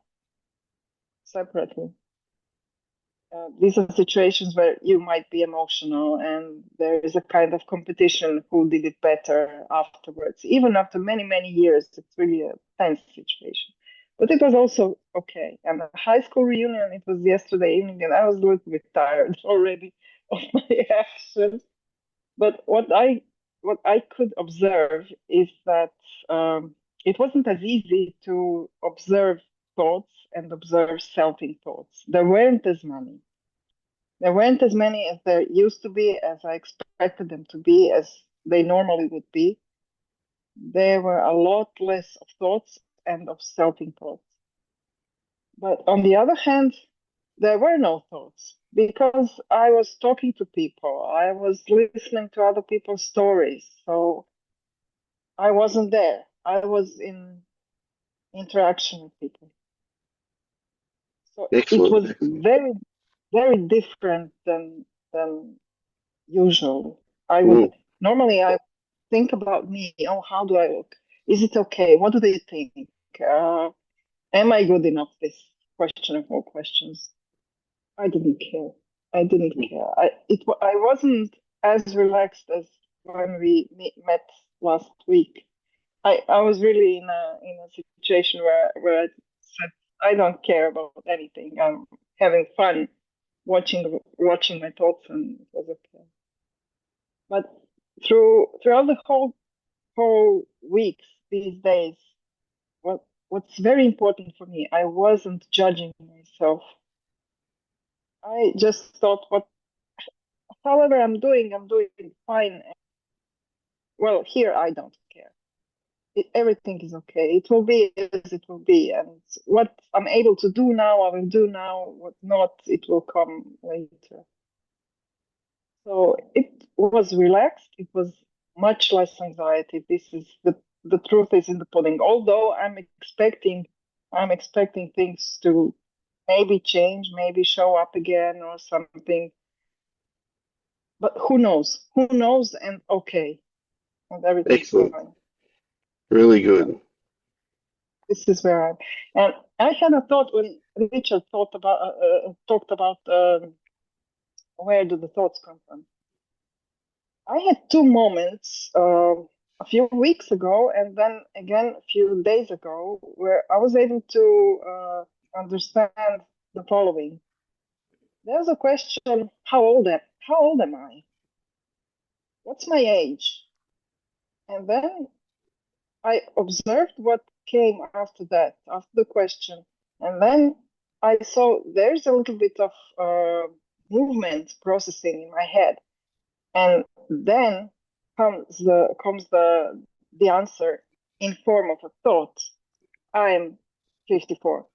separately. These are situations where you might be emotional, and there is a kind of competition who did it better afterwards. Even after many, many years, it's really a tense situation. But it was also okay. And the high school reunion, it was yesterday evening, and I was a little bit tired already of my actions. But what I could observe is that it wasn't as easy to observe thoughts and observe self in thoughts. There weren't as many. There weren't as many as there used to be, as I expected expected them to be as they normally would be, there were a lot less of thoughts and of self-imposed. But on the other hand, there were no thoughts because I was talking to people. I was listening to other people's stories. So I wasn't there. I was in interaction with people. So Excellent. it was very, very different than usual. Normally I think about me. Oh, how do I look? Is it okay? What do they think? Am I good enough? This question of all questions. I didn't care. I didn't care. I wasn't as relaxed as when we met last week. I was really in a situation where I said I don't care about anything. I'm having fun watching my thoughts, and it was okay. But throughout the whole weeks these days, what's very important for me, I wasn't judging myself. I just thought, however I'm doing fine. Well, here I don't care. Everything is okay. It will be as it will be, and what I'm able to do now, I will do now. What not, it will come later. So it was relaxed. It was much less anxiety. This is the truth is in the pudding. Although I'm expecting things to maybe change, maybe show up again or something. But who knows? Who knows? And okay, and everything's Excellent. fine. Really good. This is where I'm. And I had a thought when Richard talked about where do the thoughts come from. I had two moments a few weeks ago, and then again a few days ago, where I was able to understand the following. There's a question: How old am I? What's my age? And then I observed what came after that, after the question, and then I saw there's a little bit of movement processing in my head, and then comes the answer in form of a thought. I'm 54,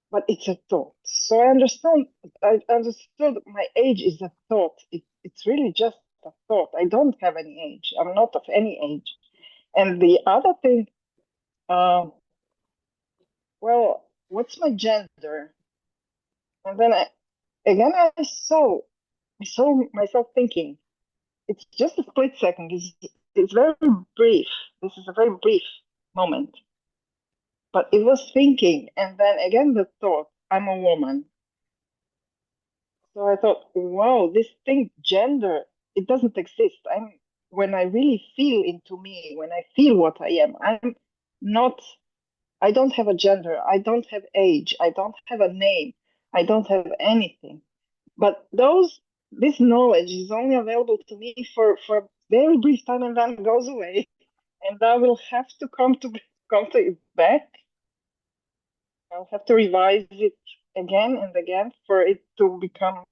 but it's a thought. So I understood my age is a thought. It's really just a thought. I don't have any age. I'm not of any age. And the other thing, well, what's my gender? And then I saw myself thinking. It's just a split second. It's very brief. This is a very brief moment. But it was thinking, and then again the thought, I'm a woman. So I thought, wow, this thing, gender, it doesn't exist. When I really feel into me, when I feel what I am, I don't have a gender, I don't have age, I don't have a name, I don't have anything. But this knowledge is only available to me for a very brief time, and then goes away. And I will have to come to it back. I'll have to revise it again and again for it to become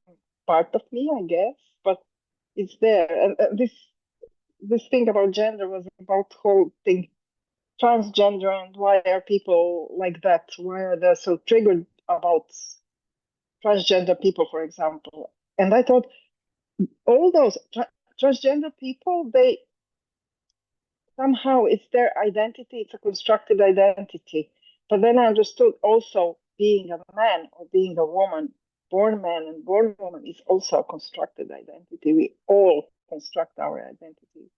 part of me, I guess. But it's there. And this thing about gender was about the whole thing, transgender, and why are people like that? Why are they so triggered about transgender people, for example? And I thought all those transgender people, they somehow, it's their identity, it's a constructed identity. But then I understood also being a man or being a woman, born man and born woman, is also a constructed identity. We all construct our identity.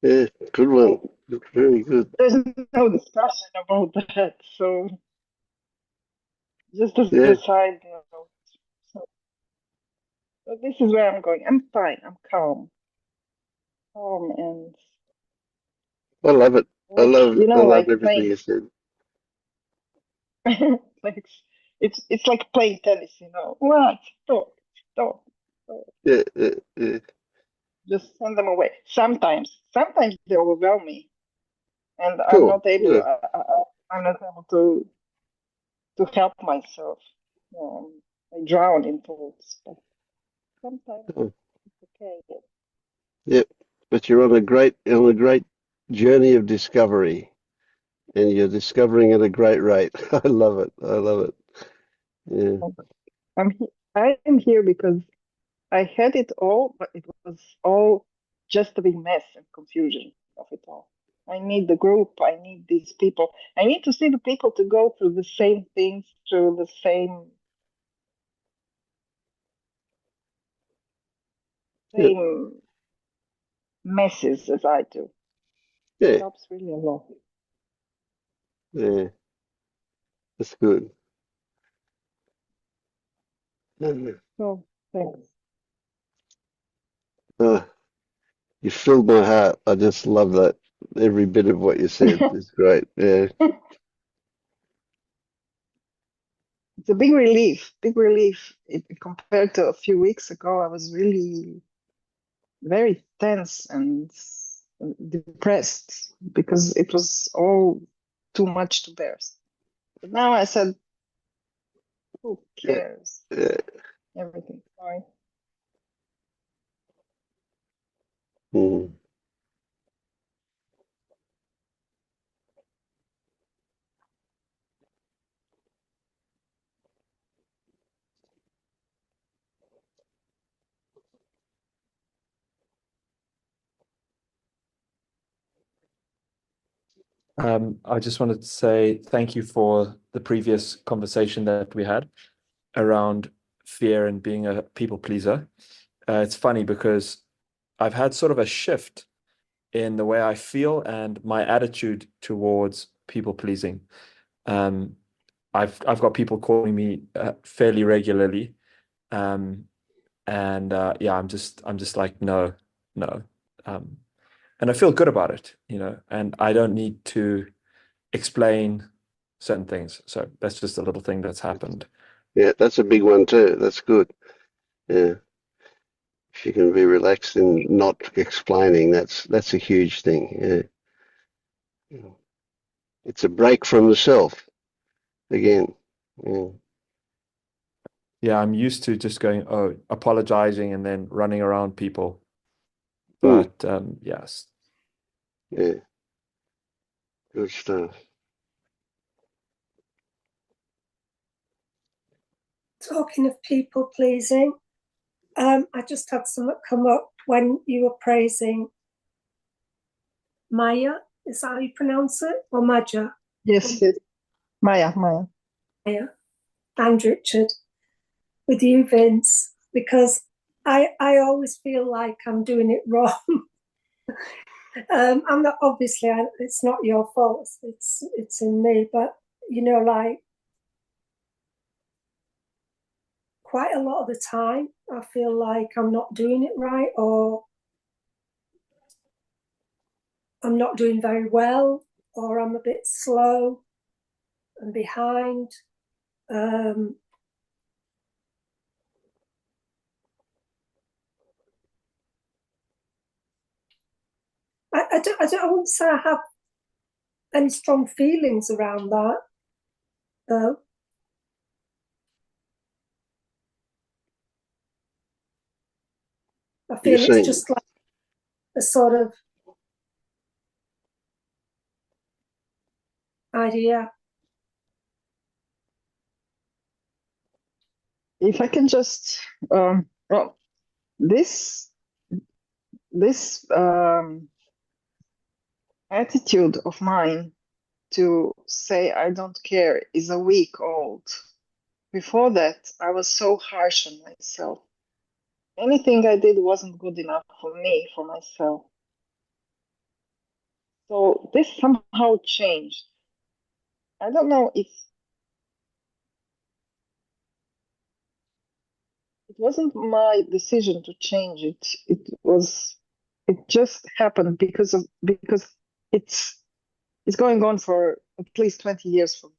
Yeah, good one. Very good. There's no discussion about that. So just as Yeah. a side note. So this is where I'm going. I'm fine. I'm calm. And I love it. I love like everything playing. you said. Like it's like playing tennis, What? Stop. Yeah. Just send them away. Sometimes they overwhelm me, and I'm Sure. not able. Yeah. I'm not able to help myself. I drown in thoughts, but sometimes Oh. okay. Yep. But you're on a great journey of discovery, and you're discovering at a great rate. I love it. I love it. Yeah. I am here because I had it all, but it was all just a big mess and confusion of it all. I need the group. I need these people. I need to see the people to go through the same things, through the Yep. same messes as I do. It Yeah. helps really a lot. Yeah. That's good. Mm. So thanks. Oh, you filled my heart. I just love that. Every bit of what you said is great. Yeah. It's a big relief. Big relief. Compared to a few weeks ago, I was really very tense and depressed because it was all too much to bear. But now I said, who Yeah. cares? Yeah. Everything's fine. Mm. I just wanted to say thank you for the previous conversation that we had around fear and being a people pleaser. It's funny because I've had sort of a shift in the way I feel and my attitude towards people pleasing. Um, I've got people calling me fairly regularly, um, and yeah, I'm just like no, no, and I feel good about it, you know, and I don't need to explain certain things. So that's just a little thing that's happened. Yeah, that's a big one too. That's good. Yeah. If you can be relaxed and not explaining, that's a huge thing. Yeah. It's a break from the self again. Yeah. Yeah, I'm used to just going, oh, apologizing and then running around people. Mm. But yes. Yeah. Good stuff. Talking of people pleasing, I just had something come up when you were praising Maya. Is that how you pronounce it? Or Maja? Yes, yes. Maya. Maya. And Richard. With you, Vince, because I always feel like I'm doing it wrong. I'm not, obviously, it's not your fault. It's in me, but you know, like quite a lot of the time, I feel like I'm not doing it right, or I'm not doing very well, or I'm a bit slow and behind. I wouldn't say I have any strong feelings around that, though. I feel You're it's saying, just like a sort of idea. If I can just, well, this attitude of mine to say I don't care is a week old. Before that, I was so harsh on myself. Anything I did wasn't good enough for me, for myself. So this somehow changed. I don't know if it wasn't my decision to change it. It just happened because it's going on for at least 20 years for me.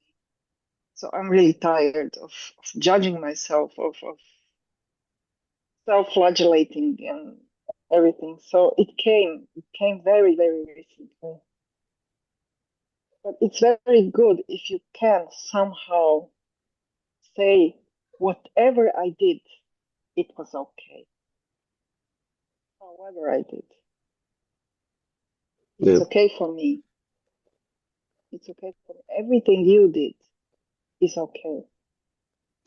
So I'm really tired of judging myself, of self-flagellating and everything. So it came very, very recently. But it's very good if you can somehow say, whatever I did, it was okay. however I did. Yeah. It's okay for me. It's okay for me. Everything you did is okay.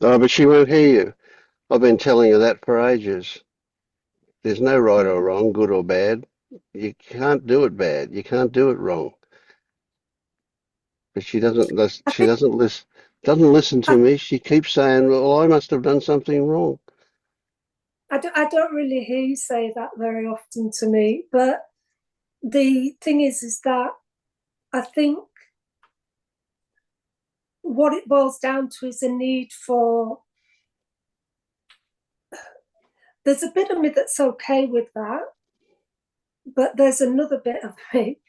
Oh, but she won't hear you. I've been telling her that for ages. There's no right or wrong, good or bad. You can't do it bad. You can't do it wrong. But she doesn't. She doesn't listen. Doesn't listen to me. She keeps saying, "Well, I must have done something wrong." I don't really hear you say that very often to me, but the thing is that I think what it boils down to is a need for. There's a bit of me that's okay with that, but there's another bit of me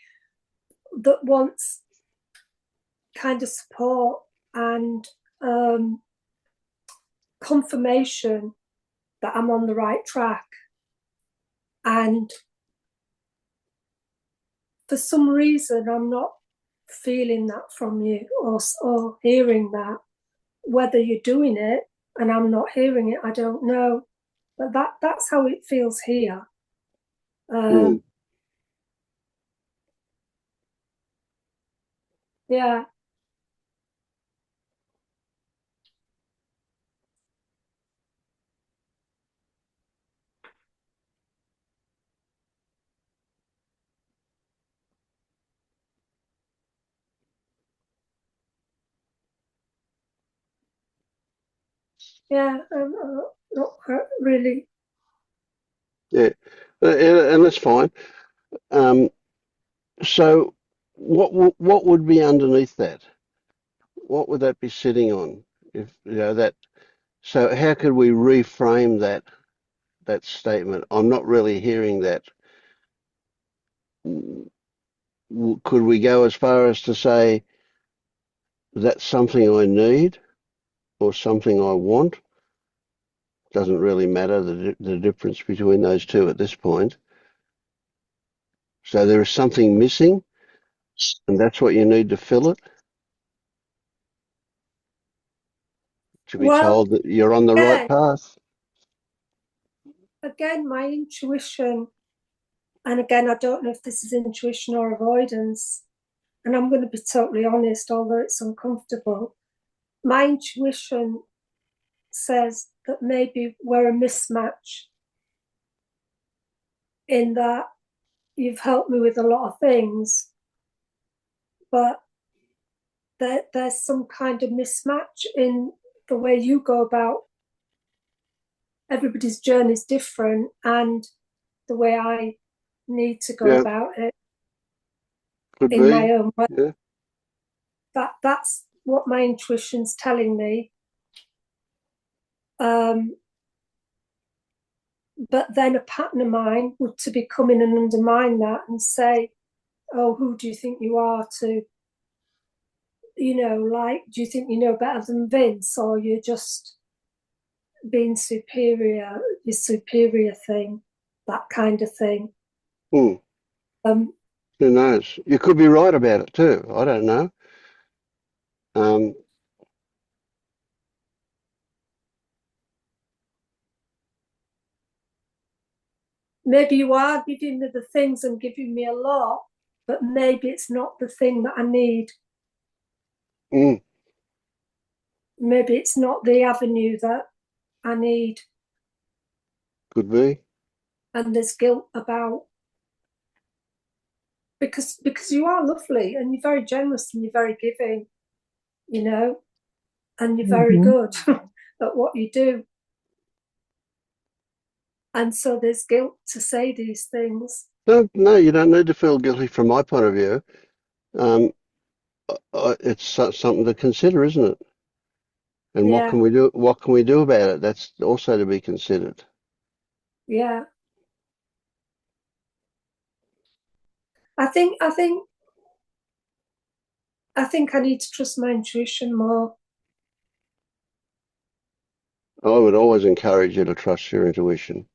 that wants kind of support and confirmation that I'm on the right track. And for some reason, I'm not feeling that from you or hearing that. Whether you're doing it and I'm not hearing it, I don't know. But that's how it feels here. Yeah. Yeah, not really. Yeah, and that's fine. So, what would be underneath that? What would that be sitting on? If you know that. So, how could we reframe that statement? I'm not really hearing that. Could we go as far as to say that's something I need or something I want? Doesn't really matter the difference between those two at this point. So there is something missing, and that's what you need to fill it. To be told that you're on the right path. Again, my intuition, and again, I don't know if this is intuition or avoidance, and I'm going to be totally honest, although it's uncomfortable. My intuition says that maybe we're a mismatch in that you've helped me with a lot of things, but there's some kind of mismatch in the way you go about. Everybody's journey is different, and the way I need to go about it in my own way. Yeah. That's what my intuition's telling me. But then a pattern of mine would to be come in and undermine that and say, oh, who do you think you are to, like, do you think you know better than Vince, or you're just being superior, your superior thing, that kind of thing. Who knows? You could be right about it too. I don't know. Maybe you are giving me the things and giving me a lot, but maybe it's not the thing that I need. Maybe it's not the avenue that I need. Could be. And there's guilt about, because you are lovely and you're very generous and you're very giving, and you're very good at what you do. And so there's guilt to say these things. No, you don't need to feel guilty from my point of view. It's something to consider, isn't it? And what can we do? What can we do about it? That's also to be considered. Yeah. I think I need to trust my intuition more. I would always encourage you to trust your intuition.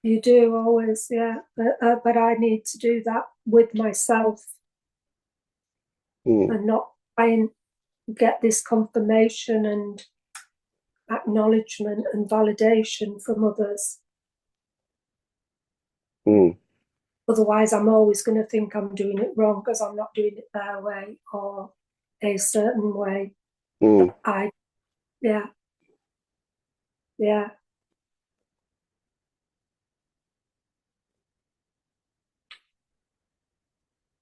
You do always, yeah. But I need to do that with myself and not try and get this confirmation and acknowledgement and validation from others. Mm. Otherwise, I'm always going to think I'm doing it wrong because I'm not doing it their way or a certain way. Mm. Yeah.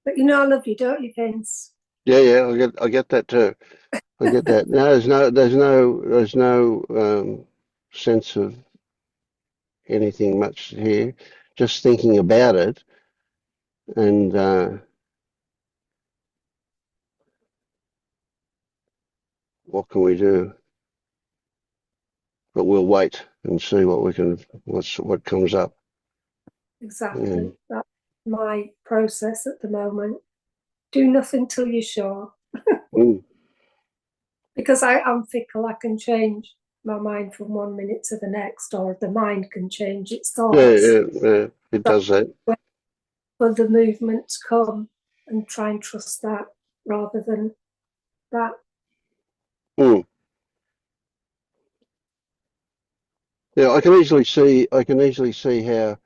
But you know, I love you, don't you, Vince? Yeah, I get that too. I get that. No, there's no sense of anything much here. Just thinking about it, and what can we do? But we'll wait and see what comes up. Exactly. That's my process at the moment. Do nothing till you're sure. Mm. Because I'm fickle, I can change my mind from 1 minute to the next, or the mind can change its thoughts. Yeah, it does that. For the movement to come, and try and trust that rather than that. Mm. Yeah, I can easily see how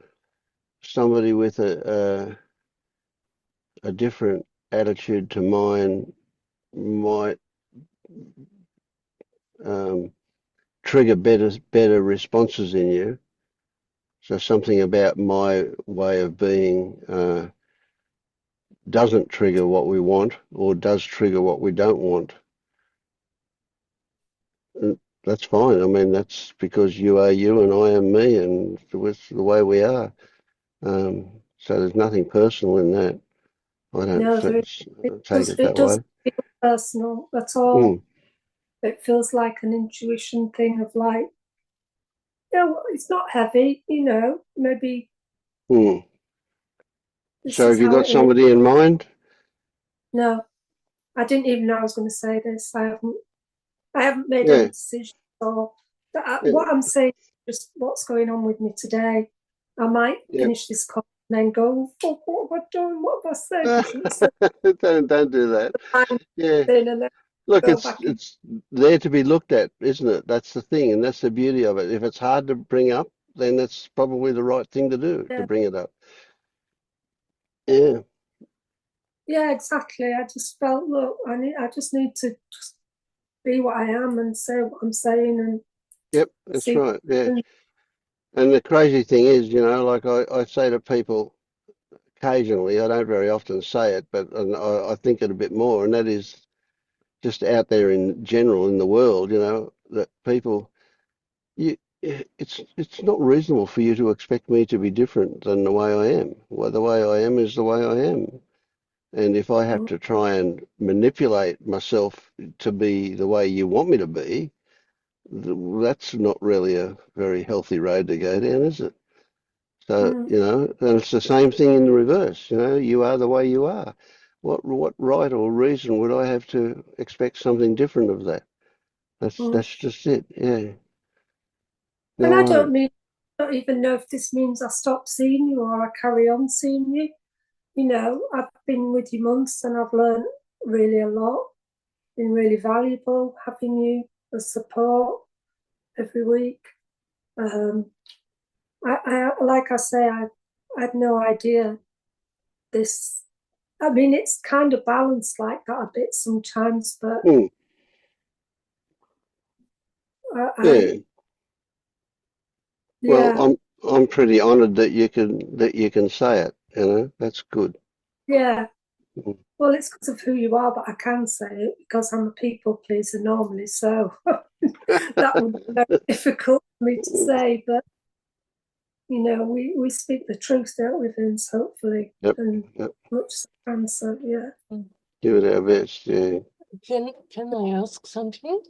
somebody with a different attitude to mine might trigger better responses in you. So something about my way of being doesn't trigger what we want, or does trigger what we don't want. And that's fine. I mean, that's because you are you and I am me, and it's the way we are. So there's nothing personal in that. I don't take it that way. It doesn't feel personal at all. Mm. It feels like an intuition thing of like, it's not heavy, maybe. Mm. So have you got somebody in mind? No, I didn't even know I was going to say this. I haven't made any decision. Or what I'm saying is just what's going on with me today. I might finish this call and then go, fuck, what have I done? What have I said? Don't do that. Yeah. Look, it's there to be looked at, isn't it? That's the thing, and that's the beauty of it. If it's hard to bring up, then that's probably the right thing to do, to bring it up. Yeah. Yeah, exactly. I just felt, look, I just need to just be what I am and say what I'm saying. And yep, that's right. Yeah. And the crazy thing is, like I say to people occasionally, I don't very often say it, but I think it a bit more, and that is just out there in general in the world, that people, it's not reasonable for you to expect me to be different than the way I am. Well, the way I am is the way I am. And if I have to try and manipulate myself to be the way you want me to be, that's not really a very healthy road to go down, is it? So, and it's the same thing in the reverse, you are the way you are. What right or reason would I have to expect something different of that? That's just it, yeah. And I don't even know if this means I stop seeing you or I carry on seeing you. I've been with you months and I've learned really a lot. Been really valuable having you as support every week. I like I say, I had no idea this. I mean, it's kind of balanced like that a bit sometimes, but Well, I'm pretty honoured that you can say it. That's good. Yeah. Well, it's because of who you are, but I can say it because I'm a people pleaser normally, so that would be very difficult for me to say. But we speak the truth, don't we, Vince? Hopefully, and much as I can. So yeah, do it our best. Yeah. Can I ask something?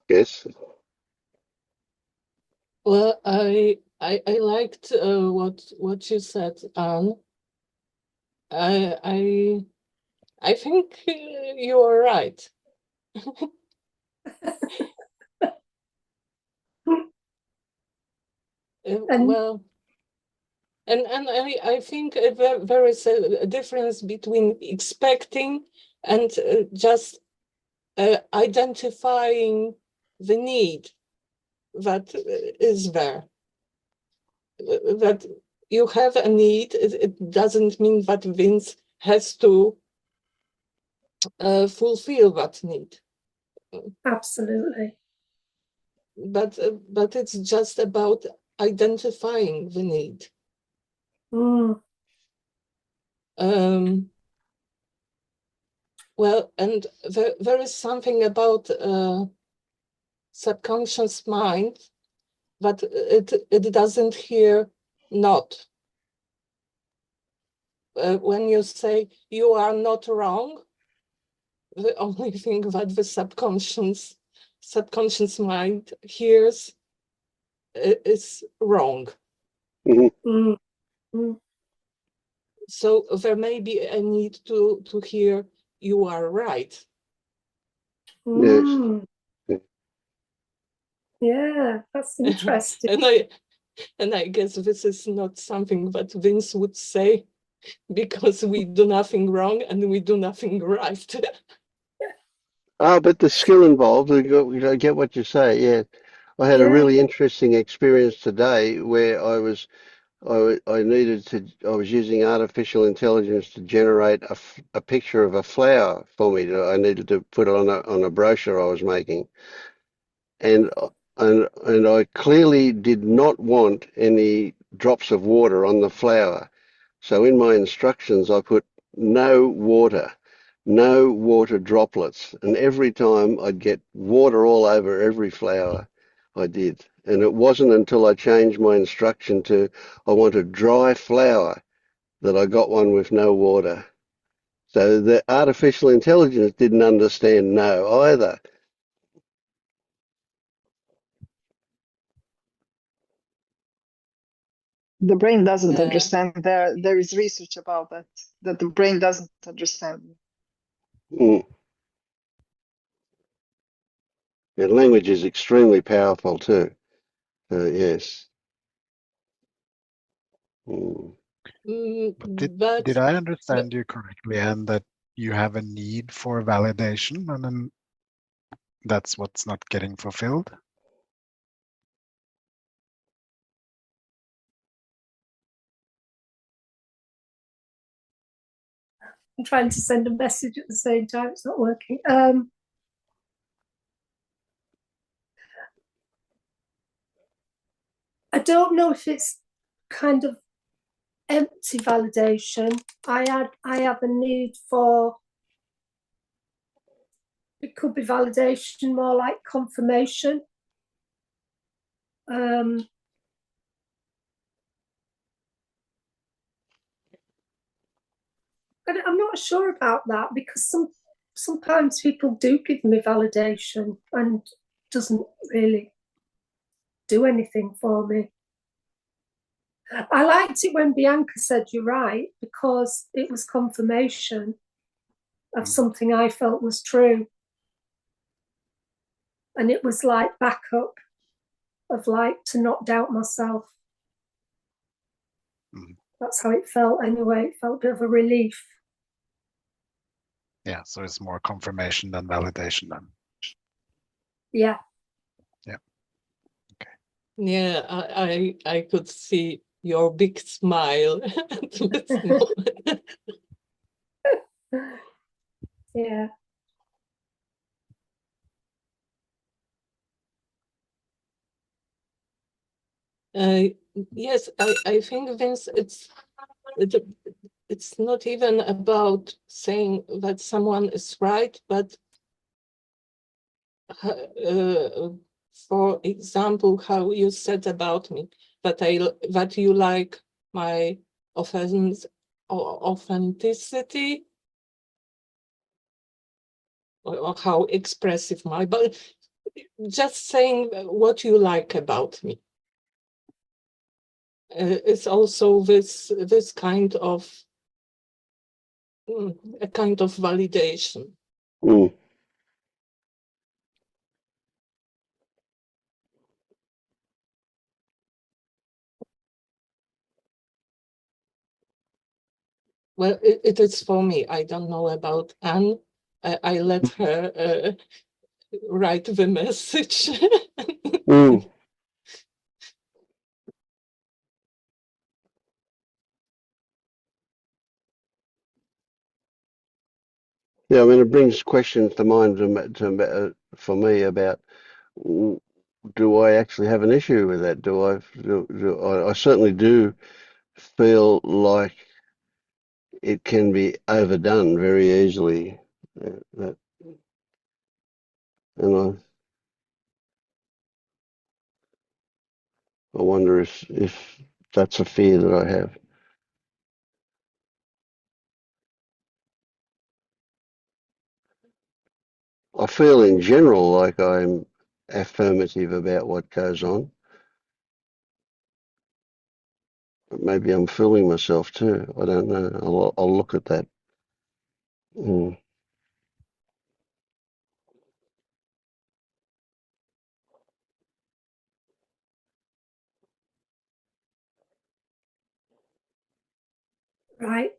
Yes. Well, I liked what you said, Anne. I think you are right. Well, and I think there is a difference between expecting and just identifying the need that is there. That you have a need. It doesn't mean that Vince has to fulfill that need. Absolutely. But it's just about identifying the need. Well, and there is something about subconscious mind that it doesn't hear not. When you say you are not wrong, the only thing that the subconscious mind hears is wrong. So there may be a need to hear you are right. Yes. Yeah, that's interesting. And I guess this is not something that Vince would say, because we do nothing wrong and we do nothing right. But the skill involved, I get what you say. Yeah, I had a really interesting experience today where I was using artificial intelligence to generate a picture of a flower for me. I needed to put on a brochure I was making, and I clearly did not want any drops of water on the flower. So in my instructions, I put no water droplets. And every time I'd get water all over every flower I did. And it wasn't until I changed my instruction to I want a dry flower that I got one with no water. So the artificial intelligence didn't understand no either. The brain doesn't understand. There is research about that the brain doesn't understand. Yeah, language is extremely powerful too. Yes. Did I understand you correctly, Anne, that you have a need for validation, and then that's what's not getting fulfilled? I'm trying to send a message at the same time. It's not working. I don't know if it's kind of empty validation. I have a need for, it could be validation, more like confirmation. I'm not sure about that, because sometimes people do give me validation and doesn't really do anything for me. I liked it when Bianca said you're right, because it was confirmation of something I felt was true. And it was like backup of like to not doubt myself. That's how it felt anyway. It felt a bit of a relief. Yeah, so it's more confirmation than validation then. Yeah. Yeah. Okay. Yeah, I could see your big smile at this moment. Yeah. Yes, I think, Vince, it's not even about saying that someone is right, but for example, how you said about me, that you like my authenticity, or how expressive but just saying what you like about me. It's also this kind of a kind of validation. Well, it is for me. I don't know about Anne. I let her write the message. Yeah, I mean, it brings questions to mind for me about do I actually have an issue with that? I certainly do feel like it can be overdone very easily. That, and I wonder if that's a fear that I have. I feel in general like I'm affirmative about what goes on. But maybe I'm fooling myself too. I don't know. I'll look at that. Mm. Right.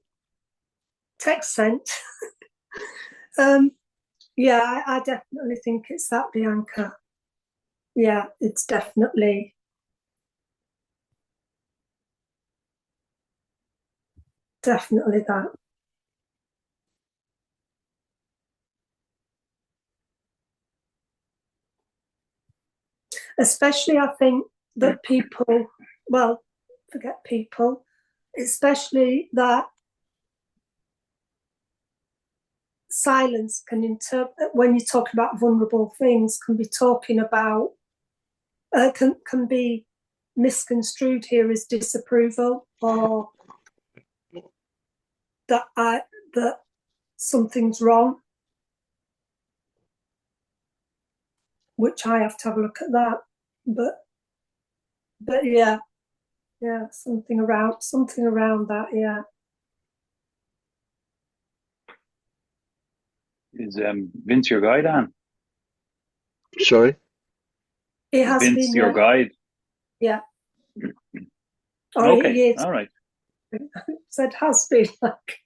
Text sent. Yeah, I definitely think it's that, Bianca. Yeah, it's definitely that. Especially, I think that people, well, forget people, especially that silence can interpret, when you talk about vulnerable things, can be talking about, can be misconstrued here as disapproval, or that something's wrong, which I have to have a look at that. But yeah, something around that, yeah. Is Vince your guide, Anne? Sorry? It has Vince been, your guide? Yeah. Okay, all right. Said has been, like.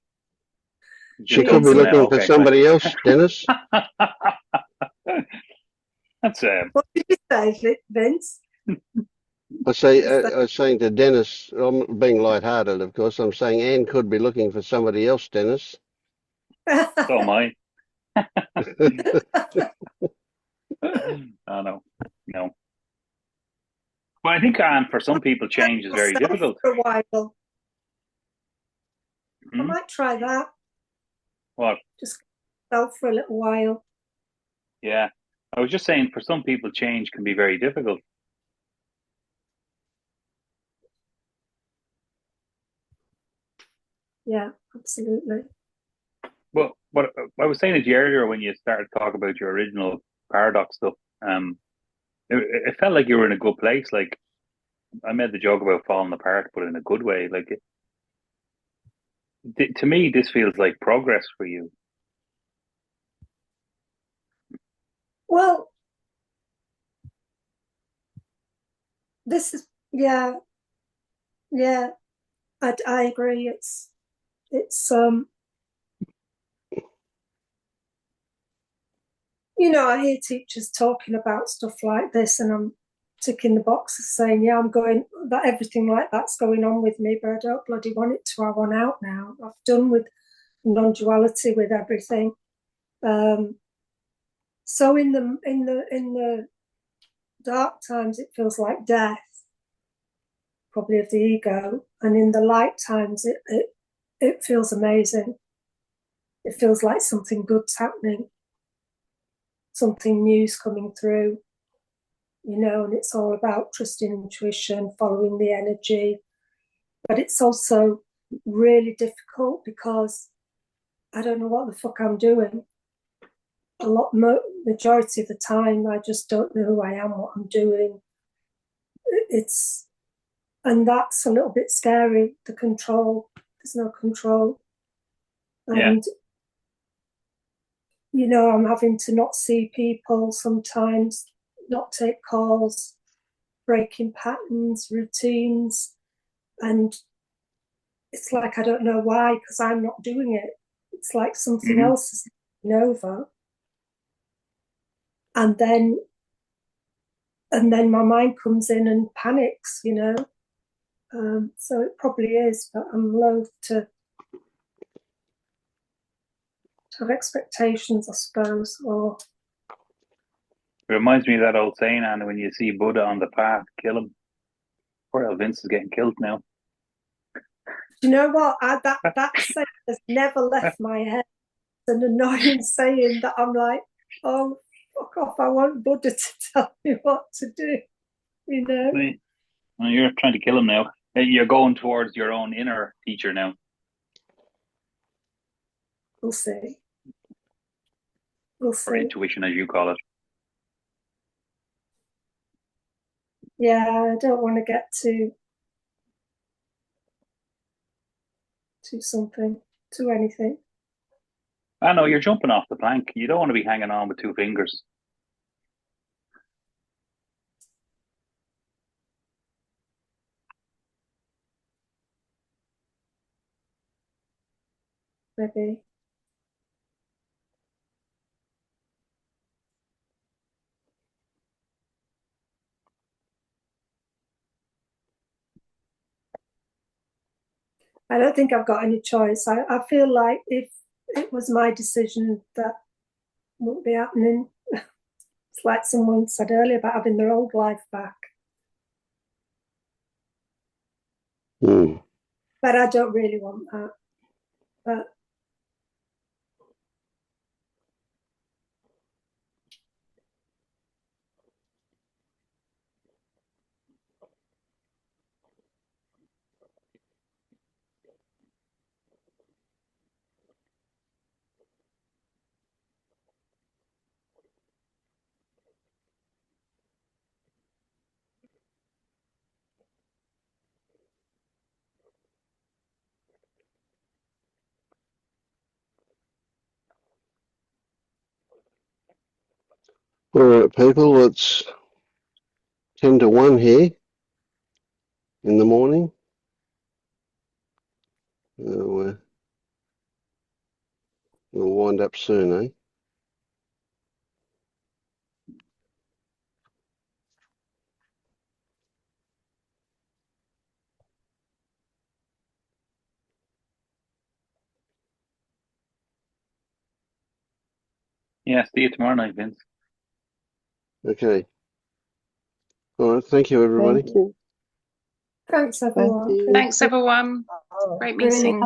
She could be looking for somebody else, Dennis. That's What did you say, Vince? I was saying to Dennis, I'm being lighthearted, of course. I'm saying Anne could be looking for somebody else, Dennis. So am I. Oh, no. Well, I think, Anne, for some people, change is very difficult. For a while. I might try that. What? Just go for a little while. Yeah. I was just saying, for some people, change can be very difficult. Yeah, absolutely. Well, what I was saying to you earlier when you started talking about your original paradox stuff, it felt like you were in a good place. Like, I made the joke about falling apart, but in a good way. Like, to me, this feels like progress for you. Well, this is, yeah, I agree. It's you know, I hear teachers talking about stuff like this, and I'm ticking the boxes saying, yeah, I'm going, that everything like that's going on with me, but I don't bloody want it to. I want out now. I've done with non-duality, with everything. So in the dark times, it feels like death, probably of the ego, and in the light times, it feels amazing. It feels like something good's happening, something new's coming through, you know, and it's all about trusting intuition, following the energy. But it's also really difficult because I don't know what the fuck I'm doing. Majority of the time, I just don't know who I am, what I'm doing. And that's a little bit scary, the control. There's no control. And, you know, I'm having to not see people sometimes, not take calls, breaking patterns, routines. And it's like, I don't know why, because I'm not doing it. It's like something else is taking over. And then my mind comes in and panics, you know. So it probably is, but I'm loath to have expectations, I suppose, or It reminds me of that old saying, Anna, when you see Buddha on the path, kill him. Poor old Vince is getting killed now. you know what? That saying has never left my head. It's an annoying saying that I'm like, oh, fuck off! I want Buddha to tell me what to do. You know. Well, you're trying to kill him now. You're going towards your own inner teacher now. We'll see. We'll see. Or intuition, as you call it. Yeah, I don't want to get to anything. I know you're jumping off the plank. You don't want to be hanging on with two fingers. Maybe. I don't think I've got any choice. I feel like if it was my decision, that wouldn't be happening. It's like someone said earlier about having their old life back. But I don't really want that. But All right, people, it's 10 to 1 here in the morning. We'll wind up soon, eh? Yeah, see you tomorrow night, Vince. Okay. All right, thank you, everybody. Thank you. thanks, everyone. Thank you. Thanks, everyone. Great meeting.